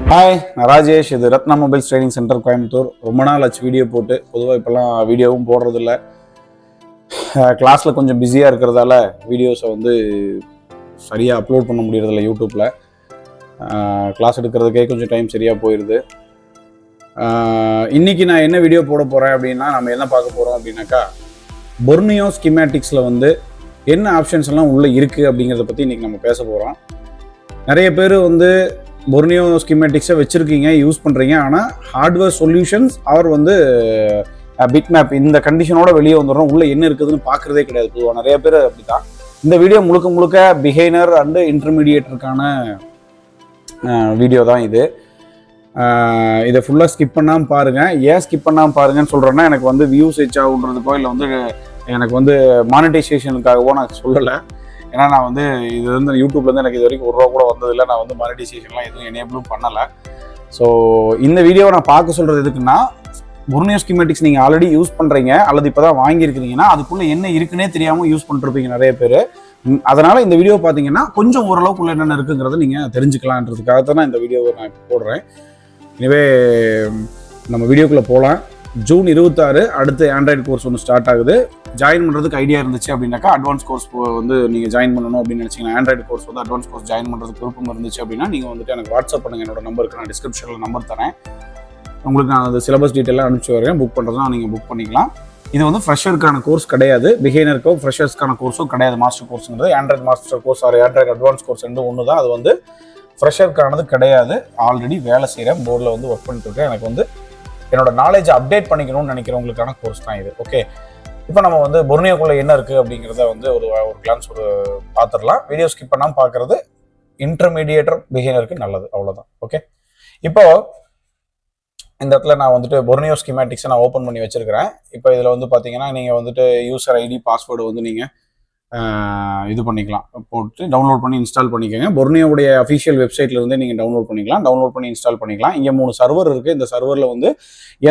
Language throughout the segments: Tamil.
ஹாய், நான் ராஜேஷ். இது Ratna mobiles training centre Coimbatore. ரொம்ப நாள் ஆச்சு வீடியோ போட்டு. பொதுவாக இப்போல்லாம் வீடியோவும் போடுறதில்ல. கிளாஸில் கொஞ்சம் பிஸியாக இருக்கிறதால வீடியோஸை வந்து சரியாக அப்லோட் பண்ண முடியறதில்ல யூடியூப்பில். கிளாஸ் எடுக்கிறதுக்கே கொஞ்சம் டைம் சரியாக போயிடுது. இன்றைக்கி நான் என்ன வீடியோ போட போகிறேன் அப்படின்னா, நம்ம என்ன பார்க்க போகிறோம் அப்படின்னாக்கா, பொர்னியோ ஸ்கிமேட்டிக்ஸில் வந்து என்ன ஆப்ஷன்ஸ் எல்லாம் உள்ளே இருக்குது அப்படிங்கிறத பற்றி இன்றைக்கி நம்ம பேச போகிறோம். நிறைய பேர் வந்து பொர்னியோ ஸ்கிமேட்டிக்ஸை வச்சுருக்கீங்க, யூஸ் பண்ணுறீங்க. ஆனால் ஹார்ட்வேர் சொல்யூஷன்ஸ் அவர் வந்து பிட் மேப் இந்த கண்டிஷனோட வெளியே வந்துடுறோம், உள்ளே என்ன இருக்குதுன்னு பார்க்குறதே கிடையாது. பொதுவாக நிறைய பேர் அப்படி தான். இந்த வீடியோ முழுக்க முழுக்க பிகைனர் அண்டு இன்டர்மீடியேட்டருக்கான வீடியோ தான் இது. இதை ஃபுல்லாக ஸ்கிப் பண்ணாமல் பாருங்கள். ஏன் ஸ்கிப் பண்ணாமல் பாருங்கன்னு சொல்கிறேன்னா, எனக்கு வந்து வியூஸ் ரீச் ஆகுன்றதுக்கோ இல்லை வந்து எனக்கு வந்து மானிட்டைசேஷனுக்காகவோ நான் சொல்லலை. ஏன்னா நான் வந்து இது வந்து யூடியூப்லேருந்து எனக்கு இது வரைக்கும் ₹1 கூட வந்ததில்லை. நான் வந்து மானிட்டைசேஷன்லாம் எதுவும் எனேபிளும் பண்ணலை. ஸோ இந்த வீடியோவை நான் பார்க்க சொல்கிறது எதுக்குன்னா, பொர்னியோ ஸ்கிமேட்டிக்ஸ் நீங்கள் ஆல்ரெடி யூஸ் பண்ணுறீங்க அல்லது இப்போ தான் வாங்கியிருக்கிறீங்கன்னா அதுக்குள்ளே என்ன இருக்குன்னே தெரியாமல் யூஸ் பண்ணிருப்பீங்க நிறைய பேர். அதனால் இந்த வீடியோ பார்த்தீங்கன்னா கொஞ்சம் ஓரளவுக்குள்ளே என்னென்ன இருக்குங்கிறத நீங்கள் தெரிஞ்சுக்கலான்றதுக்காக தான் நான் இந்த வீடியோவை நான் போடுறேன். எனவே நம்ம வீடியோக்குள்ளே போகலாம். ஜூன் 26 அடுத்து ஆண்ட்ராய்டு கோர்ஸ் ஒன்று ஸ்டார்ட் ஆகுது. ஜாயின் பண்ணுறதுக்கு ஐடியா இருந்துச்சு அப்படின்னாக்கா, அட்வான்ஸ் கோர்ஸ் வந்து நீங்கள் ஜாயின் பண்ணணும் அப்படின்னு நினச்சிங்கன்னா, ஆண்ட்ராய்டு கோர்ஸ் வந்து அட்வான்ஸ் கோர்ஸ் ஜாயின் பண்ணுறதுக்கு விருப்பம் இருந்துச்சு அப்படின்னா நீங்கள் வந்துட்டு எனக்கு வாட்ஸ்அப் பண்ணுங்கள். என்னோட நம்பருக்கு நான் டிஸ்கிரிப்ஷனில் நம்பர் தரேன். உங்களுக்கு நான் அந்த சிலபஸ் டீட்டெயிலாக அனுப்பிச்சி வரேன். புக் பண்ணுறதுனா நீங்கள் புக் பண்ணிக்கலாம். இது வந்து ஃப்ரெஷருக்கான கோர்ஸ் கிடையாது, பிகைனருக்கோ ஃப்ரெஷர்ஸ்க்கான கோர்ஸும் கிடையாது. மாஸ்டர் கோர்ஸுங்கிறது android master course or android advance course ரெண்டும் ஒன்று தான். அது வந்து ஃப்ரெஷருக்கானது கிடையாது. ஆல்ரெடி வேலை செய்கிறேன், போர்டில் வந்து ஒர்க் பண்ணிட்டு இருக்கேன். எனக்கு வந்து என்னோட நாலேஜை அப்டேட் பண்ணிக்கணும்னு நினைக்கிறவங்களுக்கான கோர்ஸ் தான் இது. ஓகே, இப்போ நம்ம வந்து பொர்னியோக்குள்ளே என்ன இருக்குது அப்படிங்கிறத வந்து ஒரு கிளான்ஸ் பார்த்துடலாம். வீடியோ ஸ்கிப் பண்ணாமல் பார்க்குறது இன்டர்மீடியேட்டர் பிகினருக்கு நல்லது, அவ்வளோதான். ஓகே, இப்போ இந்த இடத்துல நான் வந்துட்டு பொர்னியோ ஸ்கிமேட்டிக்ஸை நான் ஓப்பன் பண்ணி வச்சிருக்கிறேன். இப்போ இதில் வந்து பார்த்தீங்கன்னா நீங்கள் வந்துட்டு யூசர் ஐடி பாஸ்வேர்டு வந்து நீங்கள் இது பண்ணிக்கலாம், போட்டு டவுன்லோட் பண்ணி இன்ஸ்டால் பண்ணிக்கோங்க. பொர்னியோவுடைய அஃபிஷியல் வெப்சைட்ல இருந்தே நீங்கள் டவுன்லோட் பண்ணிக்கலாம். டவுன்லோட் பண்ணி இன்ஸ்டால் பண்ணிக்கலாம். இங்கே 3 சர்வர் இருக்குது. இந்த சர்வரில் வந்து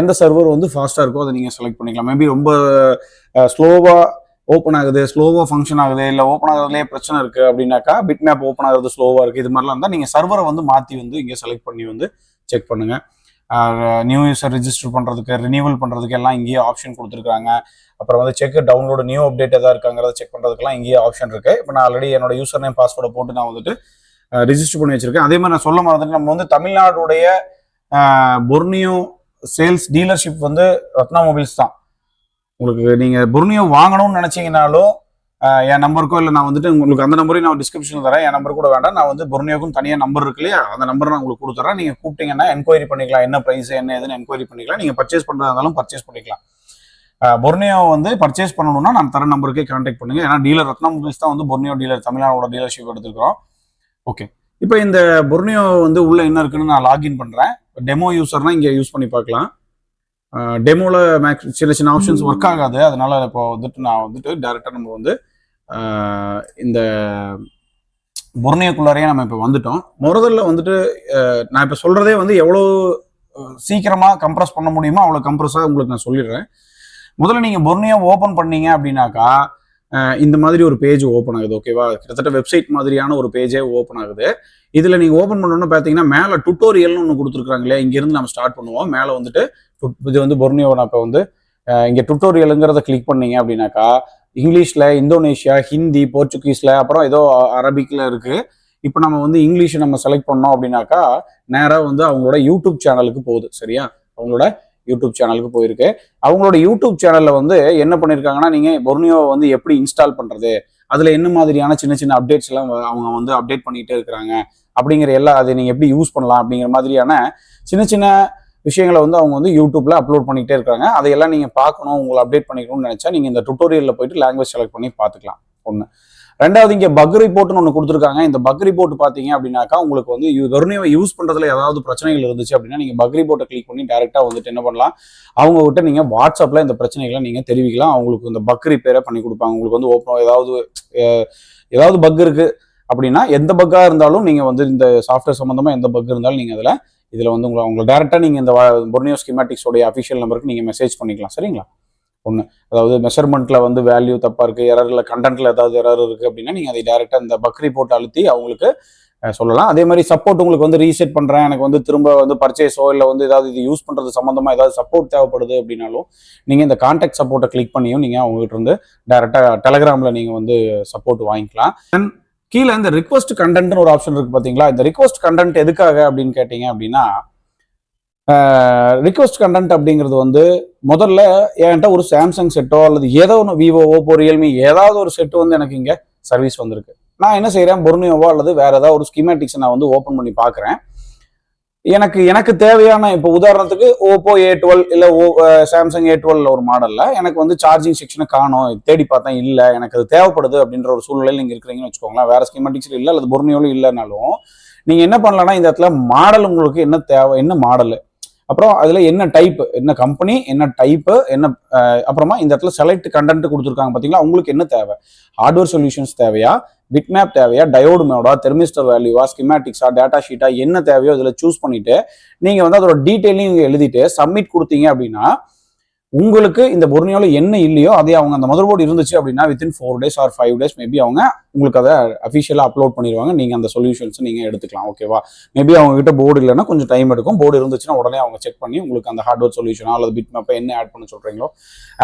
எந்த சர்வர் வந்து ஃபாஸ்ட்டாக இருக்கோ அதை நீங்கள் செலக்ட் பண்ணிக்கலாம். மேபி ரொம்ப ஸ்லோவாக ஓப்பன் ஆகுது, ஸ்லோவாக ஃபங்க்ஷன் ஆகுது, இல்லை ஓப்பன் ஆகுறதுலேயே பிரச்சனை இருக்குது அப்படின்னாக்கா, பிட் மேப் ஓப்பன் ஆகுறது ஸ்லோவாக இருக்குது, இது மாதிரிலாம் இருந்தால் நீங்கள் சர்வரை வந்து மாற்றி வந்து இங்கே செலக்ட் பண்ணி வந்து செக் பண்ணுங்கள். நியூ யூசர் ரிஜிஸ்டர் பண்ணுறதுக்கு, ரினியூவல் பண்ணுறதுக்கு எல்லாம் இங்கேயே ஆப்ஷன் கொடுத்துருக்காங்க. அப்புறம் வந்து செக் டவுன்லோடு நியூ அப்டேட் எதாவது இருக்காங்கிறத செக் பண்ணுறதுக்கெல்லாம் இங்கேயே ஆப்ஷன் இருக்குது. இப்போ நான் ஆல்ரெடி என்னோட யூசர் நேம் பாஸ்வேர்டை போட்டு நான் வந்துட்டு ரிஜிஸ்டர் பண்ணி வச்சிருக்கேன். அதே மாதிரி நான் சொல்ல மறந்துட்டு, நம்ம வந்து தமிழ்நாடுடைய பொர்னியோ சேல்ஸ் டீலர்ஷிப் வந்து ரத்னா மொபைல்ஸ் தான். உங்களுக்கு நீங்கள் பொர்னியோ வாங்கணும்னு நினச்சிங்கனாலும் என் நம்பருக்கோ இல்லை நான் வந்துட்டு உங்களுக்கு அந்த நம்பரையும் நான் டிஸ்கிரிப்ஷனில் தரேன். என் நம்பர் கூட வேண்டாம், நான் வந்து பொர்னியோக்கும் தனியாக நம்பர் இருக்கு இல்லையா, அந்த நம்பர் நான் உங்களுக்கு கொடுத்துறேன். நீங்கள் கூப்பிட்டீங்கன்னா என்கொயரி பண்ணிக்கலாம், என்ன ப்ரைஸ் என்ன ஏதுன்னு என்கொயரி பண்ணிக்கலாம். நீங்கள் பர்ச்சேஸ் பண்ணுறதா இருந்தாலும் பர்ச்சேஸ் பண்ணிக்கலாம். பொர்னியோ வந்து பர்ச்சேஸ் பண்ணணும்னா நான் தர நம்பருக்கே கான்டாக்ட் பண்ணுங்க. ஏன்னா டீலர் ரத்னா மொபைல்ஸ் தான் வந்து பொர்னியோ டீலர், தமிழ்நாடோட டீலர்ஷிப் எடுத்துக்கிறோம். ஓகே, இப்போ இந்த பொர்னியோ வந்து உள்ள என்ன இருக்குன்னு நான் லாகின் பண்ணுறேன். டெமோ யூசர்னா இங்கே யூஸ் பண்ணி பார்க்கலாம். டெமோவில் சின்ன சின்ன ஆப்ஷன்ஸ் ஒர்க் ஆகாது. அதனால இப்போ வந்துட்டு நான் வந்துட்டு டேரெக்டாக நம்ம வந்து இந்த பொர்னியோக்குள்ளாரையே நம்ம இப்போ வந்துட்டோம். முதல்ல வந்துட்டு நான் இப்போ சொல்கிறதே வந்து எவ்வளோ சீக்கிரமாக கம்ப்ரஸ் பண்ண முடியுமோ அவ்வளோ கம்ப்ரஸாக உங்களுக்கு நான் சொல்லிடுறேன். முதல்ல நீங்கள் பொர்னியோ ஓப்பன் பண்ணீங்க அப்படின்னாக்கா இந்த மாதிரி ஒரு பேஜ் ஓப்பன் ஆகுது. ஓகேவா, கிட்டத்தட்ட வெப்சைட் மாதிரியான ஒரு பேஜே ஓப்பன் ஆகுது. இதில் நீங்கள் ஓப்பன் பண்ணணும்னு பார்த்தீங்கன்னா மேலே டுட்டோரியல்னு ஒன்று கொடுத்துருக்காங்க இல்லையா, இங்கேருந்து நம்ம ஸ்டார்ட் பண்ணுவோம். மேலே வந்துட்டு இது வந்து பொர்னியோ. நான் இப்போ வந்து இங்கே டுட்டோரியலுங்கிறத கிளிக் பண்ணீங்க அப்படின்னாக்கா இங்கிலீஷில், இந்தோனேஷியா, ஹிந்தி, போர்ச்சுகீஸில், அப்புறம் ஏதோ அரபிக்கில் இருக்குது. இப்போ நம்ம வந்து இங்கிலீஷை நம்ம செலக்ட் பண்ணோம் அப்படின்னாக்கா நேராக வந்து அவங்களோட யூடியூப் சேனலுக்கு போகுது. சரியா, அவங்களோட யூடியூப் சேனலுக்கு போயிருக்கு. அவங்களோட யூடியூப் சேனலில் வந்து என்ன பண்ணியிருக்காங்கன்னா, நீங்கள் பொர்னியோவை வந்து எப்படி இன்ஸ்டால் பண்ணுறது, அதில் என்ன மாதிரியான சின்ன சின்ன அப்டேட்ஸ் எல்லாம் அவங்க வந்து அப்டேட் பண்ணிகிட்டே இருக்கிறாங்க அப்படிங்கிற எல்லாம், அதை நீங்கள் எப்படி யூஸ் பண்ணலாம் அப்படிங்கிற மாதிரியான சின்ன சின்ன விஷயங்களை வந்து அவங்க வந்து யூடியூப்ல அப்லோட் பண்ணிகிட்டே இருக்காங்க. அதையெல்லாம் நீங்கள் பார்க்கணும், உங்களை அப்டேட் பண்ணிக்கணும்னு நினச்சா நீங்கள் இந்த டுட்டோரியலில் போயிட்டு லாங்குவேஜ் செலக்ட் பண்ணி பார்த்துக்கலாம். ஒன்று. ரெண்டாவது, இங்கே பக் ரிப்போர்ட்னு ஒன்று கொடுத்துருக்காங்க. இந்த பக் ரிப்போர்ட் பார்த்தீங்க அப்படின்னாக்கா உங்களுக்கு வந்து பொர்னியோவை யூஸ் பண்ணுறதுல ஏதாவது பிரச்சனைகள் இருந்துச்சு அப்படின்னா நீங்கள் பக் ரிப்போர்ட்டை கிளிக் பண்ணி டேரெக்டாக வந்துட்டு என்ன பண்ணலாம், அவங்க கிட்ட நீங்கள் வாட்ஸ்அப்பில் இந்த பிரச்சனைகளை நீங்கள் தெரிவிக்கலாம். அவங்களுக்கு இந்த பக் ரிப்பேரை பண்ணி கொடுப்பாங்க. உங்களுக்கு வந்து ஓப்பன் ஏதாவது பக் இருக்குது அப்படின்னா, எந்த பக்காக இருந்தாலும் நீங்கள் வந்து இந்த சாஃப்ட்வேர் சம்மந்தமாக எந்த பக் இருந்தாலும் நீங்கள் இதில் வந்து உங்களை டேரெக்டாக நீங்கள் இந்த பொர்னியோ ஸ்கிமேட்டிக்ஸோடைய அஃபிஷியல் நம்பருக்கு நீங்கள் மெசேஜ் பண்ணிக்கலாம். சரிங்களா, ஒன்று. அதாவது மெஷர்மெண்ட்டில் வந்து வேல்யூ தப்பாக இருக்குது, எரரில் கண்டென்ட்டில் ஏதாவது எரர் இருக்குது அப்படின்னா நீங்கள் அதை டேரெக்டாக இந்த பக் ரிப்போர்ட் அழுத்தி அவங்களுக்கு சொல்லலாம். அதே மாதிரி சப்போர்ட் உங்களுக்கு வந்து ரீசெட் பண்ணுறேன், எனக்கு வந்து திரும்ப வந்து பர்ச்சேஸோ இல்லை வந்து ஏதாவது இது யூஸ் பண்ணுறது சம்மந்தமாக ஏதாவது சப்போர்ட் தேவைப்படுது அப்படின்னாலும் நீங்கள் இந்த கான்டாக்ட் சப்போர்ட்டை கிளிக் பண்ணியும் நீங்கள் அவங்ககிட்ட இருந்து டைரெக்டாக டெலகிராமில் நீங்கள் வந்து சப்போர்ட் வாங்கிக்கலாம். தென் கீழே இந்த ரிக்வஸ்ட் கண்டென்ட்னு ஒரு ஆப்ஷன் இருக்குது பார்த்தீங்களா. இந்த ரிக்வஸ்ட் கண்டென்ட் எதுக்காக அப்படின்னு கேட்டிங்க அப்படின்னா, ரிக்வஸ்ட் கண்டென்ட் அப்படிங்கிறது வந்து முதல்ல என்கிட்ட ஒரு சாம்சங் செட்டோ அல்லது ஏதோ ஒன்று விவோ, ஓப்போ, ரியல்மி ஏதாவது ஒரு செட்டு வந்து எனக்கு இங்கே சர்வீஸ் வந்திருக்கு. நான் என்ன செய்கிறேன், பொர்னியோவோ அல்லது வேற ஏதாவது ஒரு ஸ்கீமேட்டிக்ஸ் நான் வந்து ஓப்பன் பண்ணி பார்க்குறேன். எனக்கு தேவையான இப்போ உதாரணத்துக்கு ஓப்போ A12 இல்லை சாம்சங் A12 ஒரு மாடலில் எனக்கு வந்து சார்ஜிங் செக்ஷனை காணும், தேடி பார்த்தேன் இல்லை, எனக்கு அது தேவைப்படுது அப்படின்ற ஒரு சூழ்நிலையில் நீங்கள் இருக்கிறீங்கன்னு வச்சுக்கோங்களேன். வேற ஸ்கீமேட்டிக்ஸில் இல்லை அல்லது பொர்னியோவில் இல்லைனாலும் நீங்கள் என்ன பண்ணலாம்னா, இந்த இடத்துல மாடல் உங்களுக்கு என்ன தேவை, என்ன மாடலு, அப்புறம் அதில் என்ன டைப்பு, என்ன கம்பெனி, என்ன டைப்பு, என்ன அப்புறமா இந்த இடத்துல செலக்ட் கண்டென்ட் கொடுத்துருக்காங்க பார்த்தீங்களா. உங்களுக்கு என்ன தேவை, ஹார்ட்வேர் சொல்யூஷன்ஸ் தேவையா, பிட்மேப் தேவையா, டயோடு மோடா, தெர்மிஸ்டர் வேல்யூவா, ஸ்கிமேட்டிக்ஸா, டேட்டா ஷீட்டா, என்ன தேவையோ இதில் சூஸ் பண்ணிட்டு நீங்கள் வந்து அதோட டீட்டெயிலையும் எழுதிட்டு சப்மிட் கொடுத்தீங்க அப்படின்னா உங்களுக்கு இந்த பொர்னியோவில் என்ன இல்லையோ அதே அவங்க அந்த மதர் போர்டு இருந்துச்சு அப்படின்னா within 4 days or 5 days maybe அவங்க உங்களுக்கு அதை அஃபிஷியலாக அப்லோட் பண்ணிடுவாங்க. நீங்கள் அந்த சொல்யூஷன்ஸ் நீங்கள் எடுத்துக்கலாம். ஓகேவா. மேபி அவங்க கிட்ட போர்டு இல்லைன்னா கொஞ்சம் டைம் எடுக்கும். போர்டு இருந்துச்சுன்னா உடனே அவங்க செக் பண்ணி உங்களுக்கு அந்த ஹார்ட்வேர் சொல்யூஷனா அல்லது பிட் மேப்பை என்ன ஆட் பண்ண சொல்கிறீங்களோ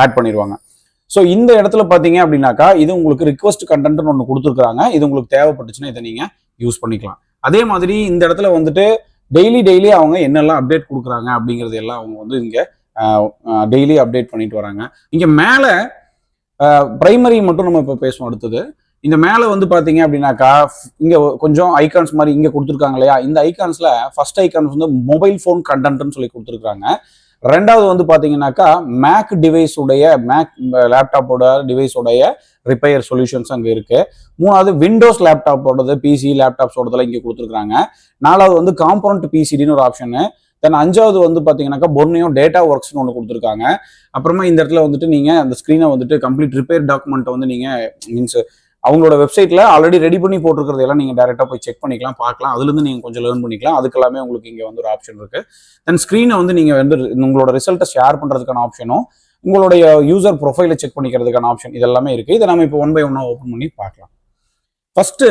ஆட் பண்ணிடுவாங்க. ஸோ இந்த இடத்துல பார்த்தீங்க அப்படின்னாக்கா இது உங்களுக்கு ரிக்வஸ்ட் கண்டென்ட்னு ஒன்று கொடுத்துருக்காங்க. இது உங்களுக்கு தேவைப்பட்டுச்சுன்னா இதை நீங்கள் யூஸ் பண்ணிக்கலாம். அதே மாதிரி இந்த இடத்துல வந்துட்டு டெய்லி அவங்க என்னெல்லாம் அப்டேட் கொடுக்குறாங்க அப்படிங்கிறது எல்லாம் அவங்க வந்து இங்கே டெய்லி அப்டேட் பண்ணிட்டு வராங்க. இங்கே மேலே பிரைமரி மட்டும் நம்ம இப்போ பேசுவோம். அடுத்தது இந்த மேலே வந்து பார்த்தீங்க அப்படின்னாக்கா இங்கே கொஞ்சம் ஐகான்ஸ் மாதிரி இங்கே கொடுத்துருக்காங்க இல்லையா. இந்த ஐகான்ஸில் ஃபர்ஸ்ட் ஐகான்ஸ் வந்து மொபைல் ஃபோன் கண்டென்ட்னு சொல்லி கொடுத்துருக்காங்க. ரெண்டாவது வந்து பார்த்தீங்கன்னாக்கா மேக் டிவைஸுடைய மேக் லேப்டாப்போட டிவைஸோடைய ரிப்பேர் சொல்யூஷன்ஸ் அங்கே இருக்குது. மூணாவது விண்டோஸ் லேப்டாப்போடது பிசி லேப்டாப்ஸோடதெல்லாம் இங்கே கொடுத்துருக்காங்க. நாலாவது வந்து காம்போனன்ட் பிசிடின்னு ஒரு ஆப்ஷனு. தென் அஞ்சாவது வந்து பார்த்தீங்கன்னாக்கா பொர்னியோ டேட்டா ஒர்க்ஸ்னு ஒன்று கொடுத்துருக்காங்க. அப்புறமா இந்த இடத்துல வந்துட்டு நீங்கள் அந்த ஸ்க்ரீனை வந்துட்டு கம்ப்ளீட் ரிப்பேர் டாக்குமெண்ட்டை வந்து நீங்கள் மீன்ஸ் அவங்களோட வெப்சைட்டில் ஆல்ரெடி ரெடி பண்ணி போட்டிருக்கிறதெல்லாம் நீங்கள் டேரெக்டாக போய் செக் பண்ணிக்கலாம், பார்க்கலாம். அதுலேருந்து நீங்கள் கொஞ்சம் லேர்ன் பண்ணிக்கலாம். அதுக்கெல்லாமே உங்களுக்கு இங்கே வந்து ஒரு ஆப்ஷன் இருக்குது. தென் ஸ்க்ரீனை வந்து நீங்கள் வந்து உங்களோட ரிசல்ட்டை ஷேர் பண்ணுறதுக்கான ஆப்ஷனும் உங்களுடைய யூசர் ப்ரொஃபைலை செக் பண்ணிக்கிறதுக்கான ஆப்ஷன் இதெல்லாமே இருக்குது. இதை நம்ம இப்போ 1 by 1 ஓப்பன் பண்ணி பார்க்கலாம். ஃபஸ்ட்டு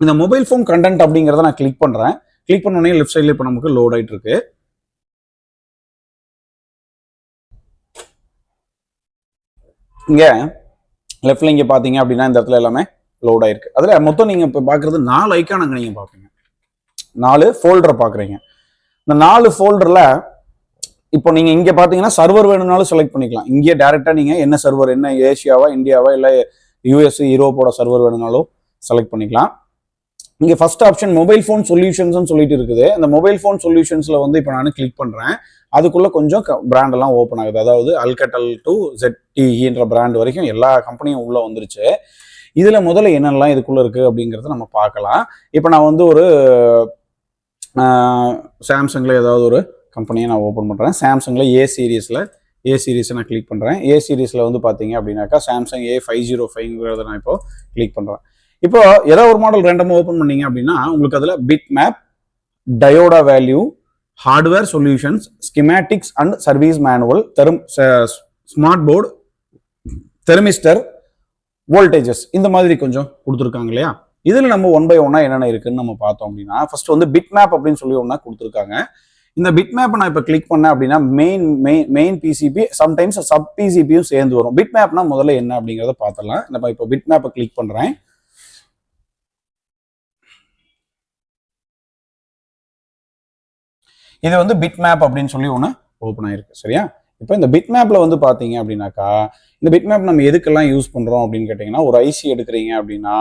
இந்த மொபைல் ஃபோன் கண்டென்ட் அப்படிங்கிறத நான் கிளிக் பண்ணுறேன். கிளிக் பண்ண உடனே லெஃப்ட் சைடில் இப்போ நமக்கு லோட் ஆகிட்டு இருக்கு. இங்கே லெஃப்ட்ல இங்கே பார்த்தீங்க அப்படின்னா இந்த இடத்துல எல்லாமே லோட் ஆயிருக்கு. அதில் மொத்தம் நீங்கள் இப்போ பார்க்குறது 4 ஐக்கான் அங்கே நீங்கள் பார்ப்பீங்க. 4 ஃபோல்டரை பார்க்குறீங்க. இந்த 4 ஃபோல்டரில் இப்போ நீங்கள் இங்கே பார்த்தீங்கன்னா சர்வர் வேணும்னாலும் செலக்ட் பண்ணிக்கலாம். இங்கே டேரெக்டாக நீங்கள் என்ன சர்வர், என்ன ஏஷியாவா இந்தியாவா இல்லை யூஎஸ் யூரோப்போட சர்வர் வேணும்னாலும் செலக்ட் பண்ணிக்கலாம். இங்கே ஃபர்ஸ்ட் ஆப்ஷன் மொபைல் ஃபோன் சொல்யூஷன்ஸ்னு சொல்லிட்டு இருக்குது. அந்த மொபைல் ஃபோன் சொல்யூஷன்ஸில் வந்து இப்போ நான் கிளிக் பண்ணுறேன். அதுக்குள்ளே கொஞ்சம் பிராண்டெல்லாம் ஓப்பன் ஆகுது. அதாவது அல்கட்டல் டு ZTEன்ற பிராண்ட் வரைக்கும் எல்லா கம்பெனியும் உள்ளே வந்துருச்சு. இதில் முதல்ல என்னெல்லாம் இதுக்குள்ளே இருக்குது அப்படிங்கிறத நம்ம பார்க்கலாம். இப்போ நான் வந்து ஒரு சாம்சங்கில் ஏதாவது ஒரு கம்பெனியை நான் ஓப்பன் பண்ணுறேன். சாம்சங்கில் ஏ சீரீஸை நான் கிளிக் பண்ணுறேன். ஏ சீரீஸில் வந்து பார்த்தீங்க அப்படின்னாக்கா சாம்சங் A505ங்கிறத நான் இப்போ கிளிக் பண்ணுறேன். இப்போ ஏதாவது ஒரு மாடல் ரேண்டமாக ஓப்பன் பண்ணீங்க அப்படின்னா உங்களுக்கு அதில் பிட் மேப், டயோடா value, hardware solutions, schematics and service manual, smart board, thermistor, voltages இந்த மாதிரி கொஞ்சம் கொடுத்துருக்காங்க இல்லையா. இதில் நம்ம 1 by 1 என்னென்ன இருக்குன்னு நம்ம பார்த்தோம் அப்படின்னா ஃபர்ஸ்ட் வந்து பிட் மேப் அப்படின்னு சொல்லி ஒன்றா கொடுத்துருக்காங்க. இந்த பிட் மேப்பை நான் இப்போ கிளிக் பண்ணேன் அப்படின்னா மெயின் பிசிபி சம்டைம்ஸ் சப் பிசிபியும் சேர்ந்து வரும். பிட் மேப்னா முதல்ல என்ன அப்படிங்கிறத பார்த்துடலாம். நம்ம இப்போ பிட் மேப்பை கிளிக் பண்ணுறேன். இது வந்து பிட் மேப் அப்படின்னு சொல்லி ஒன்று ஓப்பன் ஆயிருக்கு. சரியா. இப்போ இந்த பிட் மேப்ல வந்து பார்த்தீங்க அப்படின்னாக்கா இந்த பிட் மேப் நம்ம எதுக்கெல்லாம் யூஸ் பண்ணுறோம் அப்படின்னு கேட்டிங்கன்னா, ஒரு ஐசி எடுக்கிறீங்க அப்படின்னா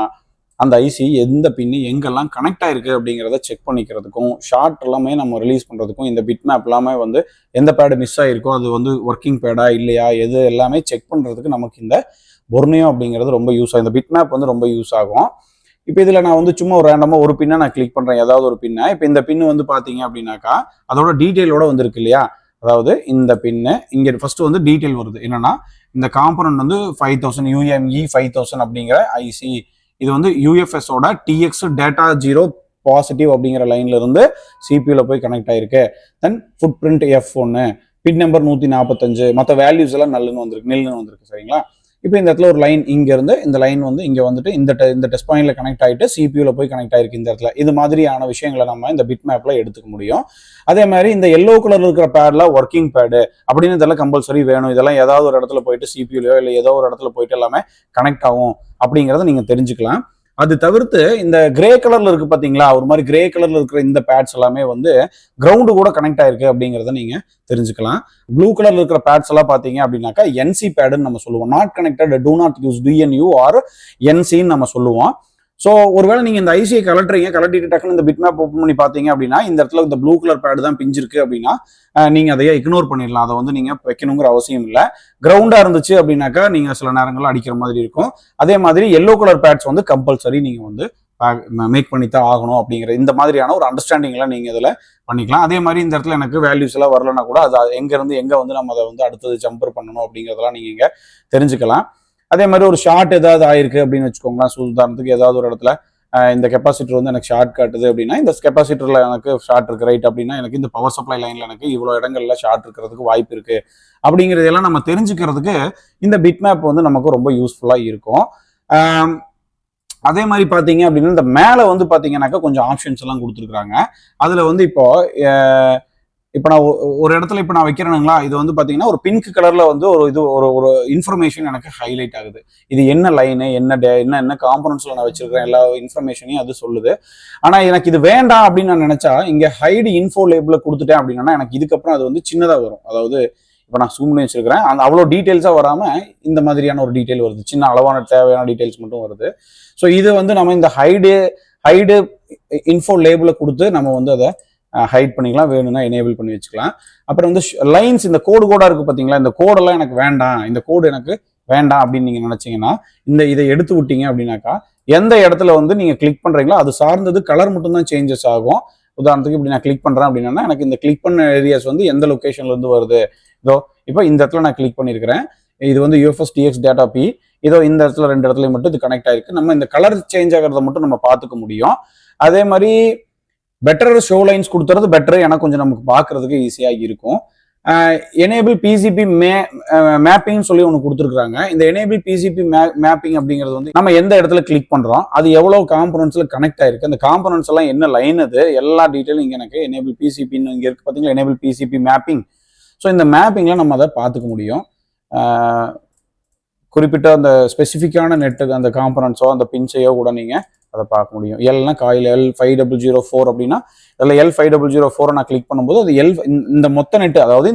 அந்த ஐசி எந்த பின்னு எங்கெல்லாம் கனெக்ட் ஆயிருக்கு அப்படிங்கிறத செக் பண்ணிக்கிறதுக்கும், ஷார்ட் எல்லாமே நம்ம ரிலீஸ் பண்ணுறதுக்கும் இந்த பிட் மேப் எல்லாமே வந்து எந்த பேடு மிஸ் ஆகிருக்கோ அது வந்து ஒர்க்கிங் பேடா இல்லையா எது எல்லாமே செக் பண்ணுறதுக்கு நமக்கு இந்த பொர்னியோ அப்படிங்கிறது ரொம்ப யூஸ் ஆகும். இந்த பிட் மேப் வந்து ரொம்ப யூஸ் ஆகும். இப்போ இதில் நான் வந்து சும்மா ஒரு ரேண்டமாக ஒரு பின்னை நான் கிளிக் பண்ணுறேன், ஏதாவது ஒரு பின்னை. இப்போ இந்த பின்னு வந்து பார்த்தீங்க அப்படின்னாக்கா அதோட டீட்டெயிலோட வந்துருக்கு இல்லையா. அதாவது இந்த பின்னு இங்கே ஃபர்ஸ்ட் வந்து டீட்டெயில் வருது. என்னன்னா இந்த காம்பனன்ட் வந்து 5000 UME 5000 அப்படிங்கிற ஐசி. இது வந்து யூஎஃப்எஸோட TX டேட்டா 0 பாசிட்டிவ் அப்படிங்கிற லைன்ல இருந்து சிபியூல போய் கனெக்ட் ஆயிருக்கு. தென் ஃபுட் பிரிண்ட் F1, பின் நம்பர் 145, மற்ற வேல்யூஸ் எல்லாம் நில்லுன்னு வந்திருக்கு. சரிங்களா. இப்போ இந்த இடத்துல ஒரு லைன் இங்க இருந்து இந்த லைன் வந்து இங்க வந்துட்டு இந்த டெஸ்ட் பாயிண்ட்ல கனெக்ட் ஆகிட்டு சிபியூல போய் கனெக்ட் ஆயிருக்கு இந்த இடத்துல. இது மாதிரியான விஷயங்களை நம்ம இந்த பிட் மேப்ல எடுத்துக்க முடியும். அதே மாதிரி இந்த எல்லோ கலர்ல இருக்கிற பேட்ல ஒர்க்கிங் பேடு அப்படின்னு இதெல்லாம் கம்பல்சரி வேணும். இதெல்லாம் ஏதாவது ஒரு இடத்துல போயிட்டு சிபியூலயோ இல்லை ஏதோ ஒரு இடத்துல போயிட்டு எல்லாமே கனெக்ட் ஆகும் அப்படிங்கிறத நீங்க தெரிஞ்சுக்கலாம். அது தவிர்த்து இந்த கிரே கலர்ல இருக்கு பாத்தீங்களா, ஒரு மாதிரி கிரே கலர்ல இருக்கிற இந்த பேட்ஸ் எல்லாமே வந்து கிரவுண்டு கூட கனெக்ட் ஆயிருக்கு அப்படிங்கிறத நீங்க தெரிஞ்சுக்கலாம். ப்ளூ கலர்ல இருக்கிற பேட்ஸ் எல்லாம் பாத்தீங்க அப்படின்னாக்கா என்சி பேடுன்னு நம்ம சொல்லுவோம். Not connected, do not use, DNU or என்சின்னு நம்ம சொல்லுவோம். ஸோ ஒருவேளை நீங்க இந்த ஐசியை கலட்டிட்டு டக்குன்னு இந்த பிட் மேப் ஓப்பன் பண்ணி பாத்தீங்க அப்படின்னா இந்த இடத்துல இந்த ப்ளூ கலர் பேடு தான் பிஞ்சிருக்கு அப்படின்னா நீங்க அதையே இக்னோர் பண்ணிடலாம். அதை வந்து நீங்க வைக்கணுங்கிற அவசியம் இல்லை. கிரவுண்டா இருந்துச்சு அப்படின்னாக்கா நீங்க சில நேரங்களில் அடிக்கிற மாதிரி இருக்கும். அதே மாதிரி எல்லோ கலர் பேட்ஸ் வந்து கம்பல்சரி நீங்க வந்து மேக் பண்ணித்தான் ஆகணும் அப்படிங்கிற இந்த மாதிரியான ஒரு அண்டர்ஸ்டாண்டிங்லாம் நீங்க இதுல பண்ணிக்கலாம். அதே மாதிரி இந்த இடத்துல எனக்கு வேல்யூஸ் எல்லாம் வரலன்னா கூட அது எங்க இருந்து எங்க வந்து நம்ம அதை வந்து அடுத்தது ஜம்பர் பண்ணணும் அப்படிங்கிறதெல்லாம் நீங்க இங்க தெரிஞ்சுக்கலாம். அதே மாதிரி ஒரு ஷார்ட் ஏதாவது ஆயிருக்கு அப்படின்னு வச்சுக்கோங்களேன். உதாரணத்துக்கு ஏதாவது ஒரு இடத்துல இந்த கெப்பாசிட்டர் வந்து எனக்கு ஷார்ட் காட்டுது அப்படின்னா இந்த கெப்பாசிட்டர்ல எனக்கு ஷார்ட் இருக்கு ரைட் அப்படின்னா எனக்கு இந்த பவர் சப்ளை லைன்ல எனக்கு இவ்வளவு இடங்கள்ல ஷார்ட் இருக்கிறதுக்கு வாய்ப்பு இருக்கு அப்படிங்கிறதெல்லாம் நம்ம தெரிஞ்சுக்கிறதுக்கு இந்த பிட் மேப் வந்து நமக்கு ரொம்ப யூஸ்ஃபுல்லா இருக்கும். அதே மாதிரி பாத்தீங்க அப்படின்னா இந்த மேல வந்து பாத்தீங்கன்னாக்கா கொஞ்சம் ஆப்ஷன்ஸ் எல்லாம் கொடுத்துருக்காங்க. அதுல வந்து இப்போ நான் ஒரு இடத்துல இப்போ நான் வைக்கிறேனுங்களா, இது வந்து பாத்தீங்கன்னா ஒரு பிங்க் கலர்ல வந்து ஒரு இன்ஃபர்மேஷன் எனக்கு ஹைலைட் ஆகுது. இது என்ன லைனு, என்ன காம்பனன்ட்ஸ்ல நான் வச்சிருக்கிறேன் எல்லா இன்ஃபர்மேஷனையும் அது சொல்லுது. ஆனா எனக்கு இது வேண்டாம் அப்படின்னு நான் நினைச்சா இங்க ஹைடு இன்ஃபோ லேபிள கொடுத்துட்டேன் அப்படின்னா எனக்கு இதுக்கப்புறம் அது வந்து சின்னதா வரும். அதாவது இப்போ நான் ஜூம் பண்ணி வச்சிருக்கிறேன், அந்த அவ்வளோ டீட்டெயில்ஸா வராம இந்த மாதிரியான ஒரு டீட்டெயில் வருது, சின்ன அளவான தேவையான டீட்டெயில்ஸ் மட்டும் வருது. ஸோ இது வந்து நம்ம இந்த ஹைடு இன்ஃபோ லேபிள கொடுத்து நம்ம வந்து அதை ஹைட் பண்ணிக்கலாம், வேணும்னா எனேபிள் பண்ணி வச்சுக்கலாம். அப்புறம் வந்து லைன்ஸ் இந்த கோடா இருக்கு பாத்தீங்களா, இந்த கோடெல்லாம் எனக்கு வேண்டாம், இந்த கோடு எனக்கு வேண்டாம் அப்படின்னு நீங்க நினைச்சீங்கன்னா இதை எடுத்து விட்டீங்க அப்படின்னாக்கா எந்த இடத்துல வந்து நீங்க கிளிக் பண்றீங்களோ அது சார்ந்தது கலர் மட்டும் தான் சேஞ்சஸ் ஆகும். உதாரணத்துக்கு இப்படி நான் கிளிக் பண்றேன் அப்படின்னா எனக்கு இந்த கிளிக் பண்ண ஏரியாஸ் வந்து எந்த லொகேஷன்ல இருந்து வருது. இதோ இப்போ இந்த இடத்துல நான் கிளிக் பண்ணிருக்கிறேன், இது வந்து யூஎஃப்எஸ் டிஎக்ஸ் டேட்டா பி. இதோ இந்த இடத்துல 2 இடத்துலயும் மட்டும் இது கனெக்ட் ஆயிருக்கு. நம்ம இந்த கலர் சேஞ்ச் ஆகிறத மட்டும் நம்ம பார்த்துக்க முடியும். அதே மாதிரி பெட்டர் ஷோ லைன்ஸ் கொடுத்துறது பெட்டர், ஏன்னா கொஞ்சம் நமக்கு பார்க்கறதுக்கு ஈஸியா இருக்கும். எனேபிள் பிசிபி மேப்பிங் சொல்லி ஒன்று கொடுத்துருக்காங்க. இந்த எனேபிள் பிசிபி மேப்பிங் அப்படிங்கிறது வந்து நம்ம எந்த இடத்துல கிளிக் பண்றோம், அது எவ்வளவு காம்பனன்ட்ஸ்ல கனெக்ட் ஆயிருக்கு, அந்த காம்பனன்ட்ஸ் எல்லாம் என்ன லைன், அது எல்லா டீட்டெயிலும் இங்க எனக்கு எனேபிள் பிசிபின்னு இங்க இருக்கு பாத்தீங்களா, எனேபிள் பிசிபி மேப்பிங். ஸோ இந்த மேப்பிங்ல நம்ம அதை பார்த்துக்க முடியும். குறிப்பிட்ட அந்த ஸ்பெசிஃபிக்கான நெட்டுக்கு அந்த காம்பனன்ட்ஸோ அந்த பின்ஸையோ கூட நீங்க அதை பார்க்க முடியும். எல்னா காயில் L5004 அப்படின்னா அதில் L5004 நான் கிளிக் பண்ணும்போது அது இந்த மொத்த நெட்டு, அதாவது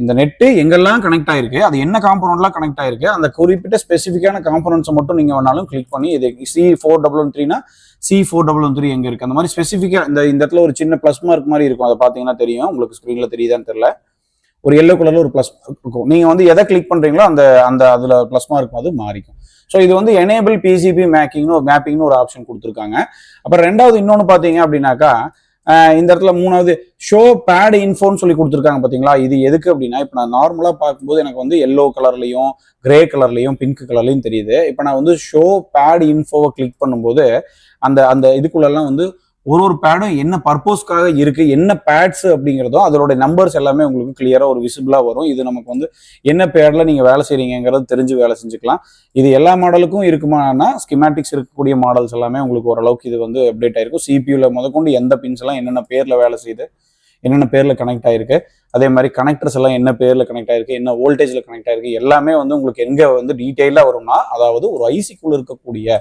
இந்த நெட்டு எங்கெல்லாம் கனெக்ட் ஆயிருக்கு, அது என்ன காம்பனன்ட்லாம் கனெக்ட் ஆயிருக்கு, அந்த குறிப்பிட்ட ஸ்பெசிஃபிக்கான காம்பனன்ட்ஸை மட்டும் நீங்க வேணாலும் கிளிக் பண்ணி இது C4113னா C4113 எங்க இருக்கு, அந்த மாதிரி ஸ்பெசிஃபிக்கா இந்த இடத்துல ஒரு சின்ன பிளஸ் மார்க் மாதிரி இருக்கும், அதை பார்த்தீங்கன்னா தெரியும். உங்களுக்கு ஸ்க்ரீன்ல தெரியுதான்னு தெரியல, ஒரு எல்லோ கலர்ல ஒரு பிளஸ் இருக்கும். நீங்க வந்து எதை கிளிக் பண்றீங்களோ அந்த அதுல பிளஸ் மார்க் வந்து மாறிக்கும். ஸோ இது வந்து எனேபிள் பிசிபி மேப்பிங்னு ஒரு ஆப்ஷன் கொடுத்துருக்காங்க. அப்புறம் ரெண்டாவது இன்னொன்று பார்த்தீங்க அப்படின்னாக்கா இந்த இடத்துல மூணாவது ஷோ பேட் இன்ஃபோன்னு சொல்லி கொடுத்துருக்காங்க பார்த்தீங்களா. இது எதுக்கு அப்படின்னா இப்போ நான் நார்மலாக பார்க்கும்போது எனக்கு வந்து எல்லோ கலர்லையும் கிரே கலர்லையும் பிங்க் கலர்லையும் தெரியுது. இப்போ நான் வந்து ஷோ பேட் இன்ஃபோவை கிளிக் பண்ணும்போது அந்த இதுக்குள்ளெல்லாம் வந்து ஒரு பேடும் என்ன பர்பஸ்க்காக இருக்கு, என்ன பேட்ஸ் அப்படிங்கிறதோ அதோட நம்பர்ஸ் எல்லாமே உங்களுக்கு கிளியரா ஒரு விசிபிளா வரும். இது நமக்கு வந்து என்ன பேட்ல நீங்க வேலை செய்றீங்கிறது தெரிஞ்சு வேலை செஞ்சுக்கலாம். இது எல்லா மாடலுக்கும் இருக்குமானா ஸ்கிமேட்டிக்ஸ் இருக்கக்கூடிய மாடல்ஸ் எல்லாமே உங்களுக்கு ஓரளவுக்கு இது வந்து அப்டேட் ஆயிருக்கும். சிபியூல முதற்கொண்டு எந்த பின்ஸ் எல்லாம் என்னென்ன பேர்ல வேலை செய்யுது, என்னென்ன பேர்ல கனெக்ட் ஆயிருக்கு, அதே மாதிரி கனெக்டர்ஸ் எல்லாம் என்ன பேர்ல கனெக்ட் ஆயிருக்கு, என்ன வோல்டேஜ்ல கனெக்ட் ஆயிருக்கு, எல்லாமே வந்து உங்களுக்கு எங்க வந்து டீட்டெயிலா வரும்னா, அதாவது ஒரு ஐசிக்குள்ள இருக்கக்கூடிய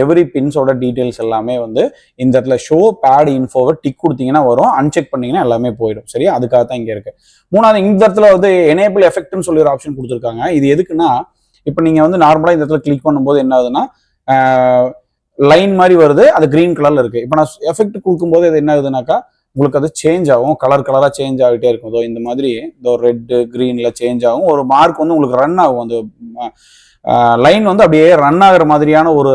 எவ்ரி பின்ஸோட டீடைல்ஸ் எல்லாமே வந்து இந்த இடத்துல ஷோ பேட் இன்ஃபோவை டிக் கொடுத்தீங்கன்னா வரும், அன்செக் பண்ணீங்கன்னா எல்லாமே போயிடும். சரியா, அதுக்காக தான் இங்க இருக்கு. மூணாவது இந்த இடத்துல வந்து எனேபிள் எஃபெக்ட்னு சொல்லி ஒரு ஆப்ஷன் கொடுத்துருக்காங்க. இது எதுக்குன்னா இப்போ நீங்க வந்து நார்மலா இந்த இடத்துல கிளிக் பண்ணும்போது என்ன ஆகுதுன்னா லைன் மாதிரி வருது, அது கிரீன் கலர்ல இருக்கு. இப்போ நான் எஃபெக்ட் கொடுக்கும்போது அது என்ன ஆகுதுனாக்கா உங்களுக்கு அது சேஞ்ச் ஆகும், கலரா சேஞ்ச் ஆகிட்டே இருக்கும். இதோ இந்த மாதிரி இதோ ரெட்டு கிரீன்ல சேஞ்ச் ஆகும். ஒரு மார்க் வந்து உங்களுக்கு ரன் ஆகும், அந்த லைன் வந்து அப்படியே ரன் ஆகிற மாதிரியான ஒரு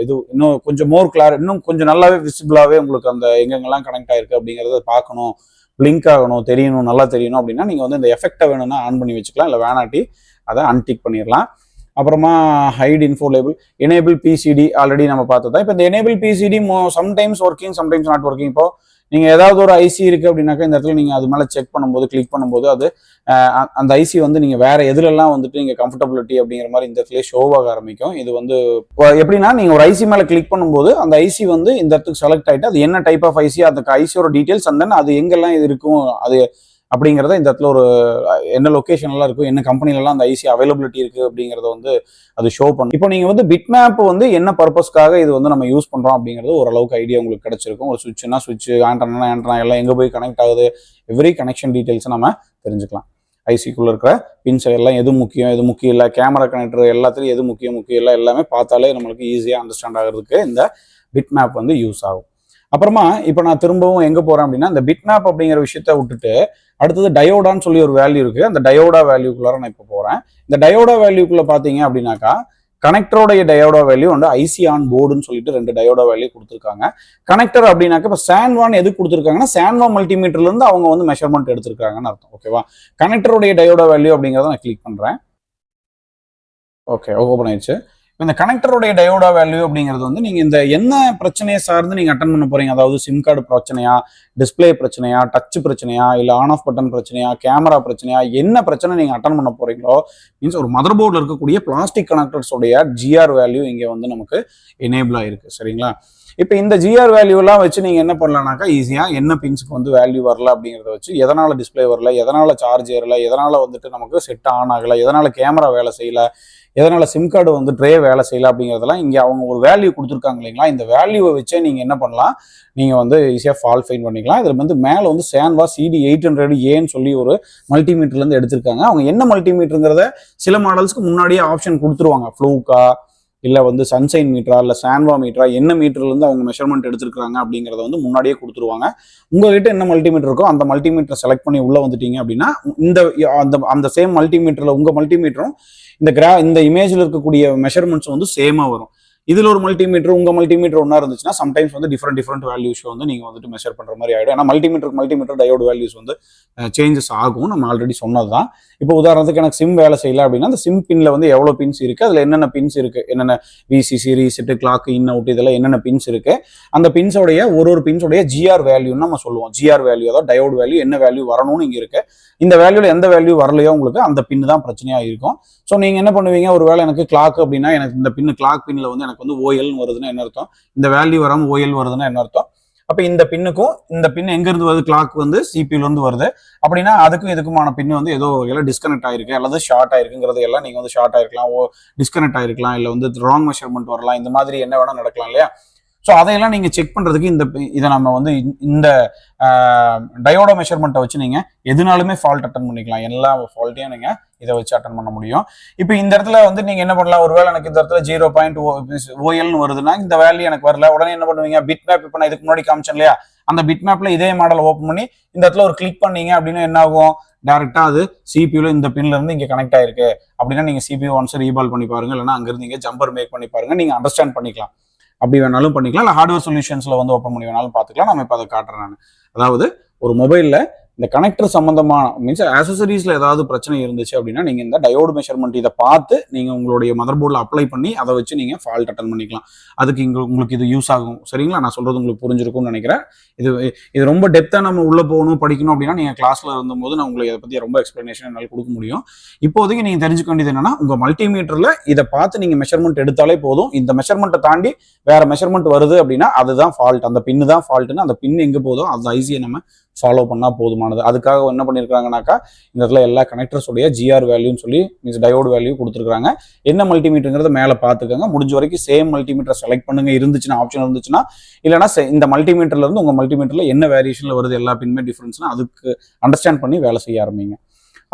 இது இன்னும் கொஞ்சம் மோர் கிளார், இன்னும் கொஞ்சம் நல்லாவே விசிபிளாவே உங்களுக்கு அந்த எங்கெங்கெல்லாம் கனெக்ட் ஆயிருக்கு அப்படிங்கறத பார்க்கணும், பிளிங்க் ஆகணும், தெரியணும், நல்லா தெரியணும் அப்படின்னா நீங்க வந்து இந்த எஃபெக்டை வேணும்னா ஆன் பண்ணி வச்சுக்கலாம், இல்லை வேணாட்டி அதை அன்டிக் பண்ணிடலாம். அப்புறமா hide info label, enable PCD already நம்ம பார்த்ததா. இப்போ இந்த enable PCD sometimes working sometimes not working. இப்போ நீங்கள் ஏதாவது ஒரு ஐசி இருக்குது அப்படின்னாக்கா இந்த இடத்துல நீங்கள் அது மேலே செக் பண்ணும்போது கிளிக் பண்ணும்போது அது அந்த ஐசி வந்து நீங்கள் வேற எதுலெல்லாம் வந்துட்டு நீங்கள் கம்ஃபர்டபிலிட்டி அப்படிங்கிற மாதிரி இந்த இடத்துல ஷோவாக ஆரம்பிக்கும். இது வந்து எப்படின்னா நீங்கள் ஒரு ஐசி மேலே கிளிக் பண்ணும்போது அந்த ஐசி வந்து இந்த இடத்துக்கு செலக்ட் ஆகிட்டு அது என்ன டைப் ஆஃப் ஐசி, அந்த ஐசியோட டீட்டெயில்ஸ் அண்ட் தென் அது எங்கெல்லாம் இருக்கும் அது அப்படிங்கிறத இந்த இடத்துல ஒரு என்ன லொக்கேஷன்லாம் இருக்கும், என்ன கம்பெனிலலாம் அந்த ஐசி அவைலபிலிட்டி இருக்குது அப்படிங்கிறத வந்து அது ஷோ பண்ணும். இப்போ நீங்கள் வந்து பிட் மேப் வந்து என்ன பர்பஸ்க்காக இது வந்து நம்ம யூஸ் பண்ணுறோம் அப்படிங்கிறது ஓரளவுக்கு ஐடியா உங்களுக்கு கிடைச்சிருக்கும். ஒரு சுவிட்ச்னா சுவிட்ச், ஆண்டனா எல்லாம் எங்கே போய் கனெக்ட் ஆகுது, எவ்ரி கனெக்ஷன் டீட்டெயில்ஸை நம்ம தெரிஞ்சுக்கலாம். ஐசிக்குள்ளே இருக்கிற பின்ஸ் எல்லாம் எது முக்கியம் எது முக்கியம் இல்லை, கேமரா கனெக்டர் எல்லாத்துலையும் எது முக்கியம் இல்லை எல்லாமே பார்த்தாலே நம்மளுக்கு ஈஸியாக அண்டர்ஸ்டாண்ட் ஆகிறதுக்கு இந்த பிட் மேப் வந்து யூஸ் ஆகும். அப்புறமா இப்போ நான் திரும்பவும் எங்கே போகிறேன் அப்படின்னா இந்த பிட் மேப் அப்படிங்கிற விஷயத்த விட்டுட்டு அடுத்தது டயோடான்னு சொல்லி ஒரு வேல்யூ இருக்குது. அந்த டயோடா வேல்யூக்குள்ளார நான் இப்போ போகிறேன். இந்த டயோடா வேல்யூக்குள்ளே பார்த்தீங்க அப்படின்னாக்கா கனெக்டரோடைய டயோடா வேல்யூ வந்து ஐசி ஆன் போர்டுன்னு சொல்லிட்டு 2 டயோடா வேல்யூ கொடுத்துருக்காங்க. கனெக்டர் அப்படின்னாக்க இப்போ சான்வான் எது கொடுத்துருக்காங்கன்னா சான்வா மல்டிமீட்டர்லேருந்து அவங்க வந்து மெஷர்மெண்ட் எடுத்திருக்காங்கன்னு அர்த்தம். ஓகேவா? கனெக்டருடைய டயோடா வேல்யூ அப்படிங்கிறத நான் கிளிக் பண்ணுறேன். ஓகே, ஓப்பன் ஆயிடுச்சு. இந்த கனெக்டருடைய டயோடா வேல்யூ அப்படிங்கிறது வந்து நீங்கள் இந்த என்ன பிரச்சனையை சார்ந்து நீங்கள் அட்டன் பண்ண போறீங்க, அதாவது சிம் கார்டு பிரச்சனையா, டிஸ்பிளே பிரச்சனையா, டச் பிரச்சனையா, இல்லை ஆன் ஆஃப் பட்டன் பிரச்சனையா, கேமரா பிரச்சனையா, என்ன பிரச்சனை நீங்கள் அட்டன் பண்ண போறீங்களோ மீன்ஸ் ஒரு மதர் போர்டில் இருக்கக்கூடிய பிளாஸ்டிக் கனெக்டர்ஸோடைய ஜிஆர் வேல்யூ இங்கே வந்து நமக்கு எனேபிள் ஆயிருக்கு. சரிங்களா? இப்போ இந்த ஜிஆர் வேல்யூலாம் வச்சு நீங்கள் என்ன பண்ணலாம்னாக்கா ஈஸியாக என்ன பின்ஸுக்கு வந்து வேல்யூ வரல அப்படிங்கிறத வச்சு எதனால் டிஸ்பிளே வரல, எதனால் சார்ஜ் ஏறல, எதனால் வந்துட்டு நமக்கு செட் ஆன் ஆகலை, எதனால் கேமரா வேலை செய்யலை, எதனால் சிம் கார்டு வந்து ட்ரே வேலை செய்யலை அப்படிங்கிறதெல்லாம் இங்கே அவங்க ஒரு வேல்யூ கொடுத்துருக்காங்க இல்லைங்களா? இந்த வேல்யூவை வச்சே நீங்கள் என்ன பண்ணலாம், நீங்கள் வந்து ஈஸியாக ஃபால்ட் ஃபைன் பண்ணிக்கலாம். இதில் வந்து மேலே வந்து சான்வா CD 800Aன்னு சொல்லி ஒரு மல்டிமீட்டர்லேருந்து எடுத்திருக்காங்க. அவங்க என்ன மல்டிமீட்டருங்கிறத சில மாடல்ஸ்க்கு முன்னாடியே ஆப்ஷன் கொடுத்துருவாங்க. ஃப்ளூக்கா இல்லை வந்து சன்சைன் மீட்டரா இல்லை சான்வா மீட்டரா, என்ன மீட்டர்லேருந்து அவங்க மெஷர்மெண்ட் எடுத்துருக்காங்க அப்படிங்கிறத வந்து முன்னாடியே கொடுத்துருவாங்க. உங்ககிட்ட என்ன மல்டிமீட்டர் இருக்கோ அந்த மல்டிமீட்டரை செலக்ட் பண்ணி உள்ளே வந்துட்டீங்க அப்படின்னா அந்த சேம் மல்டிமீட்டரில் உங்கள் மல்டிமீட்டரும் இந்த இமேஜில் இருக்கக்கூடிய மெஷர்மெண்ட்ஸ் வந்து சேமாக வரும். இதில் ஒரு மல்டிமீட்டர் உங்கள் மல்டிமீட்டர் ஒன்றா இருந்துச்சுன்னா சம்டைம்ஸ் வந்து டிஃப்ரெண்ட் வேல்யூஸ் வந்து நீங்கள் வந்துட்டு மெஷர் பண்ணுற மாதிரி ஆகிடும். ஏன்னா மல்டிமீட்டர் டயோடு வேல்யூஸ் வந்து சேஞ்சஸ் ஆகும். நம்ம ஆல்ரெடி சொன்னது தான். இப்போ உதாரணத்துக்கு எனக்கு சிம் வேலை செய்யலை அப்படின்னா அந்த சிம் பின்ல வந்து எவ்வளோ பின்ஸ் இருக்குது, அதில் என்னென்ன பின்ஸ் இருக்குது, என்னென்ன விசிசி, ரீசெட்டு, கிளாக், இன் அவுட், இதெல்லாம் என்னென்ன பின்ஸ் இருக்குது, அந்த பின்ஸோடைய ஒரு பின்ஸோடைய ஜிஆர் வேல்யூன்னு நம்ம சொல்லுவோம். ஜிஆர் வேல்யூ அதாவது டயோடு வேல்யூ என்ன வேல்யூ வரணும்னு இங்கே இருக்குது. இந்த வேல்யூவில் எந்த வேல்யூ வரலையோ உங்களுக்கு அந்த பின்னு தான் பிரச்சனையாக இருக்கும். ஸோ நீங்கள் என்ன பண்ணுவீங்க, ஒரு வேளை எனக்கு கிளாக் அப்படின்னா எனக்கு இந்த பின்னு கிளாக் பின்னில் வந்து எனக்கு வந்து ஓஎல்னு வருதுன்னா என்ன அர்த்தம், இந்த வேல்யூ வராமல் ஓஎல் வருதுன்னா என்ன அர்த்தம், அப்போ இந்த பின்னுக்கும் இந்த பின் எங்கேருந்து வருது, கிளாக் வந்து சிபியூலேருந்து வருது அப்படின்னா அதுக்கும் இதுக்குமான பின்னு வந்து ஏதோ வகையில் டிஸ்கனெக்ட் ஆயிருக்கு அல்லது ஷார்ட் ஆயிருக்குங்கிறது எல்லாம் நீங்கள் வந்து ஷார்ட் ஆயிருக்கலாம், டிஸ்கனெக்ட் ஆயிருக்கலாம், இல்லை வந்து ராங் மெஷர்மெண்ட் வரலாம், இந்த மாதிரி என்ன வேணால் நடக்கலாம் இல்லையா? ஸோ அதையெல்லாம் நீங்கள் செக் பண்ணுறதுக்கு இதை நம்ம வந்து இந்த டயோடோ மெஷர்மெண்ட்டை வச்சு நீங்கள் எதுனாலுமே ஃபால்ட் அட்டன் பண்ணிக்கலாம். எல்லா ஃபால்ட்டையும் நீங்கள் இதை வச்சு அட்டன் பண்ண முடியும். இப்போ இந்த இடத்துல வந்து நீங்கள் என்ன பண்ணலாம், ஒருவேளை எனக்கு இந்த இடத்துல 0.OL வருதுன்னா இந்த வேல்யூ எனக்கு வரல, உடனே என்ன பண்ணுவீங்க, பிட் மேப் இப்போ நான் இதுக்கு முன்னாடி காமிச்சேன் இல்லையா, அந்த பிட் மேப்ல இதே மாடலை ஓப்பன் பண்ணி இந்த இடத்துல ஒரு கிளிக் பண்ணீங்க அப்படின்னா என்ன ஆகும், டேரெக்டாக அது சிபியூல இந்த பின்ல இருந்து இங்கே கனெக்ட் ஆயிருக்கு அப்படின்னா நீங்கள் சிபியூ ஒன்ஸ் ரீபால் பண்ணி பாருங்க, இல்லைன்னா அங்கிருந்து நீங்கள் ஜம்பர் மேக் பண்ணி பாருங்க, நீங்கள் அண்டர்ஸ்டாண்ட் பண்ணிக்கலாம். அப்படி வேணாலும் பண்ணிக்கலாம், இல்லை ஹார்ட்வேர் சொல்யூஷன்ஸ்ல வந்து ஓப்பன் பண்ணி வேணாலும் பார்த்துக்கலாம். நம்ம இப்போ அதை காட்டுறேன் நான். அதாவது ஒரு மொபைலில் இந்த கனெக்டர் சம்பந்தமான மீன்ஸ் ஆக்சசரிஸ்ல ஏதாவது பிரச்சனை இருந்துச்சு அப்படின்னா நீங்கள் இந்த டயோடு மெஷர்மெண்ட் இதை பார்த்து நீங்கள் உங்களுடைய மதர் போர்டில் அப்ளை பண்ணி அதை வச்சு நீங்கள் ஃபால்ட் அட்டன் பண்ணிக்கலாம். அதுக்கு உங்களுக்கு இது யூஸ் ஆகும். சரிங்களா? நான் சொல்றது உங்களுக்கு புரிஞ்சிருக்கும்னு நினைக்கிறேன். இது ரொம்ப டெப்த்தாக நம்ம உள்ளே போகணும் படிக்கணும் அப்படின்னா நீங்கள் கிளாஸ்ல இருந்தபோது நான் உங்களுக்கு இதை பற்றி ரொம்ப எக்ஸ்பிளனேஷன் என்னால் கொடுக்க முடியும். இப்போதைக்கு நீங்கள் தெரிஞ்சுக்க வேண்டியது என்னன்னா, உங்கள் மல்டிமீட்டரில் இதை பார்த்து நீங்கள் மெஷர்மெண்ட் எடுத்தாலே போதும். இந்த மெஷர்மெண்ட்டை தாண்டி வேற மெஷர்மெண்ட் வருது அப்படின்னா அதுதான் ஃபால்ட், அந்த பின்னு தான் ஃபால்ட்டுன்னு அந்த பின் எங்கே போதும் அந்த ஐசியை நம்ம ஃபாலோ பண்ணால் போதுமானது. அதுக்காக என்ன பண்ணியிருக்காங்கனாக்கா இந்த இடத்துல எல்லா கனெக்டர்ஸோடைய ஜிஆர் வேல்யூன்னு சொல்லி மீன்ஸ் டயோடு வேல்யூ கொடுத்துருக்காங்க. என்ன மல்டிமீட்டருங்கிறத மேலே பார்த்துக்கோங்க. முடிஞ்ச வரைக்கும் சேம் மல்டிமீட்டர் செலக்ட் பண்ணுங்க இருந்துச்சுன்னா, ஆப்ஷன் இருந்துச்சுன்னா. இல்லைனா இந்த மல்டிமீட்டர்ல இருந்து உங்கள் மல்டிமீட்டரில் என்ன வேரியேஷனில் வருது எல்லா பின்மே டிஃப்ரென்ஸ்னா அதுக்கு அண்டர்ஸ்டாண்ட் பண்ணி வேலை செய்ய ஆரம்பிங்க.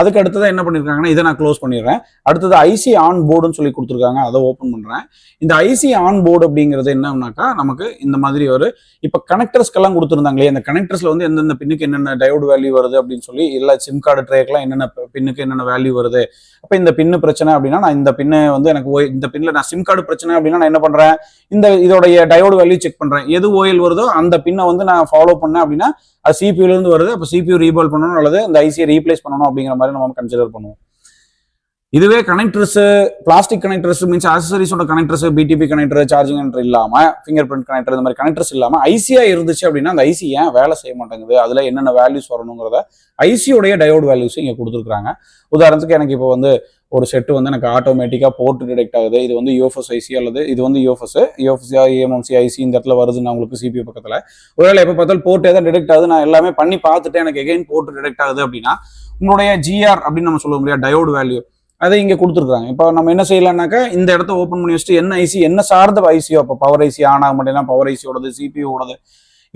அதுக்கு அடுத்ததான் என்ன பண்ணியிருக்காங்கன்னா, இதை நான் க்ளோஸ் பண்ணிடுறேன். அடுத்தது ஐசி ஆன் போர்டுன்னு சொல்லி கொடுத்துருக்காங்க, அதை ஓப்பன் பண்ணுறேன். இந்த ஐசி ஆன் போர்டு அப்படிங்கிறது என்னன்னாக்கா நமக்கு இந்த மாதிரி ஒரு இப்போ கனெக்டர்ஸ்க்கெல்லாம் கொடுத்துருந்தாங்களே, இந்த கனெக்டர்ஸ்ல வந்து எந்தெந்த பின்னுக்கு என்னென்ன டயோடு வேல்யூ வருது அப்படின்னு சொல்லி எல்லா சிம் கார்டு ட்ரேக்கெல்லாம் என்னென்ன பின்னுக்கு என்னென்ன வேல்யூ வருது. அப்போ இந்த பின்னு பிரச்சனை அப்படின்னா நான் இந்த பின்னு வந்து எனக்கு இந்த பின்னில் நான் சிம் கார்டு பிரச்சனை அப்படின்னா நான் என்ன பண்ணுறேன், இதோடைய டயோடு வேல்யூ செக் பண்ணுறேன். எது ஓஎல் வருதோ அந்த பின்னை வந்து நான் ஃபாலோ பண்ணேன் அப்படின்னா அது சிபியூலேருந்து வருது. அப்போ சிபியூ ரீபால் பண்ணணும் அல்லது அந்த ஐசியை ரீப்ளேஸ் பண்ணணும் அப்படிங்கிற மாதிரி நம்ம கன்சிடர் பண்ணுவோம். இதுவே கனெக்டர்ஸ், பிளாஸ்டிக் கனெக்டர்ஸ் மீன்ஸ் ஆக்சசரிஸோட connectors, BTB connector, charging connector இல்லாம, ஃபிங்கர் பிரிண்ட் கனெக்டர் இந்த மாதிரி கனெக்டர்ஸ் இல்லாம ஐசியா இருந்துச்சு அப்படின்னா அந்த ஐசி ஏன் வேலை செய்ய மாட்டேங்குது, அதுல என்னென்ன வேல்யூஸ் வரணுங்கிறத ஐசியோடைய டயோட் வேல்யூஸ் இங்க கொடுத்துருக்காங்க. உதாரணத்துக்கு எனக்கு இப்போ வந்து ஒரு செட்டு வந்து எனக்கு ஆட்டோமேட்டிக்கா போர்ட் டிடெக்ட் ஆகுது. இது வந்து யூஎஃப்எஸ் ஐசி அல்லது இது வந்து யூஎஃப்எஸ் ஏஎம்எம்சி ஐசி இந்த இடத்துல வருது நான் உங்களுக்கு சிபியூ பக்கத்துல. ஒருவேளை எப்போ பார்த்தாலும் போர்ட் ஏதாவது டிடெக்ட் ஆகுது, நான் எல்லாமே பண்ணி பார்த்துட்டு எனக்கு எகைன் போர்ட் டிடெக்ட் ஆகுது அப்படின்னா உங்களுடைய ஜிஆர் அப்படின்னு நம்ம சொல்ல முடியாது டயோடு வேல்யூ அதை இங்கே கொடுத்துருக்காங்க. இப்போ நம்ம என்ன செய்யலாம்னாக்கா இந்த இடத்த ஓப்பன் பண்ணி வச்சுட்டு என்ன ஐசி என்ன சார்ந்த ஐசியோ, இப்போ பவர் ஐசி ஆன் ஆக மாட்டேன்னா பவர் ஐசியோடது, சிபியோடது,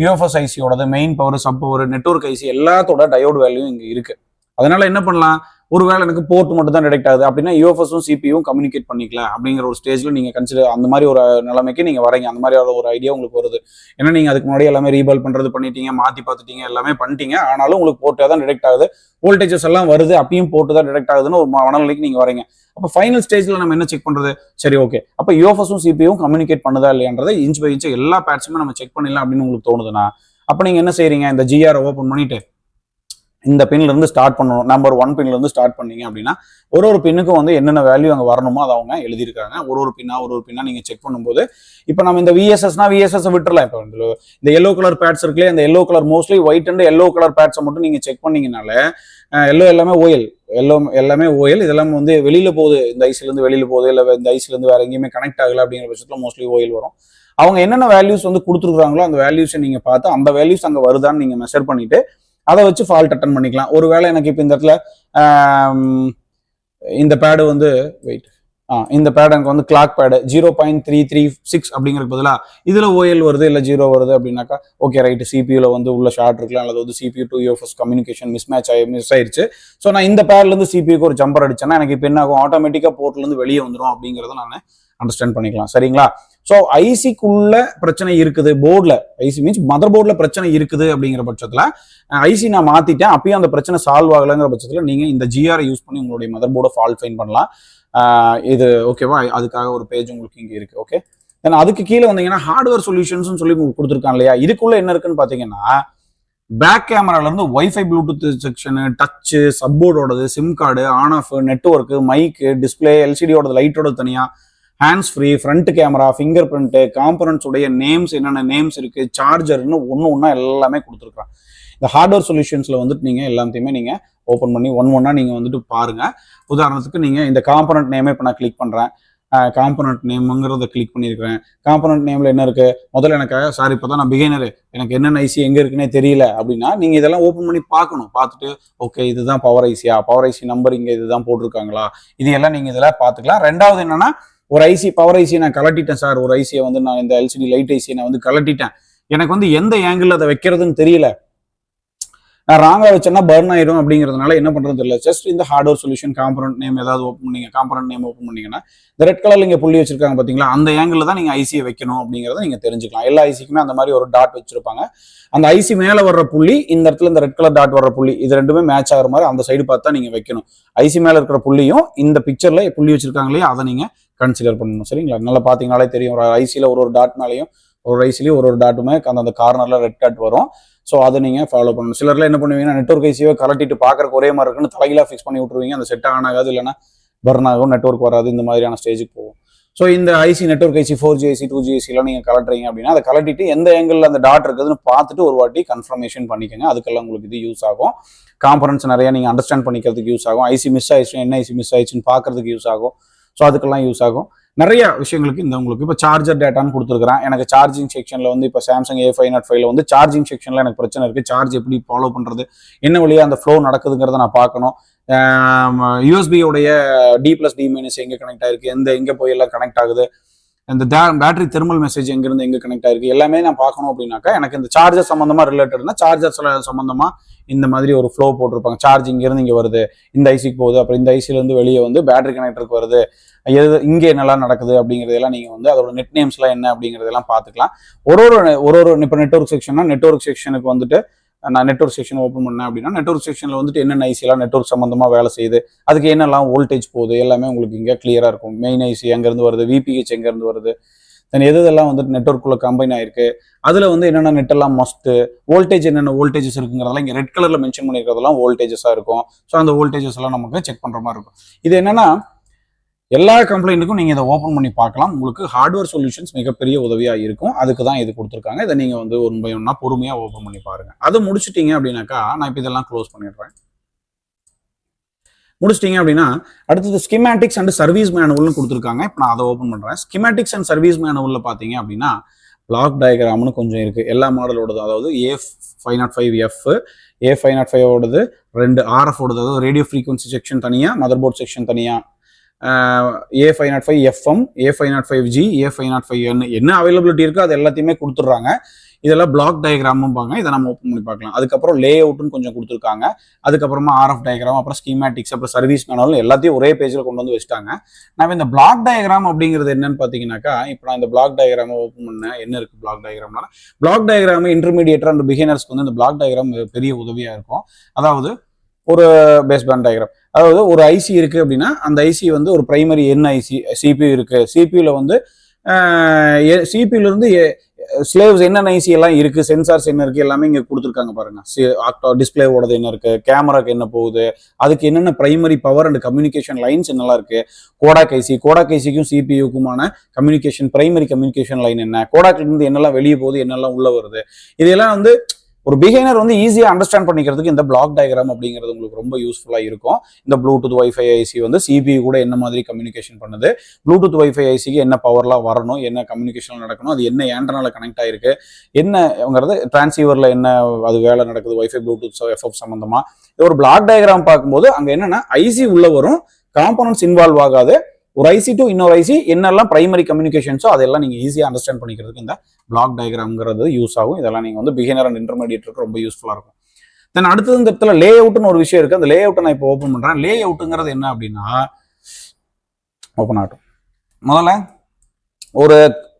யூஎஃப்எஸ் ஐசியோடது, main power, sub power, network IC எல்லாத்தோட டயோடு வேல்யூ இங்கே இருக்கு. அதனால என்ன பண்ணலாம், ஒருவேளை எனக்கு போர்ட் மட்டும் தான் டிடெக்ட் ஆகுது அப்படின்னா யூஎஃப்எஸும் சிபியும் கம்யூனிகேட் பண்ணிக்கலாம் அப்படிங்கிற ஒரு ஸ்டேஜ்ல நீங்க கன்சிடர் அந்த மாதிரி ஒரு நிலைமைக்கு நீங்க வரீங்க. அந்த மாதிரி ஒரு ஐடியா உங்களுக்கு வருது. ஏன்னா நீங்க அதுக்கு முன்னாடி எல்லாமே ரீபால் பண்றது பண்ணிட்டீங்க, மாத்தி பார்த்துட்டீங்க, எல்லாமே பண்ணிட்டீங்க. ஆனாலும் உங்களுக்கு போர்ட்டே தான் டிடெக்ட் ஆகுது, வோல்டேஜஸ் எல்லாம் வருது, அப்பயும் போர்ட்டு தான் டிடெக்ட் ஆகுதுன்னு ஒரு மனநிலைக்கு நீங்க வரீங்க. அப்போ ஃபைனல் ஸ்டேஜ்ல நம்ம என்ன செக் பண்றது, சரி ஓகே அப்போ யூஎஃப்எஸும் சிபியும் கம்யூனிகேட் பண்ணுதா இல்லையான்றதை இன்ச் பை இன்ச் எல்லா பேட்சுமே நம்ம செக் பண்ணிடலாம் அப்படின்னு உங்களுக்கு தோணுதுன்னா அப்போ நீங்க என்ன செய்றீங்க, இந்த ஜிஆர் ஓப்பன் பண்ணிட்டு இந்த பின்ல இருந்து ஸ்டார்ட் பண்ணணும். நம்பர் 1 பின்ல இருந்து ஸ்டார்ட் பண்ணீங்க அப்படின்னா ஒரு பின்னுக்கும் வந்து என்னென்ன வேல்யூ அங்கே வரணுமோ அதை அவங்க எழுதியிருக்காங்க. ஒரு பின்னா நீங்க செக் பண்ணும்போது இப்போ நம்ம இந்த விஎஸ்எஸ்னா விஎஸ்எஸ் விட்டுறலாம். இப்போ இந்த எல்லோ கலர் பேட்ஸ் இருக்குல்ல, இந்த yellow colour mostly white and yellow colour பேட்ஸை மட்டும் நீங்க செக் பண்ணீங்கனால எல்லோ எல்லாமே ஓஎல், எல்லாமே ஓஎல், இதெல்லாம் வந்து வெளியில போகுது, இந்த ஐஸ்ல இருந்து வெளியில போகுது, இல்லை இந்த ஐஸ்ல இருந்து வேற எங்கேயுமே கனெக்ட் ஆகல அப்படிங்கிற பட்சத்துல மோஸ்ட்லி ஓஎல் வரும். அவங்க என்னென்ன வேல்யூஸ் வந்து கொடுத்துருக்காங்களோ அந்த வேல்யூஸை நீங்க பார்த்து அந்த வேல்யூஸ் அங்கே வருதான்னு நீங்க மெஷர் பண்ணிட்டு அதை வச்சு ஃபால்ட் அட்டன் பண்ணிக்கலாம். ஒருவேளை எனக்கு இப்போ இந்த இடத்துல இந்த பேடு வந்து வெயிட் இந்த பேட் எனக்கு வந்து கிளாக் பேடு 0.336 அப்படிங்கிறதுக்கு பதிலாக இதுல ஓஎல் வருது இல்லை 0 வருது அப்படின்னாக்கா ஓகே ரைட்டு, சிபியூல வந்து உள்ள ஷார்ட் இருக்கலாம், அல்லது வந்து CPU to UFS communication miss ஆயிருச்சு. ஸோ நான் இந்த பேட்ல இருந்து சிபியூக்கு ஒரு ஜம்பர் அடிச்சேன்னா எனக்கு இப்போ என்ன ஆகும், ஆட்டோமேட்டிக்கா போர்ட்ல இருந்து வெளியே வந்துடும் அப்படிங்கிறத நான் அண்டர்ஸ்டாண்ட் பண்ணிக்கலாம். சரிங்களா? ஸோ ஐசிக்குள்ள பிரச்சனை இருக்குது, போர்டில் ஐசி மீன்ஸ் மதர் போர்டில் பிரச்சனை இருக்குது அப்படிங்கிற பட்சத்தில் ஐசி நான் மாத்திட்டேன், அப்பயும் அந்த பிரச்சனை சால்வ் ஆகலைங்கிற பட்சத்தில் நீங்க இந்த ஜிஆரை யூஸ் பண்ணி உங்களுடைய மதர் போர்டை ஃபால்ட் ஃபைன் பண்ணலாம். இது ஓகேவா? அதுக்காக ஒரு பேஜ் உங்களுக்கு இங்கே இருக்கு. ஓகே, தென் அதுக்கு கீழே வந்தீங்கன்னா ஹார்ட்வேர் சொல்யூஷன்ஸ் சொல்லி கொடுத்துருக்காங்க இல்லையா, இதுக்குள்ள என்ன இருக்குன்னு பாத்தீங்கன்னா பேக் கேமரால இருந்து வைஃபை ப்ளூடூத் செக்ஷனு, டச்சு, சப்போர்டோடது, sim card, on off, network, mic, display, எல்சிடியோட லைட்டோட தனியா, hands free, front camera, finger print, components உடைய நேம்ஸ் என்னென்ன நேம்ஸ் இருக்கு, சார்ஜர்னு ஒன்னா எல்லாமே கொடுத்துருக்காங்க. இந்த ஹார்ட்வேர் சொல்யூஷன்ஸ்ல வந்துட்டு நீங்க எல்லாத்தையுமே நீங்க ஓப்பன் பண்ணி ஒன்னா நீங்க வந்துட்டு பாருங்க. உதாரணத்துக்கு நீங்க இந்த காம்பனன்ட் நேமே இப்போ நான் கிளிக் பண்றேன், காம்பனன்ட் நேம்ங்கிறத கிளிக் பண்ணியிருக்கிறேன். காம்பனன்ட் நேம்ல என்ன இருக்கு, முதல்ல எனக்கு சாரி இப்போ தான் நான் பிகைனரு, எனக்கு என்னென்ன ஐசி எங்க இருக்குன்னே தெரியல அப்படின்னா நீங்க இதெல்லாம் ஓப்பன் பண்ணி பார்க்கணும். பார்த்துட்டு ஓகே இதுதான் பவர் ஐசியா, பவர் ஐசி நம்பர் இங்க இதுதான் போட்டிருக்காங்களா, இது எல்லாம் நீங்க இதெல்லாம் பார்த்துக்கலாம். ரெண்டாவது என்னன்னா ஒரு ஐசி பவர் ஐசியை நான் கலட்டிட்டேன் சார், ஒரு ஐசியை வந்து நான் இந்த எல்சிடி லைட் ஐசியை நான் வந்து கலட்டிட்டேன், எனக்கு வந்து எந்த ஏங்கிள் அதை வைக்கிறதுன்னு தெரியல, நான் ராங்கா வச்சேன்னா பர்ன் ஆயிடும் அப்படிங்கிறதுனால என்ன பண்றது தெரியல. ஜஸ்ட் இந்த ஹார்ட்வேர் சொல்யூஷன் காம்பனன்ட் நேம் ஏதாவது ஓப்பன் பண்ணீங்க, காம்பனன்ட் நேம் ஓப்பன் பண்ணீங்கன்னா இந்த ரெட் கலர்ல இங்க புள்ளி வச்சிருக்காங்க பாத்தீங்களா, அந்த ஏங்கிள் தான் நீங்க ஐசியை வைக்கணும் அப்படிங்கிறத நீங்க தெரிஞ்சுக்கலாம். எல்லா ஐசிக்குமே அந்த மாதிரி ஒரு டாட் வச்சிருப்பாங்க. அந்த ஐசி மேல வர்ற புள்ளி இந்த இடத்துல இந்த ரெட் கலர் டாட் வர்ற புள்ளி இது ரெண்டுமே மேட்ச் ஆகிற மாதிரி அந்த சைடு பார்த்தா நீங்க வைக்கணும். ஐசி மேல இருக்கிற புள்ளியும் இந்த பிக்சர்ல புள்ளி வச்சிருக்காங்க இல்லையா, அதை நீங்க கன்சிடர் பண்ணணும். சரிங்களா? நல்லா பாத்தீங்கனாலே தெரியும், ஒரு ஐசியில ஒரு டாட் மேலையும் ஒரு ஐசிலையும் ஒரு டாட்டுமே அந்த கார்னர்ல ரெட் டாட் வரும். ஸோ அதை நீங்க ஃபாலோ பண்ணணும். சிலர்லாம் என்ன பண்ணுவீங்கன்னா நெட்வொர்க் ஐசியோ கலட்டிட்டு பாக்குறக்கு ஒரே மாதிரி இருக்குன்னு தலையில ஃபிக்ஸ் பண்ணி விட்டுருவீங்க, அந்த செட் ஆன் ஆகாது, இல்லைன்னா பர்ன் ஆகும், நெட்வொர்க் வராது, இந்த மாதிரியான ஸ்டேஜுக்கு போகும். ஸோ இந்த IC network IC 4G IC 2G ஐசிலாம் நீங்க கலட்டுறீங்க அப்படின்னா அதை கலட்டிட்டு எந்த ஏங்கிள் அந்த டாட் இருக்குதுன்னு பார்த்துட்டு ஒரு வாட்டி கன்ஃபர்மேஷன் பண்ணிக்கோங்க. அதுக்கெல்லாம் உங்களுக்கு இது யூஸ் ஆகும். காம்பனன்ட்ஸ் நிறைய நீங்க அண்டர்ஸ்டாண்ட் பண்ணிக்கிறதுக்கு யூஸ் ஆகும். ஐசி மிஸ் ஆயிடுச்சு, என்ன ஐசி மிஸ் ஆயிடுச்சுன்னு பார்க்கறதுக்கு யூஸ் ஆகும். ஸோ அதுக்கெல்லாம் யூஸ் ஆகும். நிறைய விஷயங்களுக்கு இந்த உங்களுக்கு இப்போ சார்ஜர் டேட்டான்னு கொடுத்துருக்கிறேன். எனக்கு சார்ஜிங் செக்ஷன்ல வந்து இப்போ சாம்சங் A505 வந்து சார்ஜிங் செக்ஷன்ல எனக்கு பிரச்சனை இருக்கு, சார்ஜ் எப்படி ஃபாலோ பண்றது, என்ன வழியா அந்த ஃப்ளோ நடக்குதுங்கிறத நான் பார்க்கணும். யூஎஸ்பியோடைய D+D- எங்க கனெக்ட் ஆயிருக்கு, எங்க போய் எல்லாம் கனெக்ட் ஆகுது, இந்த பேட்டரி தெர்மல் மெசேஜ் எங்கிருந்து எங்க கனெக்ட் ஆயிருக்கு எல்லாமே நான் பார்க்கணும். அப்படின்னாக்கா எனக்கு இந்த சார்ஜர் சம்பந்தமா ரிலேட்டட்னா சார்ஜர் சம்பந்தமா இந்த மாதிரி ஒரு ஃப்ளோ போட்டிருப்பாங்க. சார்ஜ் இங்க இருந்து இங்க வருது, இந்த ஐசிக்கு போகுது, அப்புறம் இந்த ஐசில இருந்து வெளியே வந்து பேட்டரி கனெக்டருக்கு வருது, இங்கே என்னெல்லாம் நடக்குது அப்படிங்கிறதெல்லாம் நீங்க வந்து அதோட நெட் நேம்ஸ் எல்லாம் என்ன அப்படிங்கிறதெல்லாம் பார்த்துக்கலாம். ஒரு இப்போ நெட்வொர்க் செக்ஷன்னா நெட்வொர்க் செக்ஷனுக்கு வந்துட்டு நான் நெட்வொர்க் செக்ஷன் ஓப்பன் பண்ணேன் அப்படின்னா நெட்வொர்க் செக்ஷன்ல வந்துட்டு என்னென்ன ஐசிலாம் நெட்வொர்க் சம்பந்தமா வேலை செய்யுது, அதுக்கு என்னெல்லாம் வோல்டேஜ் போகுது எல்லாமே உங்களுக்கு இங்கே கிளியரா இருக்கும். மெயின் ஐசி எங்க இருந்து வருது, விபிஹெச் எங்க இருந்து வருது, தென் எதெல்லாம் வந்துட்டு நெட்ஒர்க்குள்ள கம்பைன் ஆயிருக்கு, அதுல வந்து என்னென்ன நெட் எல்லாம் மஸ்ட், வோல்டேஜ் என்னென்ன வோல்டேஜஸ் இருக்குங்கிறதெல்லாம் இங்க ரெட் கலர்ல மென்ஷன் பண்ணிருக்கிறதெல்லாம் வோல்டேஜஸா இருக்கும். ஸோ அந்த வோல்டேஜஸ் எல்லாம் நமக்கு செக் பண்ற மாதிரி இருக்கும். இது என்னன்னா எல்லா கம்ப்ளைண்ட்டுக்கும் நீங்க இதை ஓப்பன் பண்ணி பார்க்கலாம். உங்களுக்கு ஹார்ட்வேர் சொல்யூஷன்ஸ் மிகப்பெரிய உதவியா இருக்கும். அதுக்கு தான் இது கொடுத்துருக்காங்க. இதை நீங்க வந்து ஒன் பை ஒன்னா பொறுமையா ஓப்பன் பண்ணி பாருங்க. அதை முடிச்சிட்டீங்க அப்படின்னாக்கா நான் இப்போ இதெல்லாம் க்ளோஸ் பண்ணிடுறேன். முடிச்சிட்டீங்க அப்படின்னா அடுத்தது ஸ்கிமேட்டிக்ஸ் அண்ட் சர்வீஸ் மேனுவல்னு கொடுத்துருக்காங்க. இப்போ நான் அதை ஓப்பன் பண்றேன். ஸ்கிமேட்டிக்ஸ் அண்ட் சர்வீஸ் மேனுவல்ல பாத்தீங்க அப்படின்னா பிளாக் டயக்ராம்னு கொஞ்சம் இருக்கு. எல்லா மாடலோடது, அதாவது A505F, A505 ஓடது, 2 RF ஓடது, அதாவது ரேடியோ ஃப்ரீக்வன்சி செக்ஷன் தனியா, மதர் போர்ட் செக்ஷன் தனியா, A505FM, A505G, A505N என்ன அவைலபிலிட்டி இருக்கோ அது எல்லாத்தையுமே கொடுத்துட்றாங்க. இதெல்லாம் பிளாக் டயக்ராமும்பாங்க. இதை நம்ம ஓப்பன் பண்ணி பார்க்கலாம். அதுக்கப்புறம் லே அவுட்னு கொஞ்சம் கொடுத்துருக்காங்க. அதுக்கப்புறமா ஆர்எஃப் டயக்ராம், அப்புறம் ஸ்கீமேட்டிக்ஸ், அப்புறம் சர்வீஸ் மேனுவல் எல்லாத்தையும் ஒரே பேஜில் கொண்டு வந்து வச்சுட்டாங்க. நான் இந்த பிளாக் டயக்ராம் அப்படிங்கிறது என்னன்னு பார்த்தீங்கன்னாக்கா, இப்போ நான் இந்த பிளாக் டயக்ராமை ஓப்பன் பண்ணேன். என்ன இருக்கு பிளாக் டயக்ராம்னா, பிளாக் டயக்ராம் இன்டர்மீடியேட்டர் அண்ட் பிகினர்ஸ்க்கு வந்து இந்த பிளாக் டயக்ராம் பெரிய உதவியா இருக்கும். அதாவது ஒரு பேஸ் பேண்ட் டயக்ராம், அதாவது ஒரு ஐசி இருக்கு அப்படின்னா அந்த ஐசி வந்து ஒரு பிரைமரி என் ஐசி, சிபியூ இருக்கு, சிபியூல வந்து சிபியூல இருந்து ஸ்லேவ்ஸ் என்னென்ன ஐசி எல்லாம் இருக்கு, சென்சார்ஸ் என்ன இருக்கு, எல்லாமே இங்க கொடுத்துருக்காங்க பாருங்க. டிஸ்பிளேவோடது என்ன இருக்கு, கேமராக்கு என்ன போகுது, அதுக்கு என்னென்ன primary power and communication lines என்னெல்லாம் இருக்கு, கோடாக் ஐசிக்கும் சிபியூக்குமான கம்யூனிகேஷன் பிரைமரி கம்யூனிகேஷன் லைன் என்ன, கோடாக்ல இருந்து என்னெல்லாம் வெளியே போகுது, என்னெல்லாம் உள்ள வருது, இதெல்லாம் வந்து ஒரு பிகினர் வந்து ஈஸியாக அண்டர்ஸ்டாண்ட் பண்ணிக்கிறதுக்கு இந்த பிளாக் டயக்ராம் அப்படிங்கிறது உங்களுக்கு ரொம்ப யூஸ்ஃபுல்லாக இருக்கும். இந்த ப்ளூடூத் வைஃபை ஐசி வந்து சிபியூ கூட என்ன மாதிரி கம்யூனிகேஷன் பண்ணுது, ப்ளூடூத் வைஃபை ஐசிக்கு என்ன பவர்லாம் வரணும், என்ன கம்யூனிகேஷன் நடக்கணும், அது என்ன ஆண்டனால கனெக்ட் ஆயிருக்கு, என்னங்கிறது டிரான்சீவரில் என்ன அது வேலை நடக்குது, வைஃபை ப்ளூடூத் எஃப்எஃப் சம்பந்தமா. ஒரு பிளாக் டயக்ராம் பார்க்கும்போது அங்கே என்னன்னா ஐசி உள்ள வரும், காம்போனன்ட்ஸ் இன்வால்வ் ஆகாது. ஒரு ஐசி டு இன்னொரு ஐசி என்னெல்லாம் பிரைமரி கம்யூனிகேஷன்ஸோ அதெல்லாம் நீங்க ஈஸியாக அண்டர்ஸ்டாண்ட் பண்ணிக்கிறதுக்கு இந்த பிளாக் டயக்ராம்ங்கிறது யூஸ் ஆகும். இதெல்லாம் நீங்க வந்து பிகினர் அண்ட் இன்டர்மீடியேட்டுக்கு ரொம்ப யூஸ்ஃபுல்லா இருக்கும். தென் அடுத்தது இந்த இடத்துல லே அவுட்னு ஒரு விஷயம் இருக்கு. அந்த லே அவுட்டை நான் இப்போ ஓப்பன் பண்றேன். லே அவுட்டுங்கிறது என்ன அப்படின்னா, ஓப்பன் ஆகட்டும். முதல்ல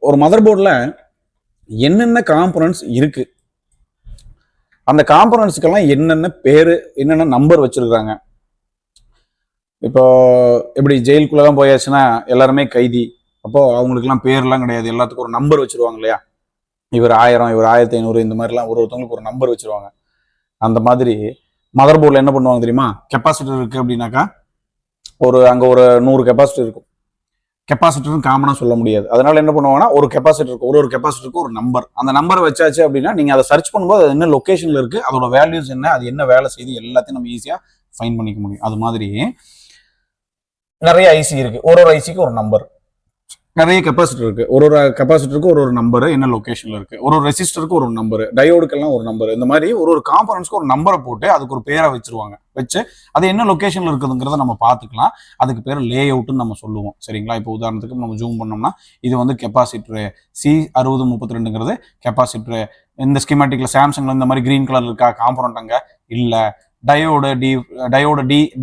ஒரு மதர் போர்டில் என்னென்ன காம்போனன்ட்ஸ் இருக்கு, அந்த காம்போனன்ட்ஸ்க்கெல்லாம் என்னென்ன பேரு, என்னென்ன நம்பர் வச்சிருக்காங்க. இப்போ எப்படி ஜெயிலுக்குள்ளதான் போயாச்சுன்னா எல்லாருமே கைதி, அப்போ அவங்களுக்குலாம் பேர்லாம் கிடையாது, எல்லாத்துக்கும் ஒரு நம்பர் வச்சிருவாங்க இல்லையா, இவர் 1000, இவர் 1500, இந்த மாதிரிலாம் ஒருத்தவங்களுக்கு ஒரு நம்பர் வச்சிருவாங்க. அந்த மாதிரி மதர் போர்டில் என்ன பண்ணுவாங்க தெரியுமா, கெப்பாசிட்டர் இருக்கு அப்படின்னாக்கா அங்கே ஒரு 100 கெப்பாசிட்டர் இருக்கும். கெப்பாசிட்டர்னு காமனாக சொல்ல முடியாது. அதனால என்ன பண்ணுவாங்கன்னா ஒரு கெப்பாசிட்டர் இருக்கும், ஒரு கெப்பாசிட்டருக்கு ஒரு நம்பர், அந்த நம்பரை வச்சாச்சு அப்படின்னா நீங்கள் அதை சர்ச் பண்ணும்போது அது என்ன லொக்கேஷனில் இருக்கு, அதோட வேல்யூஸ் என்ன, அது என்ன வேலை செய்யுது, எல்லாத்தையும் நம்ம ஈஸியாக ஃபைன் பண்ணிக்க முடியும். அது மாதிரி நிறைய ஐசி இருக்கு, ஒரு ஐசிக்கு ஒரு நம்பர், நிறைய கெப்பாசிட்டர் இருக்கு, ஒரு கெப்பாசிட்டருக்கு ஒரு நம்பர், என்ன லொகேஷன்ல இருக்கு, ஒரு ரெசிஸ்டருக்கு ஒரு நம்பர், டயோடுக்கெல்லாம் ஒரு நம்பர், இந்த மாதிரி ஒரு காம்பனன்ட்ஸ்க்கு ஒரு நம்பரை போட்டு அதுக்கு ஒரு பேரை வச்சிருவாங்க. வச்சு அது என்ன லொகேஷன்ல இருக்குதுங்கிறத நம்ம பார்த்துக்கலாம். அதுக்கு பேர் லே அவுட்னு நம்ம சொல்லுவோம். சரிங்களா? இப்போ உதாரணத்துக்கு நம்ம ஜூம் பண்ணோம்னா இது வந்து கெப்பாசிட்டரு C6032ங்கிறது கெப்பாசிட்டரு. இந்த ஸ்கிமேட்டிக்ல சாம்சங்ல இந்த மாதிரி கிரீன் கலர் இருக்கா காம்பனன்ட், அங்க இல்ல. டயோடு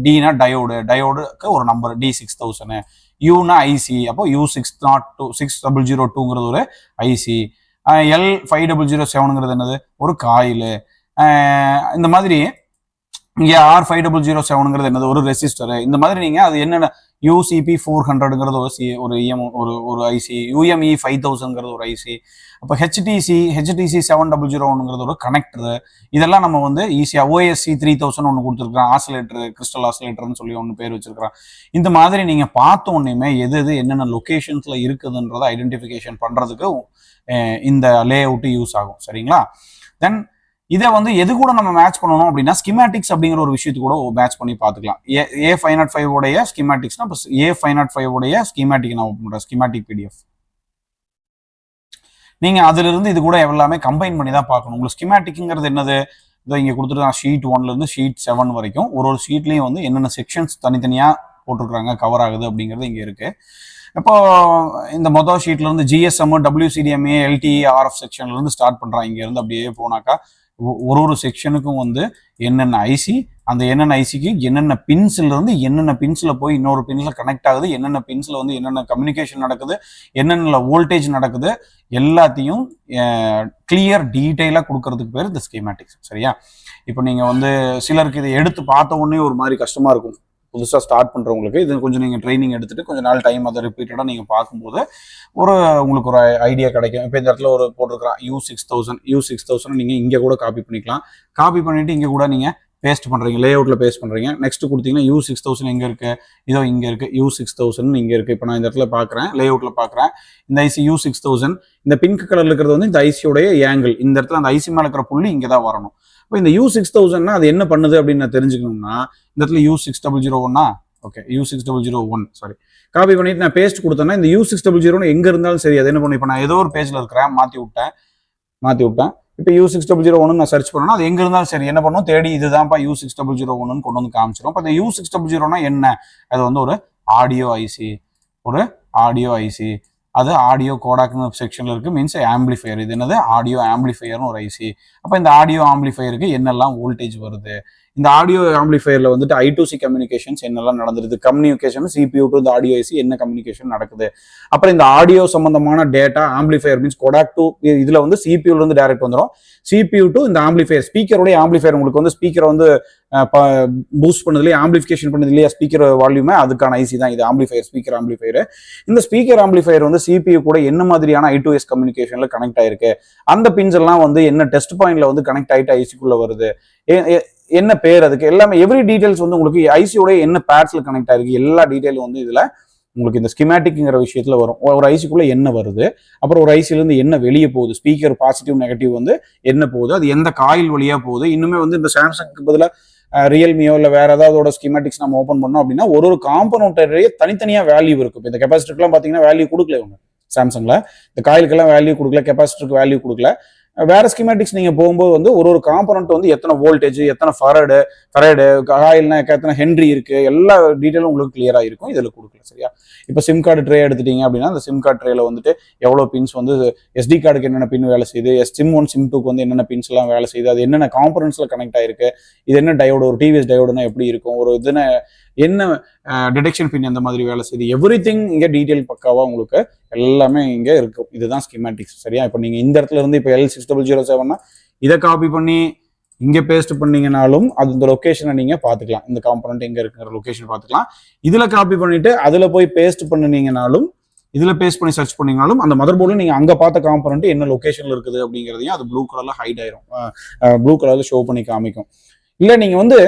டினா டயோடுக்கு ஒரு நம்பர் D6000, யூனா ஐசி, அப்போ U6002ங்கிறது ஒரு ஐசி, L5007ங்கிறது என்னது, ஒரு காயில். இந்த மாதிரி இங்கே R5007ங்கிறது என்னது, ஒரு ரெசிஸ்டர். இந்த மாதிரி நீங்க அது என்னென்ன UCP400ங்கிறது ஒரு ஐசி, UME 5000ங்கிறது ஒரு ஐசி, அப்போ HTC 7001ங்கிறது ஒரு கனெக்டர். இதெல்லாம் நம்ம வந்து ஈஸியா OSC 3000 ஒன்று கொடுத்துருக்கான், ஆசிலேட்டர், கிறிஸ்டல் ஆசிலேட்டர்னு சொல்லி ஒன்று பேர் வச்சிருக்கான். இந்த மாதிரி நீங்க பார்த்த உடனே எது என்னென்ன லொகேஷன்ஸ்ல இருக்குதுன்றதை ஐடென்டிஃபிகேஷன் பண்றதுக்கு இந்த லே அவுட் யூஸ் ஆகும். சரிங்களா? தென் இதை வந்து எது கூட நம்ம மேட்ச் பண்ணணும் அப்படின்னா ஸ்கிமேட்டிக்ஸ் அப்படிங்கிற ஒரு விஷயத்து கூட மேட்ச் பண்ணி பார்த்துக்கலாம். A505 உடைய ஸ்கிமேட்டிக்ஸ்னா A505 உடைய ஸ்கிமேட்டிக் நான் ஓப்பன் பண்றேன், ஸ்கிமேட்டிக் PDF. நீங்க அதுல இருந்து இது கூட எல்லாமே கம்பைன் பண்ணி தான் பார்க்கணும். உங்களுக்கு ஸ்கிமேட்டிக்ங்கிறது என்னது, இதை இங்க கொடுத்துருக்காங்க. ஷீட் 1ல இருந்து ஷீட் 7 வரைக்கும் ஒரு ஷீட்லயும் வந்து என்னென்ன செக்ஷன்ஸ் தனித்தனியா போட்டிருக்காங்க, கவர் ஆகுது அப்படிங்கிறது இங்க இருக்கு. இப்போ இந்த மொதல் ஷீட்ல இருந்து GSM, WCDMA, LTE, RF செக்ஷன்ல இருந்து ஸ்டார்ட் பண்றாங்க. இங்க இருந்து அப்படியே போனாக்கா ஒரு செக்ஷனுக்கும் வந்து என்னென்ன ஐசி, அந்த என்னென்ன ஐசிக்கு என்னென்ன பின்ஸ்ல இருந்து என்னென்ன பின்ஸ்ல போய் இன்னொரு பின்ஸ்ல கனெக்ட் ஆகுது, என்னென்ன பின்ஸ்ல வந்து என்னென்ன கம்யூனிகேஷன் நடக்குது, என்னென்ன வோல்டேஜ் நடக்குது, எல்லாத்தையும் கிளியர் டீட்டெயிலாக கொடுக்கறதுக்கு பேர் இந்த ஸ்கீமேட்டிக்ஸ். சரியா? இப்போ நீங்க வந்து சிலருக்கு இதை எடுத்து பார்த்த உடனே ஒரு மாதிரி கஷ்டமா இருக்கும், புதுசாக ஸ்டார்ட் பண்ணுறவங்களுக்கு இது கொஞ்சம் நீங்கள் ட்ரைனிங் எடுத்துகிட்டு கொஞ்சம் நாள் டைம் அதை ரிப்பீட்டடாக நீங்கள் பார்க்கும்போது உங்களுக்கு ஒரு ஐடியா கிடைக்கும். இப்போ இந்த இடத்துல ஒரு போட்டிருக்கிறான் U6000 நீங்கள் இங்கே கூட காப்பி பண்ணிக்கலாம். காப்பி பண்ணிவிட்டு இங்கே கூட நீங்கள் பேஸ்ட் பண்ணுறீங்க, லே அவுட்டில் பேஸ்ட் பண்ணுறீங்க. நெக்ஸ்ட் கொடுத்தீங்கன்னா U6000 எங்கே இருக்குது, இதோ இங்கே இருக்குது U6000 இங்கே இருக்குது. இப்போ நான் இந்த இடத்துல பார்க்குறேன், லே அவுட்டில் பார்க்குறேன். இந்த ஐசி U6000 இந்த பிங்க் கலரில் இருக்கிறது வந்து இந்த ஐசியோடைய ஏங்கிள். இந்த இடத்துல அந்த ஐசி மேலே இருக்கிற புள்ளி இங்கே தான் வரணும். இப்போ இந்த U6000 அது என்ன பண்ணுது அப்படின்னு நான் தெரிஞ்சுக்கணும்னா இந்த இடத்துல U6001 okay U6001 sorry copy பண்ணிட்டு நான் பேஸ்ட் கொடுத்தேன்னா இந்த U6001 எங்கே இருந்தாலும் சரி அது என்ன பண்ணும். இப்போ நான் ஏதோ ஒரு பேஜில் இருக்கிறேன், மாற்றி விட்டேன். இப்போ U6001 நான் சர்ச் பண்ணணும், அது எங்கே இருந்தாலும் சரி என்ன பண்ணும், தேடி இதுதான்ப்பா U6001 கொண்டு வந்து காமிச்சிடும். இப்போ இந்த U6001 என்ன, அது வந்து ஒரு ஆடியோ ஐசி, அது ஆடியோ கோடாக்னு செக்ஷனில் இருக்குது, மீன்ஸ் ஆம்பிளிஃபையர். இது என்னது, ஆடியோ ஆம்பிளிஃபையர்னு ஒரு ஐசி. அப்போ இந்த ஆடியோ ஆம்பிளிஃபையருக்கு என்னெல்லாம் வோல்டேஜ் வருது, இந்த ஆடியோ ஆம்பிளிஃபையரில் வந்துட்டு I2C கம்யூனிகேஷன்ஸ் என்னெல்லாம் நடந்துருது, கம்யூனிகேஷன் CPU டு இந்த ஆடியோ ஐசி என்ன கம்யூனிகேஷன் நடக்குது. அப்புறம் இந்த ஆடியோ சம்பந்தமான data amplifier means Kotak to இதில் வந்து CPU இருந்து டைரக்ட் வந்துடும். CPU டு இந்த ஆம்பிளிஃபையர் ஸ்பீக்கருடைய ஆம்பிளிஃபையர் உங்களுக்கு வந்து ஸ்பீக்கரை வந்து பூஸ்ட் பண்ணதுலேயே ஆம்பிளிஃபிகேஷன் பண்ணது இல்லையா ஸ்பீக்கர் வால்யூமே, அதுக்கான ஐசி தான் இது ஆம்பிளிஃபையர், ஸ்பீக்கர் ஆம்பிளிஃபையர். இந்த ஸ்பீக்கர் ஆம்பிளிஃபையர் வந்து CPU கூட என்ன மாதிரியான I2S கம்யூனிகேஷன்ல கனெக்ட் ஆயிருக்கு, அந்த பின்ஸ் எல்லாம் வந்து என்ன டெஸ்ட் பாயிண்ட்ல வந்து கனெக்ட் ஆகிட்டு ஐசிக்குள்ள வருது, என்ன பேர், அதுக்கு எல்லாமே எவ்ரி டீடைல்ஸ் வந்து உங்களுக்கு ஐசியோட என்ன பேட்ஸ்ல கனெக்ட் ஆயிருக்கு எல்லா டீடைலும் வந்து இதுல உங்களுக்கு இந்த ஸ்கிமேட்டிக்ங்கிற விஷயத்துல வரும். ஒரு ஐசிக்குள்ள என்ன வருது, அப்புறம் ஒரு ஐசில இருந்து என்ன வெளியே போகுது, ஸ்பீக்கர் பாசிட்டிவ் நெகட்டிவ் வந்து என்ன போகுது, அது எந்த காயில் வழியா போகுது. இன்னுமே வந்து இந்த சாம்சங்க்கு பதிலாக ரியல்மியோ இல்லை வேற ஏதாவது ஸ்கிமேட்டிக்ஸ் நம்ம ஓப்பன் பண்ணோம் அப்படின்னா ஒரு காம்பனோட்டே தனித்தனியா வேல்யூ இருக்கும். இந்த கெப்பாசிட்டருக்குலாம் பார்த்தீங்கன்னா வேல்யூ கொடுக்கல இவங்க சாம்சங்ல, இந்த காயிலுக்கெல்லாம் வேல்யூ கொடுக்கல, கெப்பாசிட்டருக்கு வேல்யூ கொடுக்கல. வேற ஸ்கிமேட்டிக்ஸ் நீங்க போகும்போது வந்து ஒரு காம்பனண்ட் வந்து எத்தனை வோல்டேஜ், எத்தனை ஃபரடு காயில்னா எத்தனை ஹென்ரி இருக்கு, எல்லா டீட்டெயிலும் உங்களுக்கு கிளியரா இருக்கும், இதுல கொடுக்கல. சரியா, இப்போ சிம் கார்டு ட்ரே எடுத்துட்டீங்க அப்படின்னா அந்த சிம் கார்டு ட்ரேல வந்துட்டு எவ்வளவு பின்ஸ் வந்து SD கார்டுக்கு என்னென்ன பின் வேலை செய்யுது, SIM1 SIM2க்கு வந்து என்னென்ன பின்ஸ் எல்லாம் வேலை செய்யுது, அது என்னென்ன காம்பனன்ட்ஸ்ல கனெக்ட் ஆயிருக்கு, இது என்ன டயோடு, ஒரு டிவிஎஸ் டயோடுனா எப்படி இருக்கும், ஒரு இதுன என்ன டிடெக்ஷன் பின் எந்த மாதிரி வேலை செய்யுது, எவ்ரிதிங் இங்க டீடைல் பக்காவா உங்களுக்கு எல்லாமே இங்க இருக்கும். இதுதான் ஸ்கிமேட்டிக்ஸ். சரியா, இப்போ நீங்க இந்த இடத்துல இருந்து இப்போ L6007 இதை காப்பி பண்ணி இங்க பேஸ்ட் பண்ணீங்கனாலும் அது இந்த லொகேஷனை நீங்க பாத்துக்கலாம், இந்த காம்பனன்ட் எங்க இருக்குங்கிற லொகேஷன் பாத்துக்கலாம். இதுல காப்பி பண்ணிட்டு அதுல போய் பேஸ்ட் பண்ணினீங்கனாலும், இதுல பேஸ்ட் பண்ணி சர்ச் பண்ணீங்கனாலும் அந்த மதர் போர்டில் நீங்க அங்க பார்த்த காம்பனன்ட் என்ன லொகேஷன்ல இருக்குது அப்படிங்கிறதையும் அது ப்ளூ கலர்ல ஹைட் ஆயிரும், ப்ளூ கலர்ல ஷோ பண்ணி காமிக்கும். இல்ல நீங்க வந்து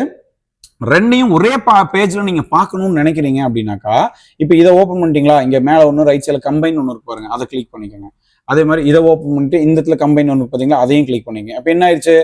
ரெண்டையும் ஒரே பேஜ்ல நீங்க பார்க்கணும்னு நினைக்கிறீங்க அப்படின்னாக்கா, இப்போ இதை ஓப்பன் பண்ணிட்டீங்களா, இங்க மேல ஒன்று ரைட் சைட்ல கம்பைன் ஒன்று இருக்கு பாருங்க, அதை கிளிக் பண்ணிக்கோங்க. அதே மாதிரி இதை ஓப்பன் பண்ணிட்டு இந்த இடத்துல கம்பைன் ஒன்று பார்த்தீங்களா, அதையும் கிளிக் பண்ணிக்கங்க. அப்போ என்ன ஆயிடுச்சு,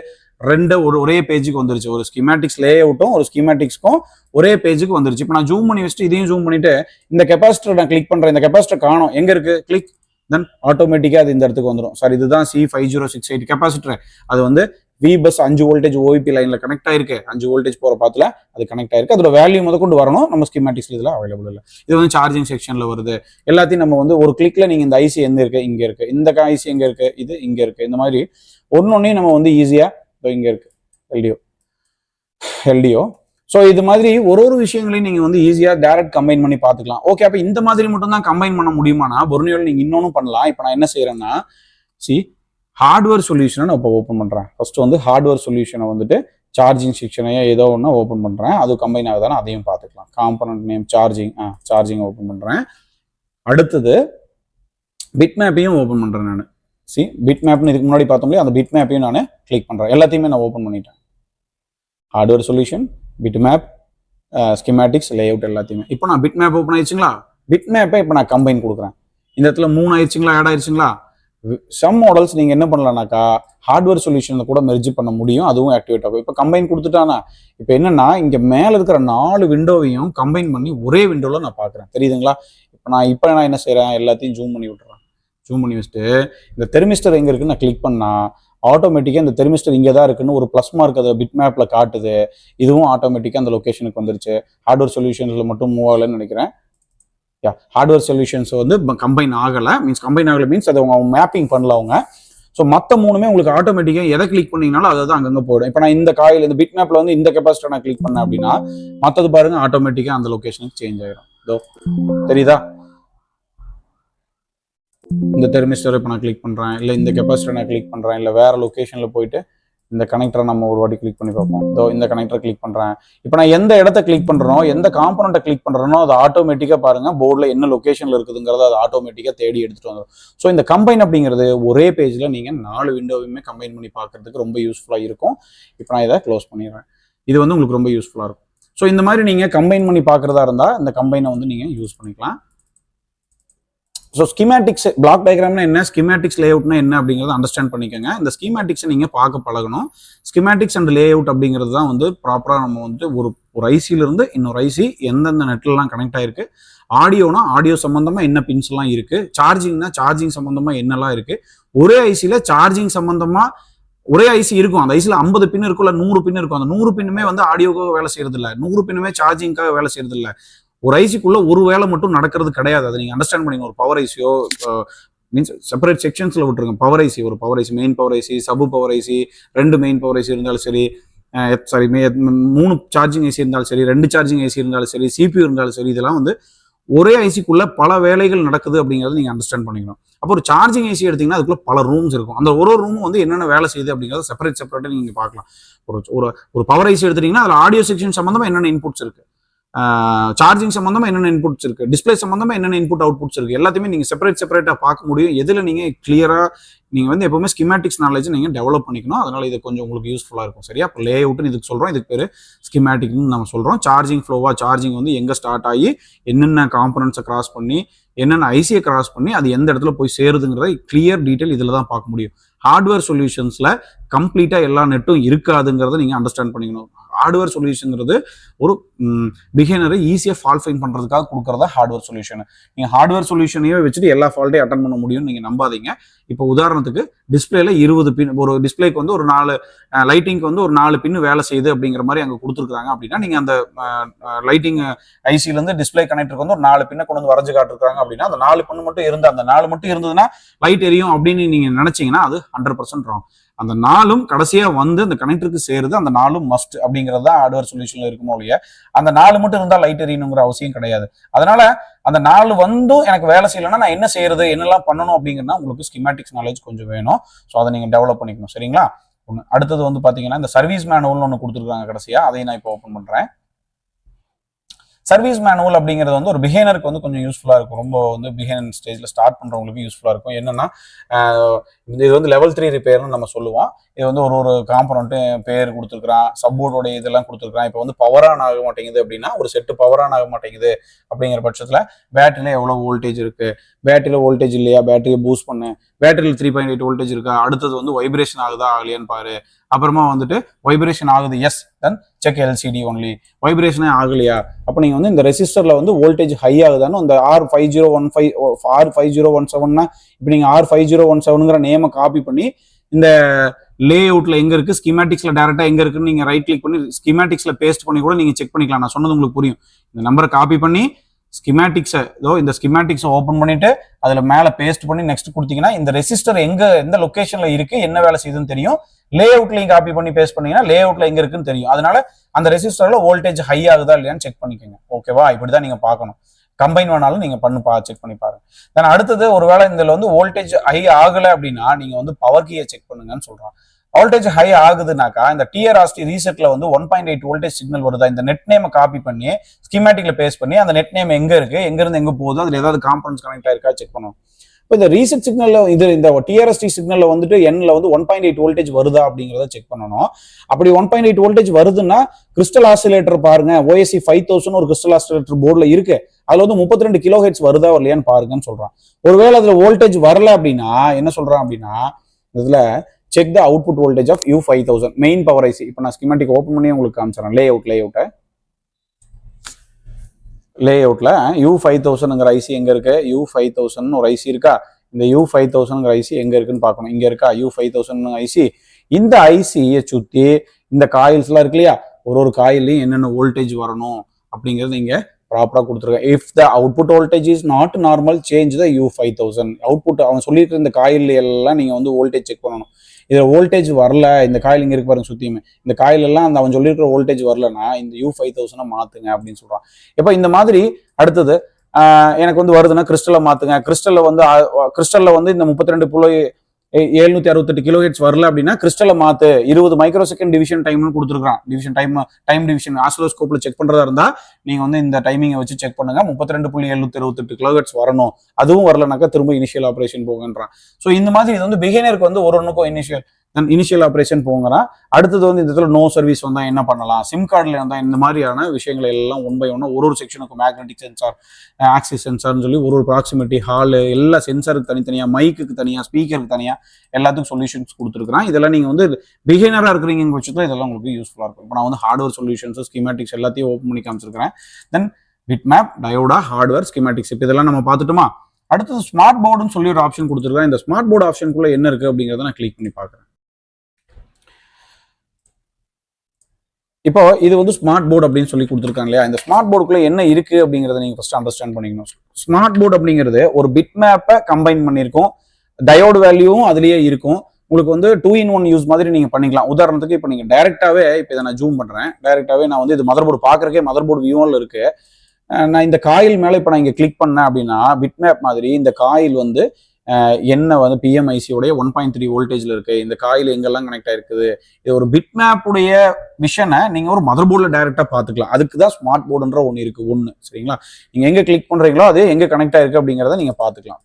ஒரே பேஜுக்கு வந்துருச்சு. ஒரு ஸ்கிமேட்டிக்ஸ் லே அவுட்டும் ஒரு ஸ்கிமேட்டிக்ஸ்க்கும் ஒரே பேஜுக்கு வந்துருச்சு. இப்போ நான் ஜூம் பண்ணி வச்சுட்டு இதையும் ஜூம் பண்ணிட்டு இந்த கெப்பாசிட்டர் நான் கிளிக் பண்றேன், இந்த கெப்பாசிட்டர் காணும், எங்க இருக்கு, கிளிக், தென் ஆட்டோமேட்டிக்கா அது இந்த இடத்துக்கு வந்துடும். சார் இதுதான் C5068 கெப்பாசிட்டர், அது வந்து VBus 5 வோல்டேஜ் OIP லைன்ல கனெக்ட் ஆயிருக்கு, 5 வோல்டேஜ் போற பாத்துல அது கனெக்ட் ஆயிருக்கு. அதோட வேல்யூ முத கொண்டு வரணும், நம்ம ஸ்கிமேட்டிக்ஸ்ல இதுல அவைலபிள் இல்லை. இது வந்து சார்ஜிங் செக்ஷன்ல வருது. எல்லாத்தையும் நம்ம வந்து ஒரு கிளிக்ல நீங்க இந்த ஐசி எங்க இருக்கு, இங்க இருக்கு, இந்த ஐசி எங்க இருக்கு, இது இங்க இருக்கு, இந்த மாதிரி ஒன்னொன்னையும் நம்ம வந்து ஈஸியா இங்க இருக்கு LDO. ஸோ இது மாதிரி ஒரு விஷயங்களையும் நீங்க வந்து ஈஸியா டைரக்ட் கம்பைன் பண்ணி பார்த்துக்கலாம். ஓகே, அப்ப இந்த மாதிரி மட்டும் தான் கம்பைன் பண்ண முடியுமானா பொர்னியோல நீங்க இன்னொன்னு பண்ணலாம். இப்போ நான் என்ன செய்யறேன்னா, ஹார்ட்வேர் சொல்யூஷனை நான் இப்போ ஓப்பன் பண்றேன். ஃபர்ஸ்ட் வந்து ஹார்ட்வேர் சொல்யூஷனை வந்துட்டு சார்ஜிங் செக்ஷனையோ ஏதோ ஒன்று ஓப்பன் பண்றேன், அது கம்பைன் ஆகுதானே அதையும் பார்த்துக்கலாம். காம்பனன்ட் நேம் சார்ஜிங் ஓப்பன் பண்றேன். அடுத்தது பிட் மேப்பையும் ஓப்பன் பண்றேன் நான். பிட் மேப்னு இதுக்கு முன்னாடி பார்த்தோம்லையே அந்த பிட் மேப்பையும் நான் கிளிக் பண்றேன். எல்லாத்தையுமே நான் ஓப்பன் பண்ணிட்டேன். Hardware solution, bit map, schematics, lay out எல்லாத்தையுமே. இப்போ நான் பிட் மேப் ஓப்பன் ஆயிடுச்சுங்களா, பிட் மேப்பை இப்போ நான் கம்பைன் கொடுக்குறேன். இந்த இடத்துல 3 ஆயிடுச்சுங்களா, ஆட் ஆயிடுச்சுங்களா. சம் மாடல்ஸ் நீங்க என்ன பண்ணலாம்னாக்கா ஹார்ட்வேர் சொல்யூஷன்ல கூட மெர்ஜ் பண்ண முடியும், அதுவும் ஆக்டிவேட் ஆகும். இப்போ கம்பைன் கொடுத்துட்டானா இப்போ என்னன்னா இங்க மேல இருக்கிற 4 விண்டோவையும் கம்பைன் பண்ணி ஒரே விண்டோல நான் பாக்குறேன். தெரியுதுங்களா. இப்போ நான் என்ன செய்யறேன், எல்லாத்தையும் ஜூம் பண்ணி விட்டுறேன். ஜூம் பண்ணி வச்சுட்டு இந்த தெர்மிஸ்டர் எங்க இருக்குன்னு நான் கிளிக் பண்ணா ஆட்டோமேட்டிக்கா இந்த தெர்மிஸ்டர் இங்கே தான் இருக்குன்னு ஒரு ப்ளஸ் மார்க் அதை பிட் மேப்ல காட்டுது. இதுவும் ஆட்டோமேட்டிக்கா அந்த லொகேஷனுக்கு வந்துருச்சு. ஹார்ட்வேர் சொல்யூஷன்ஸ்ல மட்டும் மூவ் ஆகலன்னு நினைக்கிறேன். ஹார்ட்வேர் சொல்யூஷன்ஸ் வந்து கம்பைன் ஆகலை மீன்ஸ் அதை அவங்க மேப்பிங் பண்ணல அவங்க. ஸோ மற்ற 3மே உங்களுக்கு ஆட்டோமேட்டிக்காக எதை கிளிக் பண்ணீங்கனாலும் அதை தான் அங்கங்கே போயிடும். இப்போ நான் இந்த காயில் இந்த பிட் மேப்ல வந்து இந்த கெப்பாசிட்டர் நான் கிளிக் பண்ணேன் அப்படின்னா மற்றது பாருங்க ஆட்டோமேட்டிக்காக அந்த லொகேஷனுக்கு சேஞ்ச் ஆயிடும். இதோ தெரியுதா, இந்த தெர்மிஸ்டர் இப்போ நான் கிளிக் பண்றேன், இல்லை இந்த கெப்பாசிட்டர் நான் கிளிக் பண்றேன், இல்லை வேற லொகேஷன்ல போயிட்டு இந்த கனெக்டரை நம்ம ஒரு வாட்டி கிளிக் பண்ணி பார்ப்போம். இதோ இந்த கனெக்டரை கிளிக் பண்ணுறேன். இப்போ நான் எந்த இடத்த கிளிக் பண்ணுறனோ, எந்த காம்பனண்ட்டை கிளிக் பண்ணுறனோ, அது ஆட்டோமேட்டிக்காக பாருங்கள் போர்டில் என்ன லொக்கேஷனில் இருக்குதுங்கிறத அது ஆட்டோமேட்டிக்காக தேடி எடுத்துகிட்டு வந்துடும். ஸோ இந்த கம்பைன் அப்படிங்கிறது ஒரே பேஜில் நீங்கள் 4 விண்டோவையுமே கம்பைன் பண்ணி பார்க்கறதுக்கு ரொம்ப யூஸ்ஃபுல்லாக இருக்கும். இப்போ நான் இதை க்ளோஸ் பண்ணிடுறேன். இது வந்து உங்களுக்கு ரொம்ப யூஸ்ஃபுல்லாக இருக்கும். ஸோ இந்த மாதிரி நீங்கள் கம்பைன் பண்ணி பார்க்குறதா இருந்தால் இந்த கம்பைனை வந்து நீங்கள் யூஸ் பண்ணிக்கலாம். ஸோ ஸ்கீமேட்டிக்ஸ் பிளாக் டயக்ராம்னா என்ன, ஸ்கீமேட்டிக்ஸ் லே அவுட்னா என்ன அப்படிங்கிறத அண்டர்ஸ்டாண்ட் பண்ணிக்கோங்க. இந்த ஸ்கீமேட்டிக்ஸை நீங்கள் பார்க்க பழகணும். ஸ்கீமேட்டிக்ஸ் அண்ட் லே அவுட் அப்படிங்கிறது தான் வந்து ப்ராப்பராக நம்ம வந்து ஒரு ஐசியிலிருந்து இன்னொரு ஐசி எந்தெந்த நெட்லலாம் கனெக்ட் ஆயிருக்கு, ஆடியோனா ஆடியோ சம்மந்தமாக என்ன பின்ஸ்லாம் இருக்குது, சார்ஜிங்னா சார்ஜிங் சம்மந்தமாக என்னெல்லாம் இருக்குது, ஒரே ஐசியில் சார்ஜிங் சம்மந்தமாக ஒரே ஐசி இருக்கும். அந்த ஐசியில் 50 பின் இருக்கும், இல்லை 100 பின் இருக்கும். அந்த 100 பின்னுமே வந்து ஆடியோக்காக வேலை செய்யறது இல்லை, 100 பின்னுமே சார்ஜிங்காக வேலை செய்யறது இல்லை. ஒரு ஐசிக்குள்ள ஒரு வேலை மட்டும் நடக்கிறது கிடையாது. அதை நீங்க அண்டர்ஸ்டாண்ட் பண்ணிக்கணும். ஒரு பவர் ஐசியோ மீன்ஸ் செப்பரேட் செக்ஷன்ஸ்ல விட்டுருங்க. பவர் ஐசி, ஒரு power IC, main power IC, sub power IC, 2 main power IC இருந்தாலும் சரி, 3 சார்ஜிங் ஐசி இருந்தாலும் சரி, 2 சார்ஜிங் ஐசி இருந்தாலும் சரி, சிபியூ இருந்தாலும் சரி, இதெல்லாம் வந்து ஒரே ஐசிக்குள்ள பல வேலைகள் நடக்குது அப்படிங்கிறது நீங்க அண்டர்ஸ்டாண்ட் பண்ணிக்கணும். அப்போ ஒரு சார்ஜிங் ஐசி எடுத்தீங்கன்னா அதுக்குள்ள பல ரூம்ஸ் இருக்கும். அந்த ஒரு ரூமும் வந்து என்னென்ன வேலை செய்யுது அப்படிங்கிறத செப்பரேட்டா நீங்க பார்க்கலாம். ஒரு பவர் ஐசி எடுத்துட்டீங்கன்னா அதுல ஆடியோ செக்ஷன் சம்பந்தமா என்னென்ன இன்புட்ஸ் இருக்கு, சார்ஜிங் சம்பந்தமா என்னென்ன இன்புட்ஸ் இருக்கு, டிஸ்பிளே சம்பந்தமா என்னென்ன இன்புட் அவுட்புட்ஸ் இருக்கு, எல்லாத்தையுமே நீங்க செப்பரேட்டா பார்க்க முடியும். எதுல நீங்க கிளியரா நீங்க வந்து எப்பவுமே ஸ்கிமேட்டிக்ஸ் நாலேஜ் நீங்க டெவலப் பண்ணிக்கணும். அதனால இது கொஞ்சம் உங்களுக்கு யூஸ்ஃபுல்லா இருக்கும். சரியா? இப்போ லே அவுட்னு இதுக்கு சொல்றோம், இதுக்கு பேரு ஸ்கிமேட்டிக்னு நம்ம சொல்றோம். சார்ஜிங் ஃப்ளோவா, சார்ஜிங் வந்து எங்க ஸ்டார்ட் ஆகி என்னென்ன காம்பனன்ட்ஸை கிராஸ் பண்ணி என்னென்ன ஐசியை கிராஸ் பண்ணி அது எந்த இடத்துல போய் சேருதுங்கிறத கிளியர் டீட்டெயில் இதுல தான் பார்க்க முடியும். ஹார்ட்வேர் சொல்யூஷன்ஸ்ல கம்ப்ளீட்டா எல்லா நெட்டும் இருக்காதுங்கிறத நீங்க அண்டர்ஸ்டாண்ட் பண்ணிக்கணும். ஹார்ட்வேர் சொல்யூஷன்ங்கிறது ஒரு பிகினரை ஈஸியாக ஃபால்ட் ஃபைன் பண்ணுறதுக்காக கொடுக்குறதா ஹார்ட்வேர் சொல்யூஷன். நீங்கள் ஹார்ட்வேர் சொல்யூஷனையே வச்சுட்டு எல்லா ஃபால்ட்டையும் அட்டன் பண்ண முடியும்னு நீங்கள் நம்பாதீங்க. இப்போ உதாரணத்துக்கு டிஸ்பிளேல 20 பின், ஒரு டிஸ்பிளேக்கு வந்து ஒரு 4 லைட்டிங்க்கு வந்து ஒரு 4 பின் வேலை செய்யுது அப்படிங்கிற மாதிரி அங்கே கொடுத்துருக்காங்க அப்படின்னா, நீங்கள் அந்த லைட்டிங் ஐசிலேருந்து டிஸ்பிளே கனெக்டருக்கு வந்து ஒரு 4 பின்னை கொண்டு வந்து வரைஞ்சு காட்டிருக்காங்க அப்படின்னா, அந்த 4 பின் மட்டும் இருந்தால், அந்த 4 மட்டும் இருந்ததுன்னா லைட் எரியும் அப்படின்னு நீங்கள் நினைச்சீங்கன்னா அது 100% ராங். அந்த 4ம் கடைசியா வந்து அந்த கனெக்டருக்கு சேருது, அந்த 4ம் மஸ்ட் அப்படிங்கிறது தான் ஹார்ட்வேர் சொல்யூஷன்ல இருக்குமோ இல்லையா. அந்த 4 மட்டும் இருந்தால் லைட் எரியணுங்கிற அவசியம் கிடையாது. அதனால அந்த 4 வந்தும் எனக்கு வேலை செய்யலைன்னா நான் என்ன செய்யறது, என்னெல்லாம் பண்ணணும் அப்படிங்கிறனா உங்களுக்கு ஸ்கிமேட்டிக்ஸ் நாலேஜ் கொஞ்சம் வேணும். ஸோ அதை நீங்க டெவலப் பண்ணிக்கணும். சரிங்களா? அடுத்தது வந்து பாத்தீங்கன்னா இந்த சர்வீஸ் மேனுவல்னு ஒன்று கொடுத்துருக்காங்க கடைசியா, அதையும் நான் இப்போ ஓப்பன் பண்றேன். சர்வீஸ் மேனுவல் அப்படிங்கிறது வந்து ஒரு பிகினருக்கு வந்து கொஞ்சம் யூஸ்ஃபுல்லாக இருக்கும். ரொம்ப வந்து பிகினர் ஸ்டேஜில் ஸ்டார்ட் பண்ணுறவங்களுக்கு யூஸ்ஃபுல்லாக இருக்கும். என்னன்னா, இது வந்து லெவல் 3 ரிப்பேர்னு நம்ம சொல்லுவோம். இது வந்து ஒரு காம்பனண்ட்டு பேர் கொடுத்துருக்குறான், சப்போர்ட்டோட இதெல்லாம் கொடுத்துருக்கான். இப்போ வந்து பவர் ஆன் ஆக மாட்டேங்குது அப்படின்னா, ஒரு செட்டு பவர் ஆன் ஆக மாட்டேங்குது அப்படிங்கிற பட்சத்தில் பேட்டரியில் எவ்வளோ வோல்டேஜ் இருக்குது, பேட்டரியில் வோல்டேஜ் இல்லையா, பேட்டரியை பூஸ்ட் பண்ணு, பேட்டரியில் 3.8 வோல்டேஜ் இருக்கா, அடுத்தது வந்து வைப்ரேஷன் ஆகுதா ஆகலையான்னு பாரு, அப்புறமா வந்துட்டு வைப்ரேஷன் ஆகுது, எஸ், தென் செக் எல்சிடி ஒன்லி, வைப்ரேஷனே ஆகலையா, அப்போ நீங்கள் வந்து இந்த ரெசிஸ்டரில் வந்து வோல்டேஜ் ஹை ஆகுதான்னு இந்த R5017னா இப்போ நீங்கள் R5017ங்கிற நேமை காப்பி பண்ணி இந்த லே அவுட்ல எங்க இருக்கு, ஸ்கிமேட்டிக்ஸ்ல டைரக்டா எங்க இருக்குன்னு நீங்க ரைட் கிளிக் பண்ணி ஸ்கிமேட்டிக்ஸ்ல பேஸ்ட் பண்ணி கூட நீங்க செக் பண்ணிக்கலாம். நான் சொன்னது உங்களுக்கு புரியும். இந்த நம்பரை காப்பி பண்ணி ஸ்கிமேட்டிக்ஸை இந்த ஸ்கிமேட்டிக்ஸை ஓப்பன் பண்ணிட்டு அதுல மேல பேஸ்ட் பண்ணி நெக்ஸ்ட் கொடுத்தீங்கன்னா இந்த ரெசிஸ்டர் எந்த லொகேஷன்ல இருக்கு, என்ன வேலை செய்யுதுன்னு தெரியும். லே அவுட்லையும் காப்பி பண்ணி பேஸ்ட் பண்ணீங்கன்னா லே அவுட்ல எங்க இருக்குன்னு தெரியும். அதனால அந்த ரெசிஸ்டர்ல வோல்டேஜ் ஹை ஆகுதா இல்லையான்னு செக் பண்ணிக்கோங்க. ஓகேவா? இப்படிதான் நீங்க பார்க்கணும். கம்பைன் வேணாலும் நீங்க செக் பண்ணி பாருங்க. தென் அடுத்தது ஒருவேளை இதுல வந்து வோல்டேஜ் ஹை ஆகல அப்படின்னா நீங்க வந்து பவர் கீயை செக் பண்ணுங்கன்னு சொல்றான். வோல்டேஜ் ஹை ஆகுதுனாக்கா இந்த டிஆர்ஆர்டி ரீசெட்ல வந்து 1.8 வோல்டேஜ் சிக்னல் வருதா, இந்த நெட் நேமை காப்பி பண்ணி ஸ்கிமேட்டிக்ல பேஸ்ட் பண்ணி அந்த நெட் நேம் எங்க இருக்கு, எங்க இருந்து எங்க போகுது, அதுல ஏதாவது காம்பனன்ட்ஸ் கனெக்ட் ஆயிருக்கா செக் பண்ணணும். இப்போ இந்த ரீசெட் சிக்னல்ல இந்த டிஆர்எஸ்டி சிக்னல்ல வந்துட்டு எண்ணில் வந்து 1.8 வோல்டேஜ் வருதா அப்படிங்கிறத செக் பண்ணணும். அப்படி 1.8 வோல்டேஜ் வருதுன்னா கிறிஸ்டல் ஆசிலேட்டர் பாருங்க, OSC 5000 ஒரு கிறிஸ்டல் ஆசிலேட்டர் போர்டில் இருக்கு, அதுல வந்து 32 கிலோ ஹெர்ட்ஸ் வருதா வரலையான்னு பாருங்கன்னு சொல்றான். ஒருவேளை அதுல வோல்டேஜ் வரல அப்படின்னா என்ன சொல்றான் அப்படின்னா, இதுல check the output voltage of U5000 main power IC. இப்போ நான் ஸ்கிமேட்டிக் ஓப்பன் பண்ணி உங்களுக்கு காமிச்சிடறேன். லே அவுட்ல U5000ங்கிற ஐசி எங்க இருக்கு, U5000 ஒரு ஐசி இருக்கா, இந்த U5000ங்கிற ஐசி எங்க இருக்குன்னு பார்க்கணும். இங்க இருக்கா U5000 ஐசி. இந்த ஐசியை சுத்தி இந்த காயில்ஸ் எல்லாம் இருக்கு இல்லையா, ஒரு காயிலையும் என்னென்ன வோல்டேஜ் வரணும் அப்படிங்கிறது இங்க ப்ராப்பரா கொடுத்துருக்கேன். If the output voltage is not normal change the U5000. Output அவன் சொல்லிட்டு இந்த காயில் எல்லாம் நீங்க வந்து வோல்டேஜ் செக் பண்ணணும். இதுல வோல்டேஜ் வரல, இந்த காயில் இங்க இருக்கு பாருங்க சுத்தியுமே, இந்த காயில் எல்லாம் அந்த அவன் சொல்லியிருக்கிற வோல்டேஜ் வரலன்னா இந்த U5000 மாத்துங்க அப்படின்னு சொல்றான். இப்ப இந்த மாதிரி அடுத்தது எனக்கு வந்து வருதுன்னா கிறிஸ்டலை மாத்துங்க. கிறிஸ்டல்ல வந்து இந்த 32 768 கிலோஹெட்ஸ் வரல அப்படின்னா கிறிஸ்டலை மாத்து 20 மைக்ரோ செகண்ட் டிவிஷன் டைம்னு கொடுத்துருக்கான். டைம் டிவிஷன் ஆசிலோஸ்கோப்ல செக் பண்றதா இருந்தா நீங்க வந்து இந்த டைமிங்கை வச்சு செக் பண்ணுங்க. 32.768 கிலோஹெட்ஸ் வரணும். அதுவும் வரலனாக்கா திரும்ப இனிஷியல் ஆபரேஷன் போகன்றான். ஸோ இந்த மாதிரி இது வந்து பிகினருக்கு வந்து ஒரு ஒன்றுக்கும் இனிஷியல் ஆபரேஷன் போங்கன்னா அடுத்தது வந்து இந்த இடத்துல நோ சர்வீஸ் வந்தா என்ன பண்ணலாம், சிம் கார்டில் வந்தா இந்த மாதிரியான விஷயங்கள் எல்லாம் ஒன் பை ஒன்னா ஒரு செக்ஷனுக்கு மேக்னெட்டிக் சென்சார், ஆக்சிஸ் சென்சார்னு சொல்லி ஒரு ப்ராக்சிமிட்டி, ஹாலு, எல்லா சென்சாருக்கு தனித்தனியாக, மைக்குக்கு தனியாக, ஸ்பீக்கருக்கு தனியாக எல்லாத்துக்கும் சொல்யூஷன்ஸ் கொடுத்துருக்கான். இதெல்லாம் நீங்கள் வந்து பிகினராக இருக்கிறீங்க பட்சத்தில் இதெல்லாம் உங்களுக்கு யூஸ்ஃபுல்லாக இருக்கும். இப்போ நான் வந்து ஹார்ட்வேர் சொல்யூஷன்ஸ், ஸ்கீமேட்டிக்ஸ் எல்லாத்தையும் ஓப்பன் பண்ணி காமிச்சிருக்கிறேன். தென் பிட்மேப், டயோடா, ஹார்ட்வேர், ஸ்கீமேட்டிக்ஸ் இப்போ இதெல்லாம் நம்ம பார்த்துட்டோமா. அடுத்தது ஸ்மார்ட் போர்டுன்னு சொல்லி ஒரு ஆப்ஷன் கொடுத்துருக்கேன். இந்த ஸ்மார்ட் போர்டு ஆப்ஷனுக்குள்ள என்ன இருக்கு அப்படிங்கிறத நான் கிளிக் பண்ணி பார்க்குறேன். இப்போ இது வந்து ஸ்மார்ட் போர்டு அப்படின்னு சொல்லி கொடுத்துருக்காங்க இல்லையா. இந்த ஸ்மார்ட் போர்டுக்குள்ள என்ன இருக்கு அப்படிங்கிறத நீங்க ஃபர்ஸ்ட் அண்டர்ஸ்டாண்ட் பண்ணிக்கணும். ஸ்மார்ட் போர்டு அப்படிங்கிறது ஒரு பிட் மேப்பை கம்பைன் பண்ணியிருக்கும், டயோடு வேல்யூவும் அதுலயே இருக்கும். உங்களுக்கு வந்து 2-in-1 யூஸ் மாதிரி நீங்க பண்ணிக்கலாம். உதாரணத்துக்கு இப்போ நீங்க டைரக்டாவே இப்போ இதை நான் ஜூம் பண்றேன். டைரக்டாவே நான் வந்து இது மதர் போர்டு பாக்குறக்கே மதர் போர்டு வியூவில் இருக்கு. நான் இந்த காயில் மேல இப்போ நான் இங்க கிளிக் பண்ணேன் அப்படின்னா பிட் மேப் மாதிரி இந்த காயில் வந்து என்ன வந்து பிஎம்ஐசியோடைய 1.3 வோல்டேஜ்ல இருக்கு, இந்த காயில் எங்கெல்லாம் கனெக்ட் ஆயிருக்குது, இது ஒரு பிட் மேப்புடைய விஷனை நீங்க ஒரு மதர் போர்டில் டைரக்டா பாத்துக்கலாம். அதுக்கு தான் ஸ்மார்ட் போர்டுன்ற ஒன்று இருக்கு. சரிங்களா, நீங்க எங்க கிளிக் பண்றீங்களோ அது எங்க கனெக்ட் ஆயிருக்கு அப்படிங்கிறத நீங்க பாத்துக்கலாம்.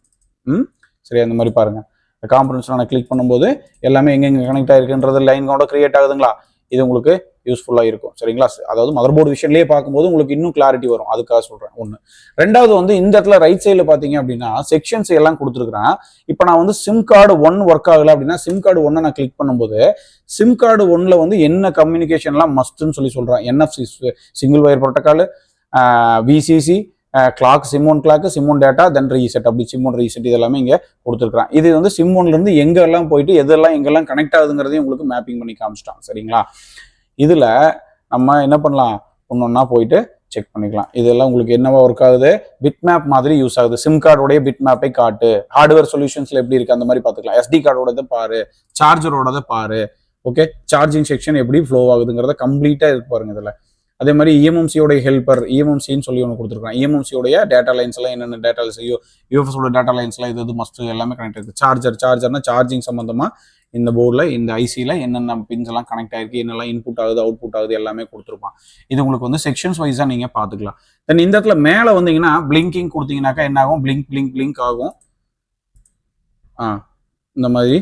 சரி, அந்த மாதிரி பாருங்க. இந்த காம்பனன்ட்ஸ் நான் கிளிக் பண்ணும்போது எல்லாமே எங்க கனெக்ட் ஆயிருக்குன்றது லைன் கூட கிரியேட் ஆகுதுங்களா. இது உங்களுக்கு யூஸ்ஃபுல்லாக இருக்கும். சரிங்களா, அதாவது மதர் போர்டு விஷயம்லேயே பார்க்கும்போது உங்களுக்கு இன்னும் கிளாரிட்டி வரும். அதுக்காக சொல்கிறேன். ஒன்று. ரெண்டாவது வந்து இந்த இடத்துல ரைட் சைடில் பார்த்தீங்க அப்படின்னா செக்ஷன்ஸ் எல்லாம் கொடுத்துருக்குறேன். இப்போ நான் வந்து சிம் கார்டு 1 ஒர்க் ஆகலை அப்படின்னா சிம் கார்டு 1 நான் கிளிக் பண்ணும்போது சிம் கார்டு 1ல வந்து என்ன கம்யூனிகேஷன்லாம் மஸ்ட்னு சொல்லி சொல்கிறேன். NFC single wire protocol, VCC, clock, சிம்1 கிளாக், சிம்1 டேட்டா, தென் ரீசெட், அப்படி சிம்1 ரீசெட் இதெல்லாமே இங்கே கொடுத்துருக்குறேன். இது வந்து சிம்1லேருந்து எங்கெல்லாம் போயிட்டு எங்கெல்லாம் கனெக்ட் ஆகுதுங்கிறதையும் உங்களுக்கு மேப்பிங் பண்ணி காமிச்சிட்டான். சரிங்களா, இதில் நம்ம என்ன பண்ணலாம், ஒன்னொன்னா போயிட்டு செக் பண்ணிக்கலாம். இதெல்லாம் உங்களுக்கு என்னவா ஒர்க் ஆகுது, பிட் மேப் மாதிரி யூஸ் ஆகுது. சிம் கார்டோடைய பிட் மேப்பை காட்டு, ஹார்ட்வேர் சொல்யூஷன்ஸ்ல எப்படி இருக்கு அந்த மாதிரி பார்த்துக்கலாம். SD கார்டோடதை பாரு, சார்ஜரோடதை பாரு. ஓகே, சார்ஜிங் செக்ஷன் எப்படி ஃப்ளோ ஆகுதுங்கிறத கம்ப்ளீட்டா இருக்கு பாருங்க இதில். அதே மாதிரி EMMC-யோடைய ஹெல்பர், EMMC-ன்னு சொல்லி ஒன்று கொடுத்துருக்காங்க. EMMC-யோடைய டேட்டா லைன்ஸ் எல்லாம் என்னென்ன டேட்டா லைன்ஸ், UFS-ஓட டேட்டா லைன்ஸ்லாம் இது மஸ்ட் எல்லாமே கனெக்ட் ஆயிருக்கு. சார்ஜர்னா சார்ஜிங் சம்பந்தமா இந்த போர்டில், இந்த ஐசியில் என்னென்ன பின்ஸ் எல்லாம் கனெக்ட் ஆயிருக்கு, என்னெல்லாம் இன்புட் ஆகுது, அவுட்புட் ஆகுது எல்லாமே கொடுத்துருப்பான். இது உங்களுக்கு வந்து செக்ஷன்ஸ் வைஸாக நீங்கள் பார்த்துக்கலாம். தென் இந்த இடத்துல மேலே வந்தீங்கன்னா பிளிங்கிங் கொடுத்தீங்கன்னாக்கா என்ன ஆகும், பிளிங்க் ஆகும். இந்த மாதிரி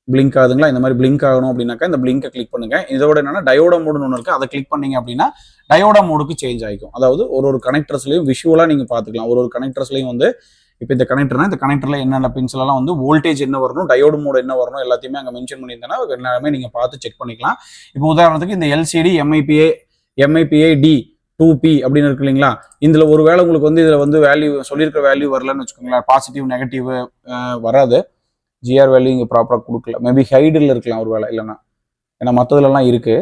பிளிங்க் ஆகுதுங்களா. இந்த மாதிரி பிளிங்க் ஆகணும் அப்படின்னாக்கா இந்த பிளிங்கை கிளிக் பண்ணுங்க. இதோட என்னன்னா டயோடா மோடுன்னு ஒன்று இருக்கு, அதை கிளிக் பண்ணீங்க அப்படின்னா டயோடா மோடுக்கு சேஞ்ச் ஆகிக்கும். அதாவது ஒரு கனெக்டர்ஸ்லையும் விஷுவலாக நீங்கள் பார்த்துக்கலாம். ஒரு கனெக்டர்ஸ்லையும் வந்து இப்போ இந்த கனெக்டர்னா இந்த கனெக்டர்ல என்னென்ன பின்ஸ்லாம் வந்து வோல்டேஜ் என்ன வரணும், டயோடு மோடு என்ன வரணும் எல்லாத்தையுமே அங்கே மென்ஷன் பண்ணியிருந்தேன்னா எல்லாமே நீங்கள் பார்த்து செக் பண்ணிக்கலாம். இப்போ உதாரணத்துக்கு இந்த LCD MIPA D2P அப்படின்னு இருக்கு இல்லைங்களா. இதில் ஒரு வேளை உங்களுக்கு வந்து இதில் வந்து வேல்யூ சொல்லியிருக்கிற வேல்யூ வரலன்னு வச்சுக்கோங்களேன், பாசிட்டிவ் நெகட்டிவ் வராது. GR வேல்யூ இங்கே ப்ராப்பராக கொடுக்கல, மேபி ஹைடில் இருக்கலாம் ஒரு வேலை, இல்லைன்னா ஏன்னா மற்றதுலலாம் இருக்கு.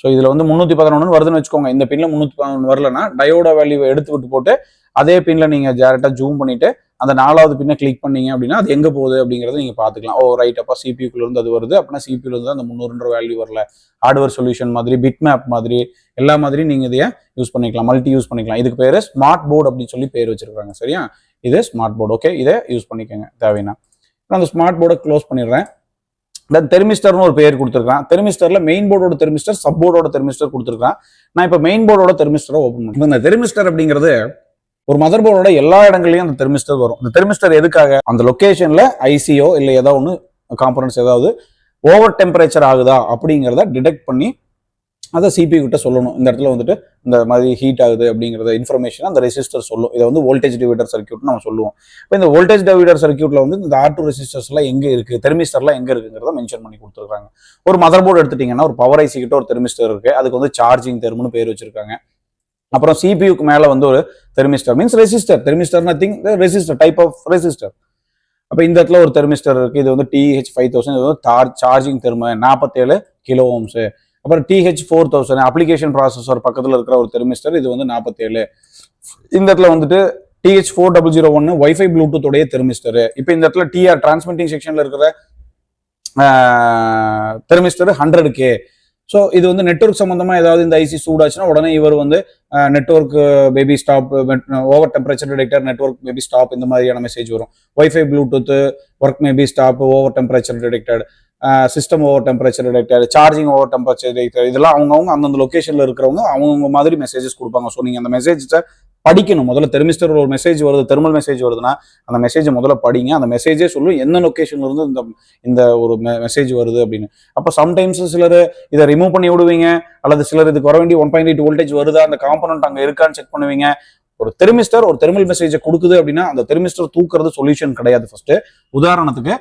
ஸோ இதில் வந்து 311 வருதுன்னு வச்சுக்கோங்க. இந்த பின்ல 311 வரலன்னா டயோடா வேல்யூவை எடுத்து விட்டு போட்டு அதே பின்ல நீங்கள் டேரெக்டாக ஜூம் பண்ணிட்டு அந்த 4வது பின்ன கிளிக் பண்ணீங்க அப்படின்னா அது எங்கே போகுது அப்படிங்கிறத நீங்கள் பார்த்துக்கலாம். ரைட், அப்போ CPU-க்குள்ளேருந்து அது வருது அப்படின்னா CPU-லேருந்து அந்த 300 வேல்யூ வரல. ஹார்ட்வேர் சொல்யூஷன் மாதிரி, பிட் மேப் மாதிரி எல்லா மாதிரி நீங்கள் இதையே யூஸ் பண்ணிக்கலாம், மல்டி யூஸ் பண்ணிக்கலாம். இதுக்கு பேர் ஸ்மார்ட் போர்டு அப்படின்னு சொல்லி பேர் வச்சிருக்காங்க. சரியா, இது ஸ்மார்ட் போர்டு. ஓகே, இதை யூஸ் பண்ணிக்கோங்க தேவைன்னா. அந்த ஸ்மார்ட் போர்டை க்ளோஸ் பண்ணிடுறேன். தெர்மிஸ்டர்னு ஒரு பேர் கொடுத்துருக்கான். தெர்மிஸ்டர்ல மெயின் போர்டோட தெர்மிஸ்டர், சப் போர்டோட தெர்மிஸ்டர் கொடுத்துருக்கான். நான் இப்போ மெயின் போர்டோட தெர்மிஸ்டரை ஓப்பன் பண்ணுறேன். இந்த தெர்மிஸ்டர் அப்படிங்கிறது ஒரு மதர் போர்டோட எல்லா இடங்களையும் அந்த தெர்மிஸ்டர் வரும். இந்த தெர்மிஸ்டர் எதுக்காக, அந்த லொகேஷன்ல ஐசியோ இல்லை ஏதாவது ஒன்று காம்பனன்ட்ஸ் ஏதாவது ஓவர் டெம்பரேச்சர் ஆகுதா அப்படிங்கிறத டிடெக்ட் பண்ணி அதை CPU கிட்ட சொல்லணும். இந்த இடத்துல வந்துட்டு இந்த மாதிரி ஹீட் ஆகுது அப்படிங்கிறத இன்ஃபர்மேஷன் அந்த ரெசிஸ்டர் சொல்லும். இதை வந்து வோல்டேஜ் டிவைடர் சர்க்யூட்னு நம்ம சொல்லுவோம். இப்போ இந்த வோல்டேஜ் டிவைடர் சர்க்யூட்ல வந்து இந்த R2 ரெசிஸ்டர்ஸ்லாம் எங்கே இருக்கு, தெர்மிஸ்டர்லாம் எங்கே இருக்குங்கிறத மென்ஷன் பண்ணி கொடுத்துருக்காங்க. ஒரு மதர் போர்டு எடுத்துட்டீங்கன்னா ஒரு பவர் ஐசி கிட்ட ஒரு தெர்மிஸ்டர் இருக்கு, அதுக்கு வந்து சார்ஜிங் தெர்ம்னு பேர் வச்சிருக்காங்க. அப்புறம் CPU-க்கு மேலே வந்து ஒரு thermistor means resistor. Thermistor nothing, resistor, type of resistor. அப்போ இந்த இடத்துல ஒரு தெர்மிஸ்டர் இருக்கு. இது வந்து TH5000, இது வந்து சார்ஜிங் தெர்மு 47 கிலோ ஓம்ஸ். அப்புறம் TH4000 அப்ளிகேஷன் ப்ராசஸர் பக்கத்தில் இருக்கிற ஒரு தெர்மிஸ்டர், இது வந்து 47. இந்த இடத்துல வந்துட்டு TH4001 வைஃபை ப்ளூடூத் உடைய தெர்மிஸ்டர். இப்போ இந்த இடத்துல TR டிரான்ஸ்மிட்டிங் செக்ஷன்ல இருக்கிற தெர்மிஸ்டர் 100K. ஸோ இது வந்து நெட்ஒர்க் சம்பந்தமா ஏதாவது இந்த ஐசி சூடாச்சுன்னா உடனே இவர் வந்து network baby stop, over temperature detector, network baby stop, இந்த மாதிரியான மெசேஜ் வரும். Wifi Bluetooth work maybe stop, over temperature detected, system over temperature detected, charging over temperature detected, இதெல்லாம் அவங்கவுங்க அந்தந்த லொகேஷன்ல இருக்கிறவங்க அவங்கவுங்க மாதிரி மெசேஜஸ் கொடுப்பாங்க. ஸோ நீங்க அந்த மெசேஜை படிக்கணும். முதல்ல தெர்மிஸ்டர் ஒரு மெசேஜ் வருது, தெர்மல் மெசேஜ் வருதுன்னா அந்த மெசேஜை முதல்ல படிங்க. அந்த மெசேஜே சொல்லும் என்ன லொகேஷன்ல இருந்து இந்த ஒரு மெசேஜ் வருது அப்படின்னு. அப்போ சம்டைம்ஸ் சிலர் இதை ரிமூவ் பண்ணி விடுவீங்க, அல்லது சிலர் இதுக்கு வர வேண்டிய 1.8 வோல்டேஜ் வருதா, அந்த காம்பனன்ட் அங்கே இருக்கான்னு செக் பண்ணுவீங்க. ஒரு தெர்மிஸ்டர் ஒரு தெர்மல் மெசேஜை கொடுக்குது அப்படின்னா அந்த தெர்மிஸ்டர் தூக்குறது சொல்யூஷன் கிடையாது. ஃபர்ஸ்ட் உதாரணத்துக்கு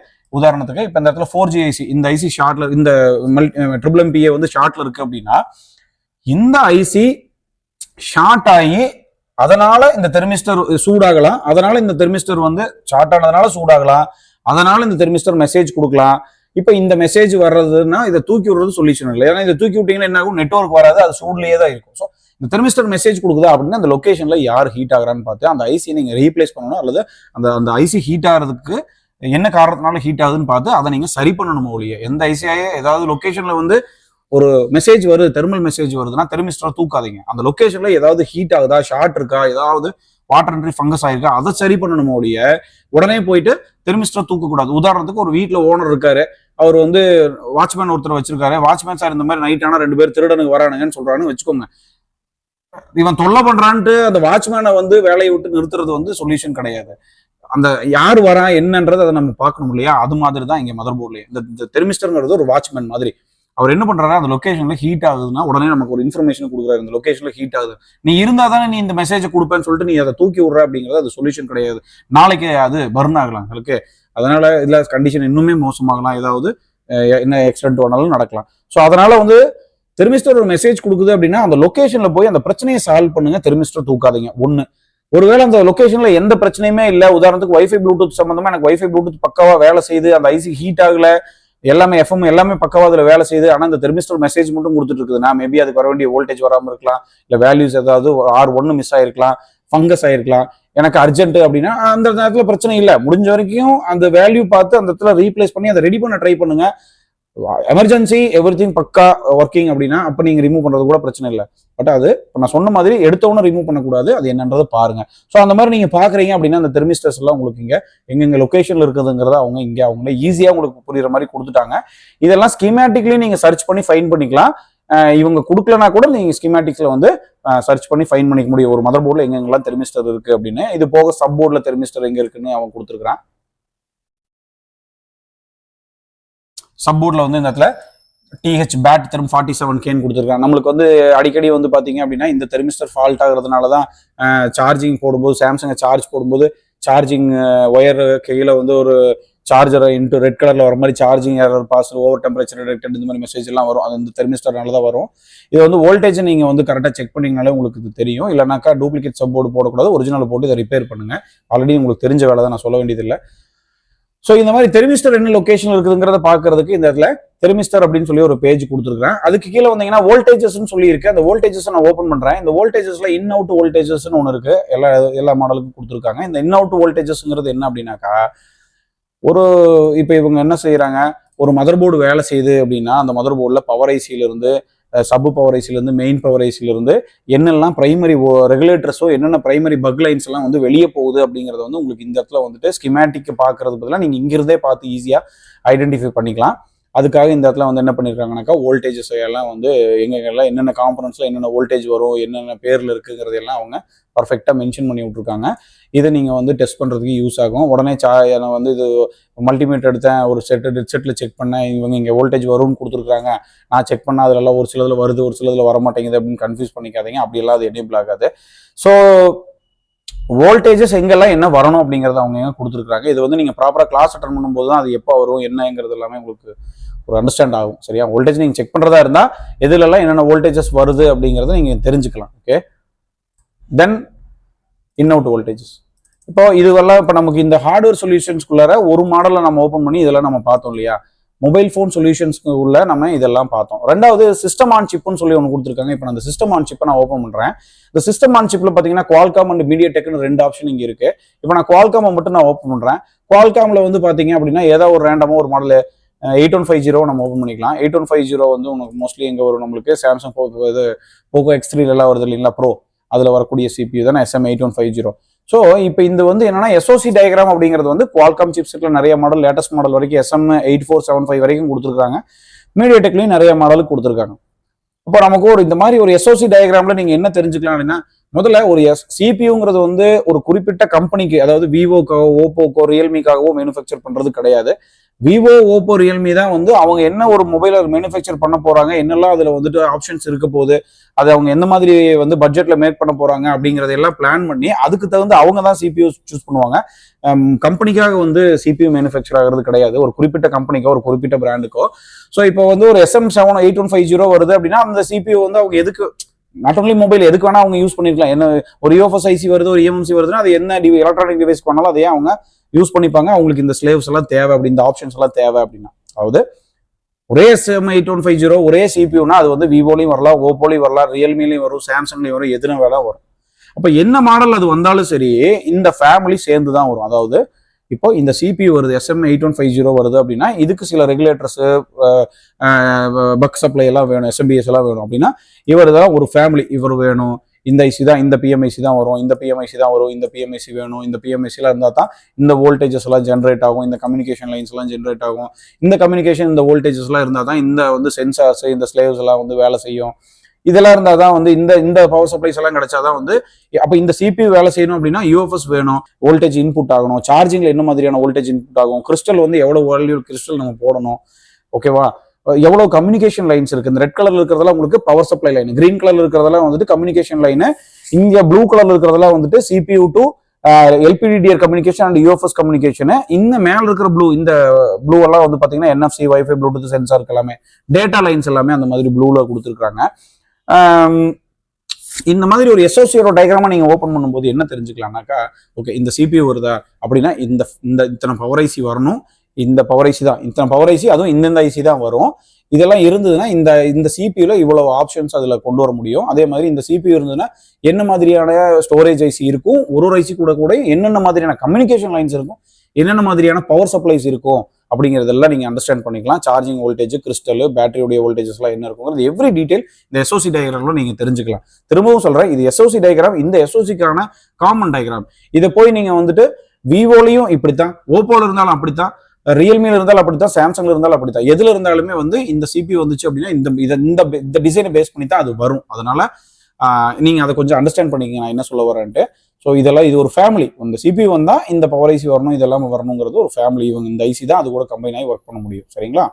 இப்போ இந்த இடத்துல 4G ஐசி, இந்த ஐசி ஷார்ட்ல, இந்த MMPA வந்து ஷார்ட்ல இருக்கு அப்படின்னா இந்த ஐசி ஷார்ட் ஆகி அதனால இந்த தெர்மிஸ்டர் சூடாகலாம், அதனால இந்த தெர்மிஸ்டர் வந்து ஷார்ட் ஆனதுனால சூடாகலாம், அதனால இந்த தெர்மிஸ்டர் மெசேஜ் கொடுக்கலாம். இப்போ இந்த மெசேஜ் வர்றதுன்னா இதை தூக்கி விடுறது சொல்யூஷன் இல்லை. ஏன்னா இதை தூக்கி விட்டீங்கன்னா என்ன ஆகும், நெட்ஒர்க் வராது, அது சூட்லேயே தான் இருக்கும். ஸோ இந்த தெர்மிஸ்டர் மெசேஜ் கொடுக்குதா அப்படின்னா அந்த லொகேஷன்ல யார் ஹீட் ஆகுறான்னு பார்த்து அந்த ஐசி நீங்க ரீப்ளேஸ் பண்ணணும், அல்லது அந்த ஐசி ஹீட் ஆகிறதுக்கு என்ன காரணத்தினால ஹீட் ஆகுதுன்னு பார்த்து அதை நீங்க சரி பண்ணணும். ஒழிய எந்த ஐசியாயே ஏதாவது லொகேஷன்ல வந்து ஒரு மெசேஜ் வருது, தெர்மல் மெசேஜ் வருதுன்னா தெர்மிஸ்டர் தூக்காதீங்க. அந்த லொகேஷன்ல ஏதாவது ஹீட் ஆகுதா, ஷார்ட் இருக்கா, ஏதாவது வாட்டர் என்ட்ரி ஃபங்கஸ் ஆயிருக்கா, அதை சரி பண்ணணும். ஒழிய உடனே போயிட்டு தெர்மிஸ்டர் தூக்கக்கூடாது. உதாரணத்துக்கு ஒரு வீட்டில் ஓனர் இருக்காரு, அவர் வந்து வாட்ச்மேன் ஒருத்தர் வச்சிருக்காரு. வாட்ச்மேன் சார் இந்த மாதிரி நைட் ஆனா 2 பேர் திருடனுக்கு வரானுங்கன்னு சொல்றான்னு வச்சுக்கோங்க. இவன் தொல்லை பண்றான்ட்டு அந்த வாட்ச்மேனை வந்து வேலையை விட்டு நிறுத்துறது வந்து சொல்யூஷன் கிடையாது. அந்த யார் வரா என்னன்றது அதை நம்ம பார்க்கணும் இல்லையா? அது மாதிரி தான் இங்க மதர் போர்ட்லயே இந்த தெர்மிஸ்டர்ங்கிறது ஒரு வாட்ச்மேன் மாதிரி. அவர் என்ன பண்றாரு, அந்த லொகேஷன்ல ஹீட் ஆகுதுன்னா உடனே நமக்கு ஒரு இன்ஃபர்மேஷன் கொடுக்குறாரு, இந்த லொகேஷன்ல ஹீட் ஆகுது, நீ இருந்தா தானே நீ இந்த மெசேஜை கொடுப்பேன்னு சொல்லிட்டு நீ அதை தூக்கி விடுற அப்படிங்கிறது அது சொல்யூஷன் கிடையாது. நாளைக்கு அது பர்ன் ஆகலாம் உங்களுக்கு. அதனால இதுல கண்டிஷன் இன்னுமே மோசமாகலாம், ஏதாவது என்ன எக்ஸ்டென்ட் வேணாலும் நடக்கலாம். ஸோ அதனால வந்து தெர்மிஸ்டர் ஒரு மெசேஜ் கொடுக்குது அப்படின்னா அந்த லொகேஷன்ல போய் அந்த பிரச்சனையை சால்வ் பண்ணுங்க, தெர்மிஸ்டர் தூக்காதீங்க. ஒண்ணு. ஒருவேளை அந்த லொகேஷன்ல எந்த பிரச்சனையுமே இல்லை, உதாரணத்துக்கு வைஃபை ப்ளூடூத் சம்பந்தமா எனக்கு வைஃபை ப்ளூடூத் பக்காவா வேலை செய்யுது, அந்த ஐசி ஹீட் ஆகல, எல்லாமே எஃப்எம் எல்லாமே பக்கவா அதுல வேலை செய்யுது, ஆனா இந்த தெர்மிஸ்டர் மெசேஜ் மட்டும் கொடுத்துட்டு இருக்குதுன்னா மேபி அதுக்கு வர வேண்டிய வோல்டேஜ் வராம இருக்கலாம், இல்ல வேல்யூஸ் ஏதாவது R1 மிஸ் ஆயிருக்கலாம், ஃபங்கஸ் ஆயிருக்கலாம். எனக்கு அர்ஜென்ட் அப்படின்னா அந்த நேரத்துல பிரச்சனை இல்லை, முடிஞ்ச வரைக்கும் அந்த வேல்யூ பார்த்து அந்த இடத்துல ரீப்ளேஸ் பண்ணி அதை ரெடி பண்ண ட்ரை பண்ணுங்க. எமர்ஜென்சி எவ்ரிதிங் பக்கா ஒர்க்கிங் அப்படின்னா அப்ப நீங்க ரிமூவ் பண்றது கூட பிரச்சனை இல்லை. பட் அது நான் சொன்ன மாதிரி எடுத்தவொன்னு ரிமூவ் பண்ணக்கூடாது, அது என்னன்றதை பாருங்க. ஸோ அந்த மாதிரி நீங்க பாக்குறீங்க அப்படின்னா அந்த தெர்மிஸ்டர்ஸ் எல்லாம் உங்களுக்கு இங்க எங்க லொகேஷன்ல இருக்குதுங்கிறத அவங்க இங்க அவங்களே ஈஸியா உங்களுக்கு புரியுற மாதிரி கொடுத்துட்டாங்க. இதெல்லாம் ஸ்கீமேட்டிக்லயும் நீங்க சர்ச் பண்ணி ஃபைன் பண்ணிக்கலாம். இவங்க கொடுக்கலனா கூட நீங்க ஸ்கீமேட்டிக்ஸ்ல வந்து சர்ச் பண்ணி ஃபைன் பண்ணிக்க முடியும். ஒரு மதர் போர்ட்ல எங்கெங்கெல்லாம் தெர்மிஸ்டர் இருக்கு அப்படின்னு. இது போக சப் போர்ட்ல தெர்மிஸ்டர் எங்க இருக்குன்னு அவன் கொடுத்துருக்கான். சப்போர்ட்ல வந்து இந்த இடத்துல TH பேட் தெர்ம் 47Kன்னு கொடுத்துருக்காங்க. நம்மளுக்கு வந்து அடிக்கடி வந்து பாத்தீங்க அப்படின்னா இந்த தெர்மிஸ்டர் ஃபால்ட் ஆகுறதுனால தான் சார்ஜிங் போடும்போது, சாம்சங் சார்ஜ் போடும்போது சார்ஜிங் ஒயர் கீழே வந்து ஒரு சார்ஜரை இன்ட்டு ரெட் கலர்ல வர மாதிரி charging error pause, over temperature detected, இந்த மாதிரி மெசேஜ் எல்லாம் வரும். அது இந்த தெர்மிஸ்டர்னால தான் வரும். இது வந்து வோல்டேஜ் நீங்க வந்து கரெக்டாக செக் பண்ணீங்கனாலே உங்களுக்கு இது தெரியும். இல்லைனாக்கா டூப்ளிகேட் சப்போர்ட் போடக்கூடாது, ஒரிஜினல் போட்டு இதை ரிப்பேர் பண்ணுங்க. ஆல்ரெடி உங்களுக்கு தெரிஞ்ச வேலை தான், நான் சொல்ல வேண்டியதில்லை. ஸோ இந்த மாதிரி தெர்மிஸ்டர் என்ன லொகேஷன் இருக்குதுங்கிறத பாக்குறதுக்கு இந்த இடத்துல தெர்மிஸ்டர் அப்படின்னு சொல்லி ஒரு பேஜ் கொடுத்துருக்கேன். அதுக்கு கீழே வந்தீங்கன்னா வோல்டேஜஸ்ன்னு சொல்லி இருக்கு. அந்த வோல்டேஜஸ் நான் ஓப்பன் பண்றேன். இந்த வோல்டேஜஸ்ல இன் அவுட் வோல்டேஜஸ்ன்னு ஒன்று இருக்கு, எல்லா மாடலுக்கும் கொடுத்துருக்காங்க. இந்த இன் அவுட் வோல்டேஜஸ்ங்கிறது என்ன அப்படின்னாக்கா, இப்போ இவங்க என்ன செய்யறாங்க, ஒரு மதர் போர்டு வேலை செய்யுது அப்படின்னா அந்த மதர் போர்டில் பவர் ஐசியில இருந்து, சப் பவர் ஐசில இருந்து, மெயின் பவர் ஐசில இருந்து என்னெல்லாம் பிரைமரி ரெகுலேட்டர்ஸோ என்னென்ன பிரைமரி பக் லைன்ஸ் எல்லாம் வந்து வெளியே போகுது அப்படிங்கறத வந்து உங்களுக்கு இந்த இடத்துல வந்துட்டு ஸ்கிமேட்டிக் பாக்குறது பதிலாக நீங்க இங்கிருந்தே பார்த்து ஈஸியா ஐடென்டிஃபை பண்ணிக்கலாம். அதுக்காக இந்த இடத்துல வந்து என்ன பண்ணிருக்காங்கன்னாக்கா வோல்டேஜஸ் எல்லாம் வந்து எங்கெல்லாம் என்னென்ன காம்பனன்ட்ஸ்ல என்னென்ன வோல்டேஜ் வரும், என்னென்ன பேர்ல இருக்குங்கிறது எல்லாம் அவங்க பர்ஃபெக்டா மென்ஷன் பண்ணி விட்டுருக்காங்க. இதை நீங்க வந்து டெஸ்ட் பண்றதுக்கு யூஸ் ஆகும். உடனே நான் வந்து இது மல்டிமீட்டர் எடுத்தேன், ஒரு ஹெட்செட்ல செக் பண்ணேன், இவங்க இங்க வோல்டேஜ் வரும்னு கொடுத்துருக்காங்க, நான் செக் பண்ணா அதுல ஒரு சிலதுல வருது, ஒரு சிலதுல வர மாட்டேங்குது அப்படின்னு கன்ஃபியூஸ் பண்ணிக்காதீங்க. அப்படி எல்லாம் அது எனேபிள் ஆகாது. ஸோ வோல்டேஜஸ் எங்கெல்லாம் என்ன வரணும் அப்படிங்கறத அவங்க எங்க கொடுத்துருக்காங்க. இது வந்து நீங்க ப்ராப்பரா கிளாஸ் அட்டன் பண்ணும்போது தான் அது எப்போ வரும் என்னங்கிறது எல்லாமே உங்களுக்கு ஒரு அண்டர்ஸ்டாண்ட் ஆகும். சரியா? வோல்டேஜ் நீங்க செக் பண்றதா இருந்தா எதுலெல்லாம் என்னென்ன வோல்டேஜஸ் வருது அப்படிங்கறத நீங்க தெரிஞ்சுக்கலாம். Okay, then in out voltages. இப்போ இதுவெல்லாம் இப்போ நமக்கு இந்த ஹார்ட்வேர் சொல்யூஷன்ஸ்குள்ளார ஒரு மாடலை நம்ம ஓப்பன் பண்ணி இதெல்லாம் நம்ம பார்த்தோம் இல்லையா? மொபைல் ஃபோன் சொல்யூஷன்ஸ்க்கு உள்ள நம்ம இதெல்லாம் பார்த்தோம். ரெண்டாவது சிஸ்டம் ஆன் சிப்னு சொல்லி ஒன்று கொடுத்துருக்காங்க. இப்போ அந்த சிஸ்டம் ஆன் சிப்பை நான் ஓப்பன் பண்றேன். இந்த சிஸ்டம் ஆன் சிப்ல பார்த்தீங்கன்னா குவால்காம் அண்ட் மீடியாடெக்னு 2 ஆப்ஷன் இங்கே இருக்கு. இப்போ நான் குவால்காமை மட்டும் நான் ஓப்பன் பண்றேன். குவால்காம்ல வந்து பார்த்தீங்க அப்படின்னா ஏதாவது ஒரு ரேண்டமா ஒரு மாடல் 8150 நம்ம ஓப்பன் பண்ணிக்கலாம். 8150 வந்து உங்களுக்கு மோஸ்ட்லி எங்கே வரும், நம்மளுக்கு சாம்சங் இது போகோ X3 வருது இல்லைங்களா, ப்ரோ, அதில் வரக்கூடிய CPU தான் SM8150. ஸோ இப்போ இந்த வந்து என்னன்னா எஸ்ஓசி டயக்ராம் அப்படிங்கிறது வந்து குவால்காம் சிப்ஸில் நிறைய மாடல், லேட்டஸ்ட் மாடல் வரைக்கும் SM8475 வரைக்கும் கொடுத்துருக்காங்க. மீடியாடெக்லையும் நிறைய மாடலுக்கு கொடுத்துருக்காங்க. இப்போ நமக்கு ஒரு இந்த மாதிரி ஒரு எஸ்ஓசி டயக்ராம்ல நீங்க என்ன தெரிஞ்சுக்கலாம் அப்படின்னா, முதல்ல ஒரு சிபியூங்கிறது வந்து ஒரு குறிப்பிட்ட கம்பெனிக்கு, அதாவது விவோக்காவோ ஓப்போக்கோ ரியல்மிக்காகவோ மேனுஃபேக்சர் பண்றது கிடையாது. விவோ ஓப்போ ரியல்மி தான் வந்து அவங்க என்ன ஒரு மொபைலை மேனுஃபேக்சர் பண்ண போறாங்க, என்னெல்லாம் அதுல வந்துட்டு ஆப்ஷன்ஸ் இருக்க போகுது, அதை அவங்க எந்த மாதிரி வந்து பட்ஜெட்ல மேக் பண்ண போறாங்க அப்படிங்கறதெல்லாம் பிளான் பண்ணி அதுக்கு தகுந்த அவங்க தான் சிபியூ சூஸ் பண்ணுவாங்க. கம்பெனிக்காக வந்து சிபியூ மேனுஃபேக்சர் ஆகிறது கிடையாது, ஒரு குறிப்பிட்ட கம்பெனிக்கோ ஒரு குறிப்பிட்ட பிராண்டுக்கோ. ஸோ இப்போ வந்து ஒரு SM8150 வருது அப்படின்னா அந்த சிபியூ வந்து அவங்க எதுக்கு, நாட் ஒன்லி மொபைல், எதுக்கு வேணா அவங்க யூஸ் பண்ணிருக்கலாம். என்ன ஒரு யூஎஃப்எஸ் ஐசி வருது, ஒரு EMMC வருதுன்னா அது என்ன எலக்ட்ரானிக் டிவைஸ் பண்ணாலும் அதையே அவங்க யூஸ் பண்ணிப்பாங்க. அவங்களுக்கு இந்த ஸ்லேவ்ஸ் எல்லாம் தேவை, அப்படி இந்த ஆப்ஷன்ஸ் எல்லாம் தேவை அப்படின்னா. அதாவது ஒரே SM8150 ஒரே சிபியூனா அது வந்து விவோலையும் வரலாம், ஓப்போலையும் வரலாம், ரியல்மிலையும் வரும், சாம்சங்லையும் வரும், எதுனா வேலை வரும். அப்ப என்ன மாடல் அது வந்தாலும் சரி இந்த ஃபேமிலி சேர்ந்து தான் வரும். அதாவது இப்போ இந்த சிபியூ வருது, SM8150 வருது அப்படின்னா இதுக்கு சில ரெகுலேட்டர்ஸ், பக் சப்ளை எல்லாம் வேணும், SMBS எல்லாம் வேணும் அப்படின்னா இவர் தான் ஒரு ஃபேமிலி, இவர் வேணும், இந்த ஐசி தான், இந்த பிஎம்ஐசி தான் வரும், இந்த பிஎம்ஐசி தான் வரும், இந்த பிஎம்ஐசி வேணும், இந்த பிஎம்ஐசிலாம் இருந்தால் தான் இந்த வோல்டேஜஸ் எல்லாம் ஜென்ரேட் ஆகும், இந்த கம்யூனிகேஷன் லைன்ஸ் எல்லாம் ஜென்ரேட் ஆகும், இந்த கம்யூனிகேஷன் இந்த வோல்டேஜஸ் எல்லாம் இருந்தால் தான் இந்த வந்து சென்சார்ஸ், இந்த ஸ்லேவ்ஸ் எல்லாம் வந்து வேலை செய்யும். இதெல்லாம் இருந்தால் தான் வந்து இந்த பவர் சப்ளைஸ் எல்லாம் கிடைச்சாதான் வந்து, அப்போ இந்த சிபியூ வேலை செய்யணும் அப்படின்னா யூஎஃப்எஸ் வேணும், வோல்டேஜ் இன்புட் ஆகணும், சார்ஜிங்ல என்ன மாதிரியான வோல்டேஜ் இன்புட் ஆகும், கிறிஸ்டல் வந்து எவ்வளவு வேல்யூ கிறிஸ்டல் நம்ம போடணும், ஓகேவா, எவ்வளவு கம்யூனிகேஷன் லைன்ஸ் இருக்கு. இந்த ரெட் கலர்ல இருக்கிறதெல்லாம் உங்களுக்கு பவர் சப்ளை லைன், கிரீன் கலர்ல இருக்கிறதெல்லாம் வந்துட்டு கம்யூனிகேஷன் லைனு, இங்க ப்ளூ கலர்ல இருக்கிறதெல்லாம் வந்துட்டு CPU to LPDDR communication and UFS communication. இந்த மேல இருக்கிற ப்ளூ, இந்த ப்ளூ எல்லாம் வந்து பாத்தீங்கன்னா NFC, வைஃபை, ப்ளூடூத் சென்சாருக்கு எல்லாமே டேட்டா லைன்ஸ் எல்லாமே அந்த மாதிரி ப்ளூல கொடுத்துருக்காங்க. இந்த மாதிரி ஒரு எஸ்ஓசியோட டயக்ராமா நீங்க ஓப்பன் பண்ணும்போது என்ன தெரிஞ்சுக்கலாம்னாக்கா, ஓகே இந்த சிபியூ வருதா அப்படின்னா இந்த இத்தனை பவர் ஐசி வரணும், இந்த பவர் ஐசி தான், இத்தனை பவர் ஐசி, அதுவும் இந்தந்த ஐசி தான் வரும். இதெல்லாம் இருந்ததுன்னா இந்த சிபியூல இவ்வளவு ஆப்ஷன்ஸ் அதுல கொண்டு வர முடியும். அதே மாதிரி இந்த சிபியூ இருந்ததுன்னா என்ன மாதிரியான ஸ்டோரேஜ் ஐசி இருக்கும், ஒரு ஐசி கூட என்னென்ன மாதிரியான கம்யூனிகேஷன் லைன்ஸ் இருக்கும், என்னென்ன மாதிரியான பவர் சப்ளைஸ் இருக்கும் அப்படிங்கிறதெல்லாம் நீங்க அண்டர்ஸ்டாண்ட் பண்ணிக்கலாம். சார்ஜிங் வோல்டேஜ், கிறிஸ்டல், பேட்டரியுடைய வோல்டேஜஸ் எல்லாம் என்ன இருக்கும், எவ்ரி டீடைல் இந்த எஸ்ஓசி டயக்ராம்ல நீங்க தெரிஞ்சுக்கலாம். திரும்பவும் சொல்றேன், இது எஸ்ஓசி டயக்ராம், இந்த எஸ்ஓசிக்கான காமன் டயக்ராம். இதை போய் நீங்க வந்துட்டு விவோலையும் இப்படித்தான், ஓப்போல இருந்தாலும் அப்படித்தான், ரியல்மில இருந்தாலும் அப்படித்தான், சாம்சங்ல இருந்தாலும் அப்படித்தான், எதுல இருந்தாலுமே வந்து இந்த சிபியூ வந்துச்சு அப்படின்னா இந்த டிசைனை பேஸ் பண்ணி தான் அது வரும். அதனால நீங்க அதை கொஞ்சம் அண்டர்ஸ்டாண்ட் பண்ணிக்கங்க நான் என்ன சொல்ல வரேன்ட்டு. ஸோ இதெல்லாம் இது ஒரு ஃபேமிலி, இந்த சிபியூ வந்தா இந்த பவர் ஐசி வரணும், இதெல்லாம் வரணுங்கிறது ஒரு ஃபேமிலி. இவங்க இந்த ஐசி தான் அது கூட கம்பைன் ஆகி ஒர்க் பண்ண முடியும். சரிங்களா,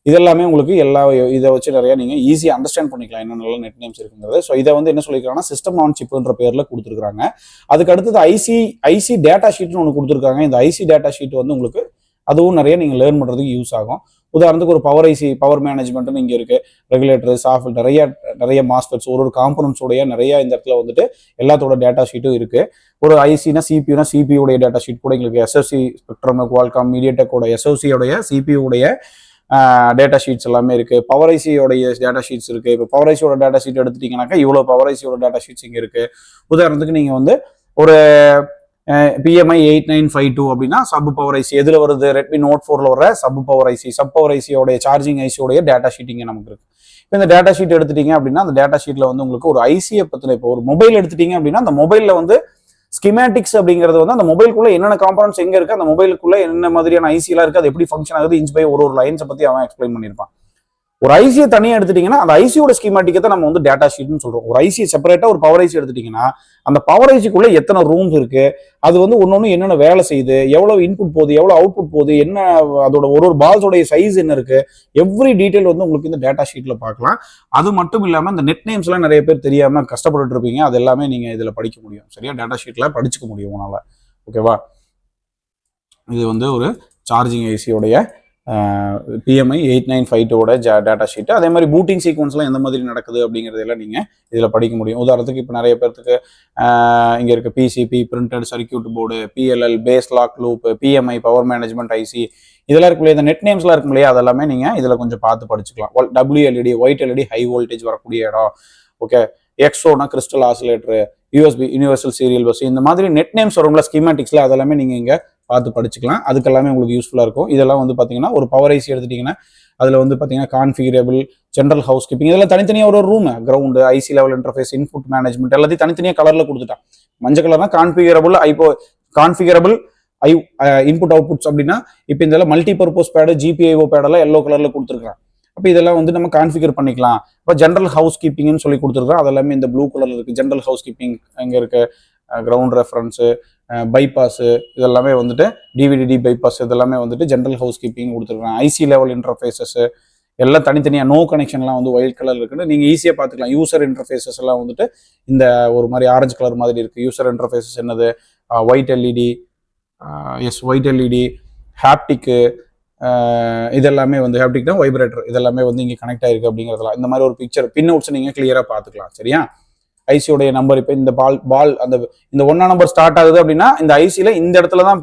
இதெல்லாமே உங்களுக்கு இதை வச்சு நிறைய நீங்க ஈஸியாக அண்டர்ஸ்டாண்ட் பண்ணிக்கலாம் என்னென்ன நெட் நேம்ஸ் இருக்குங்கிறது. ஸோ இதை வந்து என்ன சொல்லியிருக்காங்கன்னா சிஸ்டம் ஆன் சிப்ன்ற பேர்ல கொடுத்துருக்காங்க. அதுக்கு அடுத்தது ஐசி டேட்டா ஷீட்னு ஒன்று கொடுத்துருக்காங்க. இந்த ஐசி டேட்டா ஷீட் வந்து உங்களுக்கு அதுவும் நிறைய நீங்க லேர்ன் பண்றதுக்கு யூஸ் ஆகும். உதாரணத்துக்கு ஒரு பவர் ஐசி, பவர் மேனேஜ்மெண்ட்னு இங்க இருக்கு, ரெகுலேட்டர், சாஃப்ட், நிறைய மாஸ்பெட்ஸ், ஒரு காம்பனன்ட்ஸோடைய நிறைய இந்த இடத்துல வந்துட்டு எல்லாத்தோட டேட்டா ஷீட்டும் இருக்கு. ஒரு ஐசினா சிபியூ உடைய டேட்டா ஷீட் கூட எங்களுக்கு எஸ்எஸ்சி, ஸ்பெக்ட்ரம், குவால்காம், மீடியாடெக்கோட எஸ்ஓசியோடைய சிபியூடைய டேட்டா ஷீட்ஸ் எல்லாமே இருக்கு. பவர் ஐசியோடைய டேட்டா ஷீட்ஸ் இருக்கு. இப்போ பவர் ஐசியோட டேட்டா ஷீட் எடுத்துட்டீங்கன்னாக்கா இவ்வளவு பவர் ஐசியோட டேட்டா ஷீட்ஸ் இங்க இருக்கு. உதாரணத்துக்கு நீங்க வந்து ஒரு PMI 8952 அப்படின்னா சப் பவர் ஐசி எதுல வருது, ரெட்மி நோட் 4ல வர sub power IC, sub power ஐசியோடைய சார்ஜிங் ஐசியோடைய டேட்டா ஷீட் இங்க நமக்கு இருக்கு. இப்போ இந்த டேட்டா ஷீட் எடுத்துட்டீங்க அப்படின்னா அந்த டேட்டா ஷீட்ல வந்து உங்களுக்கு ஒரு ஐசியை பத்தின, இப்போ ஒரு மொபைல் எடுத்துட்டீங்க அப்படின்னா அந்த மொபைல்ல வந்து ஸ்கிமேட்டிக்ஸ் அப்படிங்கிறது வந்து அந்த மொபைலுக்குள்ள என்னென்ன காம்பனன்ட்ஸ் எங்க இருக்கு, அந்த மொபைலுக்குள்ள என்ன மாதிரியான ஐசி எல்லாம் இருக்கு, அது எப்படி ஃபங்க்ஷன் ஆகுது, இன்ச் பை ஒரு லைன்ஸை பத்தி அவன் எக்ஸ்பிளைன் பண்ணியிருப்பான். ஒரு ஐசியை தனியாக எடுத்துட்டீங்கன்னா அந்த ஐசியோட ஸ்கீமாட்டிக்கை தான் நம்ம வந்து டேட்டா ஷீட்னு சொல்றோம். ஒரு ஐசி செப்பரேட்டா ஒரு பவர் ஐசி எடுத்துட்டீங்கன்னா அந்த பவர் ஐசிக்குள்ள எத்தனை ரூம்ஸ் இருக்கு, அது வந்து ஒன்னொன்னு என்னென்ன வேலை செய்யுது, எவ்வளவு இன்புட் போகுது, எவ்வளவு அவுட்புட் போகுது, என்ன அதோட ஒரு பால்ஸோடைய சைஸ் என்ன இருக்கு, எவ்ரி டீடைல் வந்து உங்களுக்கு இந்த டேட்டா ஷீட்ல பார்க்கலாம். அது மட்டும் இல்லாம இந்த நெட் நேம்ஸ் எல்லாம் நிறைய பேர் தெரியாம கஷ்டப்பட்டு இருப்பீங்க, அது எல்லாமே நீங்க இதுல படிக்க முடியும். சரியா, டேட்டா ஷீட்ல படிச்சுக்க முடியும் உங்களால. ஓகேவா, இது வந்து ஒரு சார்ஜிங் ஐசியோடைய PMI 8952 டேட்டா ஷீட். அதே மாதிரி பூட்டிங் சீக்வன்ஸ்லாம் எந்த மாதிரி நடக்குது அப்படிங்கிறதெல்லாம் நீங்கள் இதில் படிக்க முடியும். உதாரணத்துக்கு இப்போ நிறைய பேருக்கு இங்கே இருக்க PCP, printed circuit board, PLL, phase lock loop, PMI, power management IC, இதெல்லாம் இருக்கும் இல்லையா, இந்த நெட் நேம்ஸ்லாம் இருக்கும் இல்லையா, அதெல்லாமே நீங்கள் இதில் கொஞ்சம் பார்த்து படிச்சுக்கலாம். WLED, white LED, high voltage வரக்கூடிய இடம். ஓகே, எக்ஸோனா crystal oscillator, USB, universal serial bus, இந்த மாதிரி நெட் நேம்ஸ் வரும்ல ஸ்கீமேட்டிக்ஸ்ல, அதெல்லாமே நீங்கள் இங்கே பார்த்து படிச்சுக்கலாம். அதுக்கு எல்லாமே உங்களுக்கு யூஸ்ஃபுல்லாக இருக்கும். இதெல்லாம் வந்து பார்த்தீங்கன்னா ஒரு பவர் ஐசி எடுத்துட்டிங்கன்னா அதில் வந்து பார்த்தீங்கன்னா கான்ஃபிகரபிள், ஜென்ரல் ஹவுஸ் கீப்பிங், இதெல்லாம் தனித்தனியாக ஒரு room, ground, IC level interface, input management எல்லாத்தையும் தனித்தனியாக கலரில் கொடுத்துட்டான். மஞ்சள் கலர்னா கான்ஃபிகரபிள், கான்ஃபிகரபிள் இன்புட் அவுட்புட்ஸ் அப்படின்னா இப்போ இந்த மல்டி பர்பஸ் பேடு, ஜிபிஐஓ பேடெல்லாம் எல்லோ கலரில் கொடுத்துருக்கான். அப்போ இதெல்லாம் வந்து நம்ம கான்ஃபிகர் பண்ணிக்கலாம். இப்போ ஜென்ரல் ஹவுஸ் கீப்பிங்னு சொல்லி கொடுத்துருக்கோம். அதெல்லாமே இந்த ப்ளூ கலரில் இருக்குது. ஜென்ரல் ஹவுஸ் கீப்பிங் அங்கே இருக்க கிரவுண்ட் ரெஃபரன்ஸு, பைபாஸு, இதெல்லாமே வந்துட்டு டிவிடிடி பைபாஸ் இதெல்லாமே வந்துட்டு ஜென்ரல் ஹவுஸ் கீப்பிங் கொடுத்துருக்காங்க. ஐசி லெவல் இன்டர்ஃபேஸஸ் எல்லாம் தனித்தனியாக, நோ கனெக்ஷன்லாம் வந்து ஒயிட் கலர் இருக்குன்னு நீங்கள் ஈஸியாக பார்த்துக்கலாம். யூசர் இன்டர்ஃபேஸஸ் எல்லாம் வந்துட்டு இந்த ஒரு மாதிரி ஆரஞ்சு கலர் மாதிரி இருக்குது. யூசர் இன்டர்ஃபேஸஸ் என்னது, ஒயிட் எல்இடி, ஒயிட் எல்இடி, ஹாப்டிக்கு, இதெல்லாமே வந்து ஹாப்டிக் தான், வைப்ரேட்டர், இதெல்லாமே வந்து இங்கே கனெக்ட் ஆயிருக்கு அப்படிங்கிறதுலாம் இந்த மாதிரி ஒரு பிக்சர் பின் அவுட்ஸ் நீங்கள் கிளியராக பார்த்துக்கலாம். சரியா? ஐசியோடைய நம்பர் இப்போ இந்த பால் அந்த இந்த 1ஆம் நம்பர் ஸ்டார்ட் ஆகுது அப்படின்னா இந்த ஐசியில் இந்த இடத்துல தான்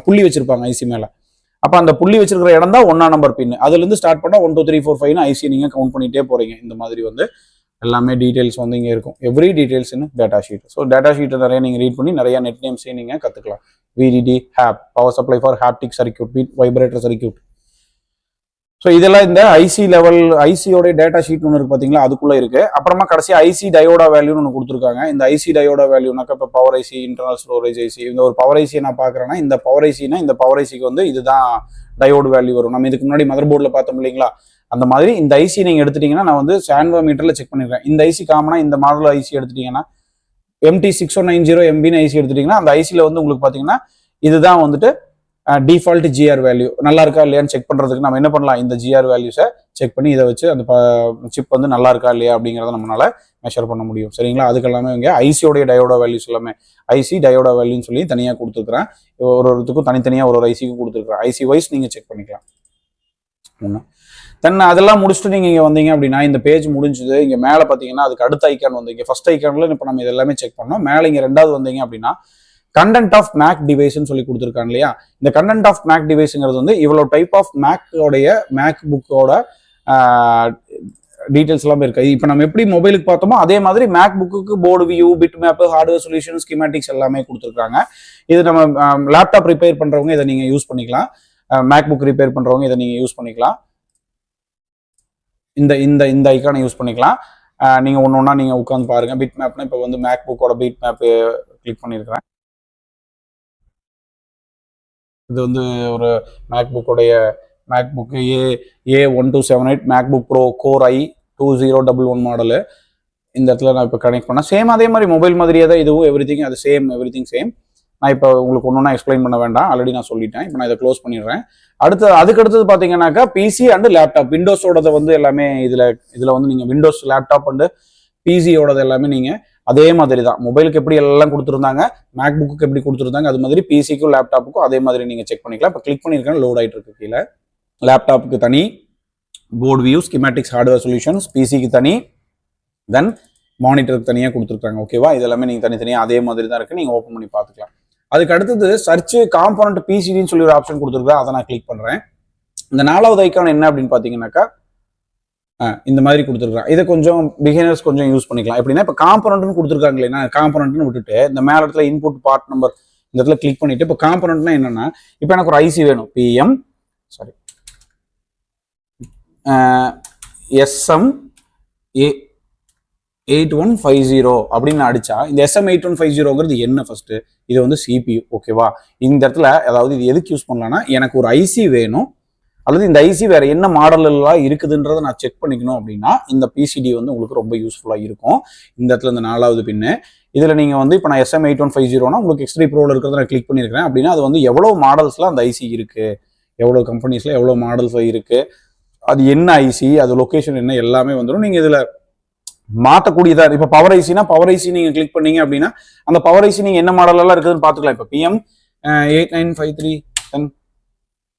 புள்ளி வச்சிருப்பாங்க ஐசி மேலே. அப்போ அந்த புள்ளி வச்சிருக்கிற இடம் தான் 1ஆம் நம்பர் பின். அதுலேருந்து ஸ்டார்ட் பண்ணால் 1 2 3 4 5 ஐசி நீங்கள் கவுண்ட் பண்ணிகிட்டே போகிறீங்க. இந்த மாதிரி வந்து எல்லாமே டீட்டெயில்ஸ் வந்து இங்கே இருக்கும். எவ்ரி டீட்டெயில்ஸ் இன் டேட்டா ஷீட். ஸோ டேட்டா ஷீட்டை நிறைய நீங்கள் ரீட் பண்ணி நிறைய நெட் நேம்ஸையும் நீங்கள் கற்றுக்கலாம். VDD, hap, power supply for haptic circuit, vibrator circuit. So இதெல்லாம் இந்த ஐசி லெவல், ஐசியோட டேட்டா ஷீட் ஒன்று இருக்குது பார்த்தீங்களா, அதுக்குள்ளே இருக்குது. அப்புறமா கடைசி ஐசி டயோடா வேல்யூன்னு ஒன்று கொடுத்துருக்காங்க. இந்த ஐசி டயோடா வேல்யூனாக்கா இப்போ power IC, internal storage IC, இந்த ஒரு பவர் ஐசியை நான் பார்க்குறேன்னா இந்த பவர் ஐசினா இந்த பவர் ஐசிக்கு வந்து இதுதான் டயோடு வேல்யூ வரும். நம்ம இதுக்கு முன்னாடி மதர் போர்டில் பார்த்தோம் இல்லைங்களா, அந்த மாதிரி இந்த ஐசி நீங்கள் எடுத்துட்டீங்கன்னா நான் வந்து சான்வா மீட்டரில் செக் பண்ணிருக்கேன். இந்த ஐசி காமனாக இந்த மாடல் ஐசி எடுத்துட்டீங்கன்னா MT6190 MBன்னு ஐசி எடுத்துட்டீங்கன்னா அந்த ஐசியில் வந்து உங்களுக்கு பார்த்தீங்கன்னா இதுதான் வந்துட்டு டிஃபால்ட் ஜிஆர் வேல்யூ. நல்லா இருக்கா இல்லையான்னு செக் பண்ணுறதுக்கு நம்ம என்ன பண்ணலாம், இந்த ஜிஆர் வேல்யூஸை செக் பண்ணி இதை வச்சு அந்த சிப் வந்து நல்லா இருக்கா இல்லையா அப்படிங்கிறத நம்மளால மெஷர் பண்ண முடியும். சரிங்களா? அதுக்கு எல்லாமே இங்கே ஐசியோடைய டயோடா வேல்யூஸ் எல்லாமே ஐசி டயோடா வேல்யூன்னு சொல்லி தனியாக கொடுத்துருக்குறேன். ஒருத்துக்கும் தனித்தனியாக ஒரு ஐசிக்கும் கொடுத்துருக்குறேன். ஐசி வைஸ் நீங்கள் செக் பண்ணிக்கலாம். ஒன்று தென் அதெல்லாம் முடிச்சுட்டு நீங்கள் இங்கே வந்தீங்க அப்படின்னா இந்த பேஜ் முடிஞ்சுது. இங்கே மேலே பார்த்தீங்கன்னா அதுக்கு அடுத்த ஐக்கான் வந்து இங்கே ஃபர்ஸ்ட் ஐக்கானில் இப்போ நம்ம இதெல்லாமே செக் பண்ணோம். மேலே இங்கே ரெண்டாவது வந்தீங்க அப்படின்னா கண்டென்ட் ஆஃப் மேக் டிவைஸ்ன்னு சொல்லி கொடுத்துருக்காங்க இல்லையா. இந்த கண்டென்ட் ஆஃப் மேக் டிவைஸுங்கிறது வந்து இவ்வளோ டைப் ஆஃப் மேக்கோடைய மேக் புக்கோட டீட்டெயில்ஸ் எல்லாமே இருக்கு. இப்போ நம்ம எப்படி மொபைலுக்கு பார்த்தோமோ அதே மாதிரி MacBook board view, bitmap, hardware solution, schematics எல்லாமே கொடுத்துருக்காங்க. இது நம்ம லேப்டாப் ரிப்பேர் பண்ணுறவங்க இதை நீங்கள் யூஸ் பண்ணிக்கலாம். மேக் புக் ரிப்பேர் பண்ணுறவங்க இதை நீங்கள் யூஸ் பண்ணிக்கலாம். இந்த இந்த இந்த ஐக்கானை யூஸ் பண்ணிக்கலாம். நீங்கள் ஒன்று ஒன்றா நீங்கள் உட்காந்து பாருங்கள். பிட் மேப்னா இப்போ வந்து மேக் புக்கோட பிட் மேப் கிளிக் பண்ணியிருக்கிறேன். இது வந்து ஒரு மேக் புக்கோடைய mac book A1278 mac book pro core i2011 model. இந்த இடத்துல நான் இப்போ கனெக்ட் பண்ணேன். சேம் அதே மாதிரி மொபைல் மாதிரியே தான் இதுவும், எவ்ரிதிங் அது சேம், எவ்ரிதிங் சேம். நான் இப்போ உங்களுக்கு ஒன்று ஒன்றா எக்ஸ்பிளைன் பண்ண வேண்டாம், ஆல்ரெடி நான் சொல்லிட்டேன். இப்போ நான் இதை க்ளோஸ் பண்ணிடுறேன். அதுக்கடுத்தது பார்த்தீங்கன்னாக்கா பிசி அண்ட் லேப்டாப், விண்டோஸோடது வந்து எல்லாமே இதில் வந்து நீங்கள் விண்டோஸ் லேப்டாப் அண்டு பிசியோடது எல்லாமே நீங்கள் அதே மாதிரி தான் மொபைலுக்கு எப்படி எல்லாம் கொடுத்துருந்தாங்க, மேக் புக்கு எப்படி கொடுத்துருந்தாங்க, அது மாதிரி பிசிக்கும் லேப்டாப்புக்கும் அதே மாதிரி நீங்கள் செக் பண்ணிக்கலாம். இப்போ கிளிக் பண்ணியிருக்கேன், லோட் ஆகிட்டு இருக்கு. கீழே லேப்டாப்புக்கு தனி, board view, schematics, hardware solutions, பிசிக்கு தனி, தென் மானிட்டருக்கு தனியாக கொடுத்துருக்காங்க. ஓகேவா? இது எல்லாமே நீங்கள் தனித்தனியாக அதே மாதிரி தான் இருக்குது. நீங்கள் ஓப்பன் பண்ணி பார்த்துக்கலாம். அதுக்கு அடுத்தது சர்ச் காம்பனண்ட் பிசிடின்னு சொல்லி ஒரு ஆப்ஷன் கொடுத்துருக்கேன். அதை நான் கிளிக் பண்ணுறேன். இந்த 4வது ஐக்கான் என்ன அப்படின்னு பார்த்தீங்கன்னாக்கா இந்த மாதிரி கொடுத்துருக்காங்க. இதை கொஞ்சம் பிகினர்ஸ் கொஞ்சம் யூஸ் பண்ணிக்கலாம். எப்படின்னா இப்போ காம்பனண்ட்னு கொடுத்துருக்காங்க இல்லைன்னா, காம்பனண்ட்னு விட்டுட்டு இந்த மேல இடத்துல இன்புட் பார்ட் நம்பர் இந்த இடத்துல கிளிக் பண்ணிட்டு இப்போ காம்பனண்ட்னா என்னன்னா, இப்போ எனக்கு ஒரு ஐசி வேணும், SM8150 அப்படின்னு அடிச்சா இந்த SM8150ங்கிறது என்ன ஃபர்ஸ்ட், இது வந்து CPU. ஓகேவா? இந்த இடத்துல அதாவது இது எதுக்கு யூஸ் பண்ணலாம்னா, எனக்கு ஒரு ஐசி வேணும் அல்லது இந்த ஐசி வேற என்ன மாடல் எல்லாம் இருக்குதுன்றதை நான் செக் பண்ணிக்கணும் அப்படின்னா இந்த பிசிடி வந்து உங்களுக்கு ரொம்ப யூஸ்ஃபுல்லாக இருக்கும். இந்த இடத்துல இந்த 4வது பின்னு இதில் நீங்கள் வந்து இப்போ நான் SM8150னா உங்களுக்கு X3 ப்ரோவில் இருக்கிறத நான் கிளிக் பண்ணியிருக்கிறேன் அப்படின்னா அது வந்து எவ்வளோ மாடல்ஸில் அந்த ஐசி இருக்குது, எவ்வளோ கம்பெனிஸில் எவ்வளோ மாடல்ஸ் இருக்குது, அது என்ன ஐசி, அது லொக்கேஷன் என்ன, எல்லாமே வந்துடும். நீங்கள் இதில் மாற்றக்கூடியதா. இப்போ பவர் ஐசினா பவர் ஐசி நீங்கள் கிளிக் பண்ணீங்க அப்படின்னா அந்த பவர் ஐசி நீங்கள் என்ன மாடலெல்லாம் இருக்குதுன்னு பார்த்துக்கலாம். இப்போ PM8953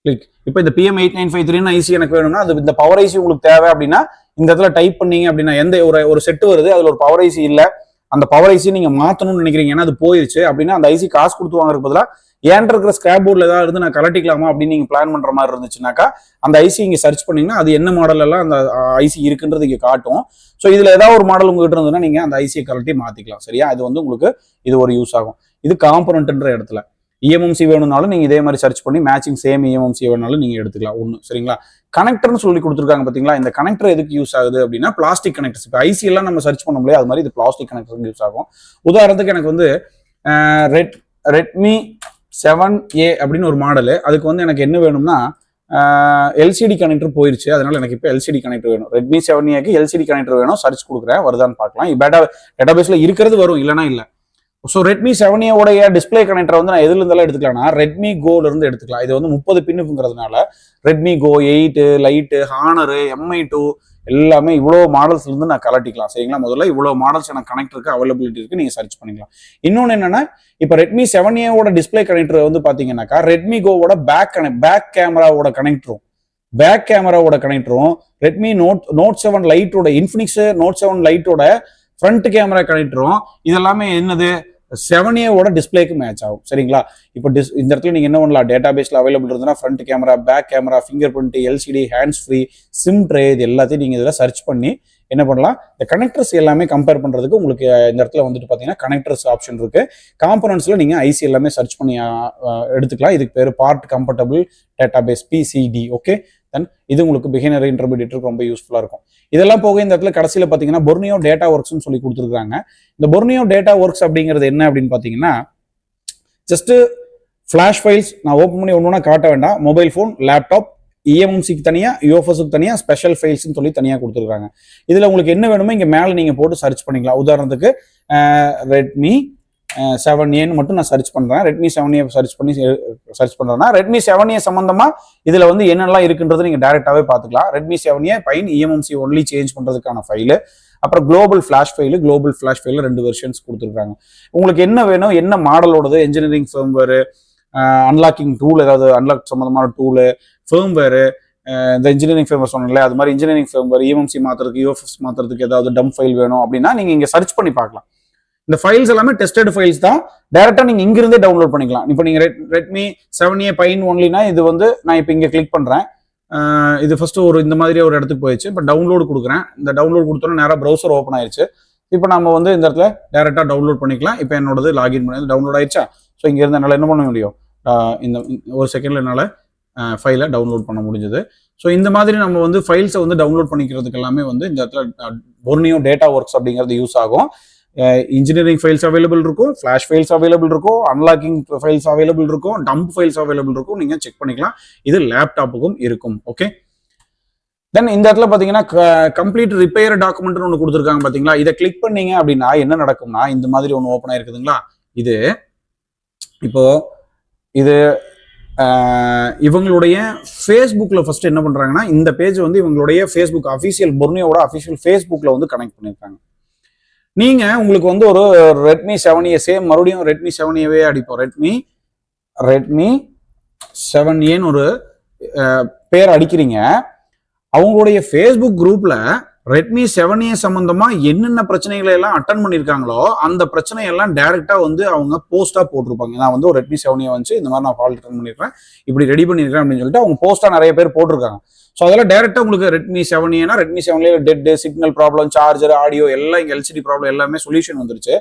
கிளிக். இப்போ இந்த PM8953 ஐசி எனக்கு வேணும்னா அது இந்த பவர் ஐசி உங்களுக்கு தேவை அப்படின்னா இந்த இடத்துல டைப் பண்ணீங்க அப்படின்னா எந்த ஒரு செட்டு வருது, அதில் ஒரு பவர் ஐசி இல்லை, அந்த பவர் ஐசி நீங்கள் மாற்றணும்னு நினைக்கிறீங்க, ஏன்னா அது போயிடுச்சு அப்படின்னா அந்த ஐசி காசு கொடுத்து வாங்குறதுக்கு பதிலாக ஏன்ட்டு இருக்கிற ஸ்கிராப் போர்டில் ஏதாவது இருந்து நான் கலட்டிக்கலாமா அப்படின்னு நீங்கள் பிளான் பண்ணுற மாதிரி இருந்துச்சுனாக்கா அந்த ஐசி இங்கே சர்ச் பண்ணிங்கன்னா அது என்ன மாடல் எல்லாம் அந்த ஐசி இருக்குன்றது இங்கே காட்டும். ஸோ இதில் ஏதாவது ஒரு மாடல் உங்ககிட்ட இருந்ததுன்னா நீங்கள் அந்த ஐசியை கலட்டி மாற்றிக்கலாம். சரியா? இது வந்து உங்களுக்கு இது ஒரு யூஸ் ஆகும். இது காம்பனண்ட்ன்ற இடத்துல. இஎம்எம்சி வேணும்னாலும் நீங்கள் இதே மாதிரி சர்ச் பண்ணி மேட்சிங் சேம் இஎம்எம்சி வேணும்னாலும் நீங்கள் எடுத்துக்கலாம் ஒன்று. சரிங்களா? கனெக்டர்னு சொல்லி கொடுத்துருக்காங்க பார்த்தீங்களா? இந்த கனெக்டர் எதுக்கு யூஸ் ஆகுது அப்படின்னா பிளாஸ்டிக் கனெக்டர்ஸ். இப்போ ஐசி எல்லாம் நம்ம சர்ச் பண்ண முடியாது, அது மாதிரி இது பிளாஸ்டிக் கனெக்டர் யூஸ் ஆகும். உதாரணத்துக்கு எனக்கு வந்து ரெட்மி 7A அப்படின்னு ஒரு மாடலு, அதுக்கு வந்து எனக்கு என்ன வேணும்னா எல்சிடி கனெக்டர் போயிருச்சு, அதனால எனக்கு இப்போ எல்சிடி கனெக்டர் வேணும். ரெட்மி 7Aக்கு எல்சிடி கனெக்டர் வேணும். சர்ச் கொடுக்குறேன், வருதான்னு பார்க்கலாம். டேட்டாபேஸ்ல இருக்கிறது வரும், இல்லைன்னா இல்லை. ஸோ ரெட்மி 7A உடைய டிஸ்பிளே கனெக்டர் வந்து நான் எதுல இருந்தாலும் எடுத்துக்கலாம்னா ரெட்மி கோல இருந்து எடுத்துக்கலாம். இது வந்து 30 பின்னுங்கிறதுனால Redmi go 8, lite, Honor, MI2 எல்லாமே இவ்வளோ மாடல்ஸ் இருந்து நான் கலட்டிக்கலாம். சரிங்களா? முதல்ல இவ்வளோ மாடல்ஸ் எனக்கு கனெக்டருக்கு அவைலபிலிட்டி இருக்கு, நீங்க சர்ச் பண்ணிக்கலாம். இன்னொன்று என்னன்னா, இப்போ ரெட்மி 7Aவோட டிஸ்பிளே கனெக்டர் வந்து பாத்தீங்கன்னாக்கா ரெட்மி கோவோட பேக் கேமராவோட கனெக்டரும் ரெட்மி நோட் 7 லைட்டோட இன்ஃபினிக்ஸ் நோட் 7 லைட்டோட ஃப்ரண்ட் கேமரா கனெக்டரும் இதெல்லாமே என்னது 7Aவோட டிஸ்பிளேக்கு மேட்ச் ஆகும். சரிங்களா? இப்போ இந்த இடத்துல நீங்க என்ன பண்ணலாம், டேட்டா பேஸ்ல அவைலபிள் இருந்தா front camera, back camera, finger print, LCD, hands free, sim tray, இது எல்லாத்தையும் நீங்க இதில் சர்ச் பண்ணி என்ன பண்ணலாம், இந்த கனெக்டர்ஸ் எல்லாமே கம்பேர் பண்றதுக்கு உங்களுக்கு இந்த இடத்துல வந்துட்டு பாத்தீங்கன்னா கனெக்டர்ஸ் ஆப்ஷன் இருக்கு. காம்பனன்ட்ஸ்ல நீங்க ஐசி எல்லாமே சர்ச் பண்ணி எடுத்துக்கலாம். இதுக்கு பேர் part compatible database, PCD. Okay, then இது உங்களுக்கு பிகினர் இன்டர்மீடியேட்டுக்கு ரொம்ப யூஸ்ஃபுல்லா இருக்கும். இதெல்லாம் போக இந்த இடத்துல கடைசியில் பார்த்தீங்கன்னா பொர்னியோ டேட்டா ஒர்க்ஸ்னு சொல்லி கொடுத்துருக்காங்க. இந்த பொர்னியோ டேட்டா ஒர்க்ஸ் அப்படிங்கிறது என்ன அப்படின்னு பார்த்தீங்கன்னா, ஜஸ்ட் ஃபிளாஷ் ஃபைல்ஸ் நான் ஓப்பன் பண்ணி ஒன்று காட்ட வேண்டாம். மொபைல் ஃபோன், லேப்டாப், இஎம்எம்சிக்கு தனியாக, யூஎஃப்எஸ்க்கு தனியாக, ஸ்பெஷல் ஃபைல்ஸ்ன்னு சொல்லி தனியாக கொடுத்துருக்காங்க. இதில் உங்களுக்கு என்ன வேணுமோ இங்கே மேலே நீங்கள் போட்டு சர்ச் பண்ணிக்கலாம். உதாரணத்துக்கு ரெட்மி 7Aன்னு மட்டும் நான் சர்ச் பண்றேன். ரெட்மி 7A சர்ச் பண்றேன்னா ரெட்மி 7A சம்பந்தமா இதுல வந்து என்னெல்லாம் இருக்குன்றது நீங்க டைரக்டாவே பாத்துக்கலாம். ரெட்மி 7A பைன் இஎம்எம்சி ஒன்லி சேஞ்ச் பண்றதுக்கான ஃபைலு, அப்புறம் குளோபல் ஃபிளாஷ் ஃபைல் 2 வெர்ஷன்ஸ் கொடுத்துருக்காங்க. உங்களுக்கு என்ன வேணும், என்ன மாடலோடது, இன்ஜினியரிங் ஃபர்ம்வேர், அன்லாக்கிங் டூல், ஏதாவது அன்லாக் சம்பந்தமான டூலு, ஃபர்ம்வேர், இந்த இன்ஜினியரிங் ஃபர்ம்வேர் சொன்னீங்களே அது மாதிரி இன்ஜினியரிங் ஃபர்ம்வேர், இஎம்எம்சி மாத்துறதுக்கு, யூஎஃப்எஸ் மாத்துறதுக்கு ஏதாவது டம்ப் ஃபைல் வேணும் அப்படின்னா நீங்க இங்க சர்ச் பண்ணி பார்க்கலாம். இந்த ஃபைல்ஸ் எல்லாமே டெஸ்டட் ஃபைல்ஸ் தான், டைரக்டா நீங்க இங்கிருந்தே டவுன்லோட் பண்ணிக்கலாம். இப்போ நீங்க ரெட்மி 7A பைன் ஒன்லினா இது வந்து நான் இப்போ இங்க கிளிக் பண்றேன். இது ஃபர்ஸ்ட் இந்த மாதிரி ஒரு இடத்துக்கு போயிடுச்சு. இப்போ டவுன்லோட் கொடுக்குறேன். இந்த டவுன்லோட் கொடுத்தோன்னா நேராக ப்ரௌசர் ஓப்பன் ஆயிடுச்சு. இப்போ நம்ம வந்து இந்த இடத்துல டைரக்டா டவுன்லோட் பண்ணிக்கலாம். இப்போ என்னோடது லாகின் பண்ணி டவுன்லோட் ஆயிடுச்சா? ஸோ இங்க இருந்து என்னால் என்ன பண்ண முடியும், இந்த ஒரு செகண்ட்ல என்னால் ஃபைலை டவுன்லோட் பண்ண முடிஞ்சது. ஸோ இந்த மாதிரி நம்ம வந்து ஃபைல்ஸை வந்து டவுன்லோட் பண்ணிக்கிறதுக்கு எல்லாமே வந்து இந்த இடத்துல பொர்னியோ டேட்டா ஒர்க்ஸ் அப்படிங்கிறது யூஸ் ஆகும். இன்ஜினியரிங் ஃபைல்ஸ் அவைலபிள் இருக்கும், ஃபிளாஷ் ஃபைல்ஸ் அவைலபிள் இருக்கும், அன்லாக்கிங் ஃபைல்ஸ் அவைலபிள் இருக்கும், டம்ப் ஃபைல்ஸ் அவைலபிள் இருக்கும். நீங்க செக் பண்ணிக்கலாம். இது லேப்டாப்புக்கும் இருக்கும். ஓகே, தென் இந்த இடத்துல பாத்தீங்கன்னா கம்ப்ளீட் ரிப்பேர் டாக்குமெண்ட்னு ஒன்று கொடுத்துருக்காங்க பாத்தீங்களா? இதை கிளிக் பண்ணீங்க அப்படின்னா என்ன நடக்கும்னா இந்த மாதிரி ஒன்று ஓப்பன் ஆயிருக்குதுங்களா? இது இப்போ இது இவங்களுடைய ஃபேஸ்புக்கில் ஃபர்ஸ்ட் என்ன பண்றாங்கன்னா இந்த பேஜ் வந்து இவங்களுடைய ஃபேஸ்புக் அஃபீஷியல் பொர்னியோட அஃபீஷியல் ஃபேஸ்புக்கில் வந்து கனெக்ட் பண்ணியிருக்காங்க. நீங்க உங்களுக்கு வந்து ஒரு ரெட்மி 7A சேம் மறுபடியும் ரெட்மி 7Aவே அடிப்போம். ரெட்மி 7Aன்னு ஒரு பேர் அடிக்கிறீங்க. அவங்களுடைய ஃபேஸ்புக் குரூப்ல ரெட்மி 7A சம்பந்தமா என்னென்ன பிரச்சனைகளை எல்லாம் அட்டன் பண்ணியிருக்காங்களோ அந்த பிரச்சனையெல்லாம் டைரக்டா வந்து அவங்க போஸ்டா போட்டிருப்பாங்க. நான் வந்து ஒரு ரெட்மி 7A வந்து இந்த மாதிரி நான் ஃபால்ட் அட்டன் பண்ணிருக்கேன், இப்படி ரெடி பண்ணிருக்கேன் அப்படின்னு சொல்லிட்டு அவங்க போஸ்டா நிறைய பேர் போட்டிருக்காங்க. ஸோ அதெல்லாம் டைரக்டா உங்களுக்கு ரெட்மி 7Aனா Redmi 7A dead, signal problem, charger, audio எல்லாம் இங்கே எல்சிடி ப்ராப்ளம் எல்லாமே சொல்யூஷன் வந்துருச்சு.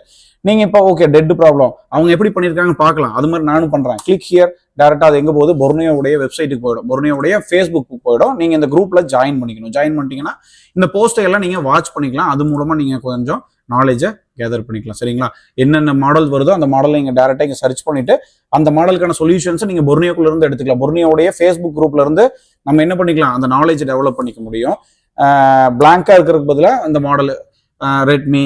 நீங்க இப்போ ஓகே டெட் ப்ராப்ளம் அவங்க எப்படி பண்ணிருக்காங்கன்னு பார்க்கலாம். அது மாதிரி நானும் பண்றேன். கிளிக் ஹியர், டைரக்டா அது எங்க போகுது, பொர்னியோவுடைய வெப்சைட்டுக்கு போயிடும், பொர்னியோவுடைய ஃபேஸ்புக்கு போயிடும். நீங்க இந்த குரூப்ல ஜாயின் பண்ணிக்கணும். ஜாயின் பண்ணிட்டீங்கன்னா இந்த போஸ்ட்டை எல்லாம் நீங்க வாட்ச் பண்ணிக்கலாம். அது மூலமா நீங்க கொஞ்சம் நாலேஜை கேதர் பண்ணிக்கலாம். சரிங்களா? என்னென்ன மாடல் வருதோ அந்த மாடலை நீங்க டைரக்டா இங்க சர்ச் பண்ணிட்டு அந்த மாடலுக்கான சொல்யூஷன்ஸ் நீங்க பொர்னியோக்குள்ள இருந்து எடுத்துக்கலாம். பொர்னியோடைய ஃபேஸ்புக் குரூப்ல இருந்து நம்ம என்ன பண்ணிக்கலாம், அந்த நாலேஜ் டெவலப் பண்ணிக்க முடியும். பிளாங்கா இருக்கிறதுக்கு பதிலாக அந்த மாடல் ரெட்மி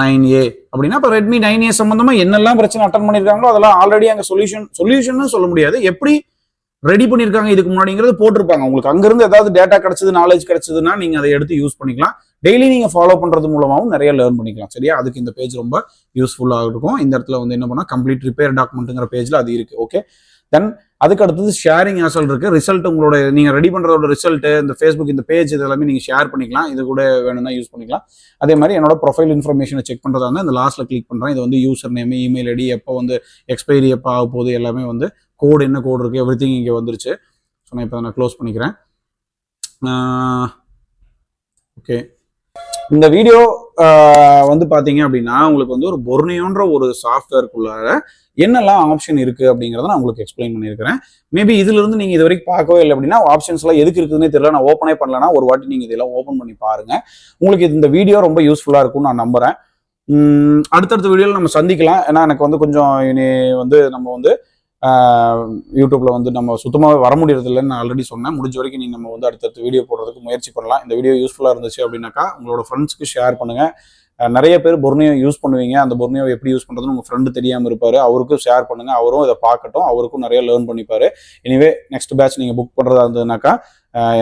9A அப்படின்னா இப்போ ரெட்மி 9A சம்பந்தமா என்னெல்லாம் பிரச்சனை அட்டன் பண்ணியிருக்காங்களோ அதெல்லாம் ஆல்ரெடி அங்கே சொல்யூஷன் சொல்ல முடியாது, எப்படி ரெடி பண்ணியிருக்காங்க இதுக்கு முன்னாடிங்கிறது போட்டிருப்பாங்க. உங்களுக்கு அங்கிருந்து ஏதாவது டேட்டா கிடைச்சது, நாலேஜ் கிடைச்சதுன்னா நீங்க அதை எடுத்து யூஸ் பண்ணிக்கலாம். டெய்லி நீங்க ஃபாலோ பண்றது மூலமாகவும் நிறைய லேர்ன் பண்ணிக்கலாம். சரியா? அதுக்கு இந்த பேஜ் ரொம்ப யூஸ்ஃபுல்லாக இருக்கும். இந்த இடத்துல வந்து என்ன பண்ணா கம்ப்ளீட் ரிப்பேர் டாக்குமெண்ட்டுங்கிற பேஜ்ல அது இருக்கு. ஓகே, தென் அதுக்கு அடுத்தது ஷேரிங் ஆசல் இருக்கு. ரிசல்ட் உங்களோட நீங்க ரெடி பண்றதோட ரிசல்ட் இந்த ஃபேஸ்புக் இந்த பேஜ் இதெல்லாமே நீங்க ஷேர் பண்ணிக்கலாம். இது கூட வேணும்னா யூஸ் பண்ணிக்கலாம். அதே மாதிரி என்னோட ப்ரொஃபைல் இன்ஃபர்மேஷனை செக் பண்றதா இருந்தால் இந்த லாஸ்ட்ல கிளிக் பண்றேன். இது வந்து யூசர் நேம், இமெயில் ஐடி, எப்போ வந்து எக்ஸ்பைரி எப்போ ஆக போகுது, எல்லாமே வந்து கோடு என்ன கோடு இருக்கு, எவ்ரிதிங் இங்கே வந்துருச்சு. ஸோ நான் இப்போ நான் க்ளோஸ் பண்ணிக்கிறேன். ஓகே, இந்த வீடியோ வந்து பார்த்தீங்க அப்படின்னா உங்களுக்கு வந்து ஒரு பொர்னியோன்ற ஒரு சாஃப்ட்வேருக்குள்ளார என்னெல்லாம் ஆப்ஷன் இருக்கு அப்படிங்கிறத நான் உங்களுக்கு எக்ஸ்பிளைன் பண்ணியிருக்கிறேன். மேபி இதுல இருந்து நீங்க இது வரைக்கும் பார்க்கவே இல்லை அப்படின்னா ஆப்ஷன்ஸ் எல்லாம் எதுக்கு இருக்குதுன்னே தெரியல, நான் ஓப்பனே பண்ணலன்னா ஒரு வாட்டி நீங்க இதெல்லாம் ஓப்பன் பண்ணி பாருங்க. உங்களுக்கு இந்த வீடியோ ரொம்ப யூஸ்ஃபுல்லா இருக்கும்னு நான் நம்புறேன். அடுத்தடுத்த வீடியோவில் நம்ம சந்திக்கலாம். ஏன்னா எனக்கு வந்து கொஞ்சம் இனி வந்து நம்ம வந்து யூடியூப்ல வந்து நம்ம சுத்தமாகவே வர முடியறதில்லைன்னு நான் ஆல்ரெடி சொன்னேன். முடிஞ்ச வரைக்கும் நீங்கள் நம்ம வந்து அடுத்தடுத்த வீடியோ போடுறதுக்கு முயற்சி பண்ணலாம். இந்த வீடியோ யூஸ்ஃபுல்லாக இருந்துச்சு அப்படின்னாக்கா உங்களோட ஃப்ரெண்ட்ஸ்க்கு ஷேர் பண்ணுங்க. நிறைய பேர் பொர்னியோ யூஸ் பண்ணுவீங்க. அந்த பொர்னியோ எப்படி யூஸ் பண்ணுறதுன்னு உங்கள் ஃப்ரெண்டு தெரியாமல் இருப்பார், அவருக்கும் ஷேர் பண்ணுங்க. அவரும் இதை பார்க்கட்டும், அவருக்கும் நிறைய லேர்ன் பண்ணிப்பாரு. எனிவே நெக்ஸ்ட் பேட்ச் நீங்கள் புக் பண்ணுறதா இருந்ததுனாக்கா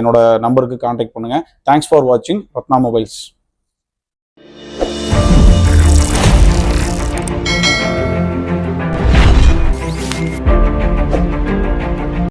என்னோட நம்பருக்கு கான்டாக்ட் பண்ணுங்க. தேங்க்ஸ் ஃபார் வாட்சிங் ரத்னா மொபைல்ஸ்.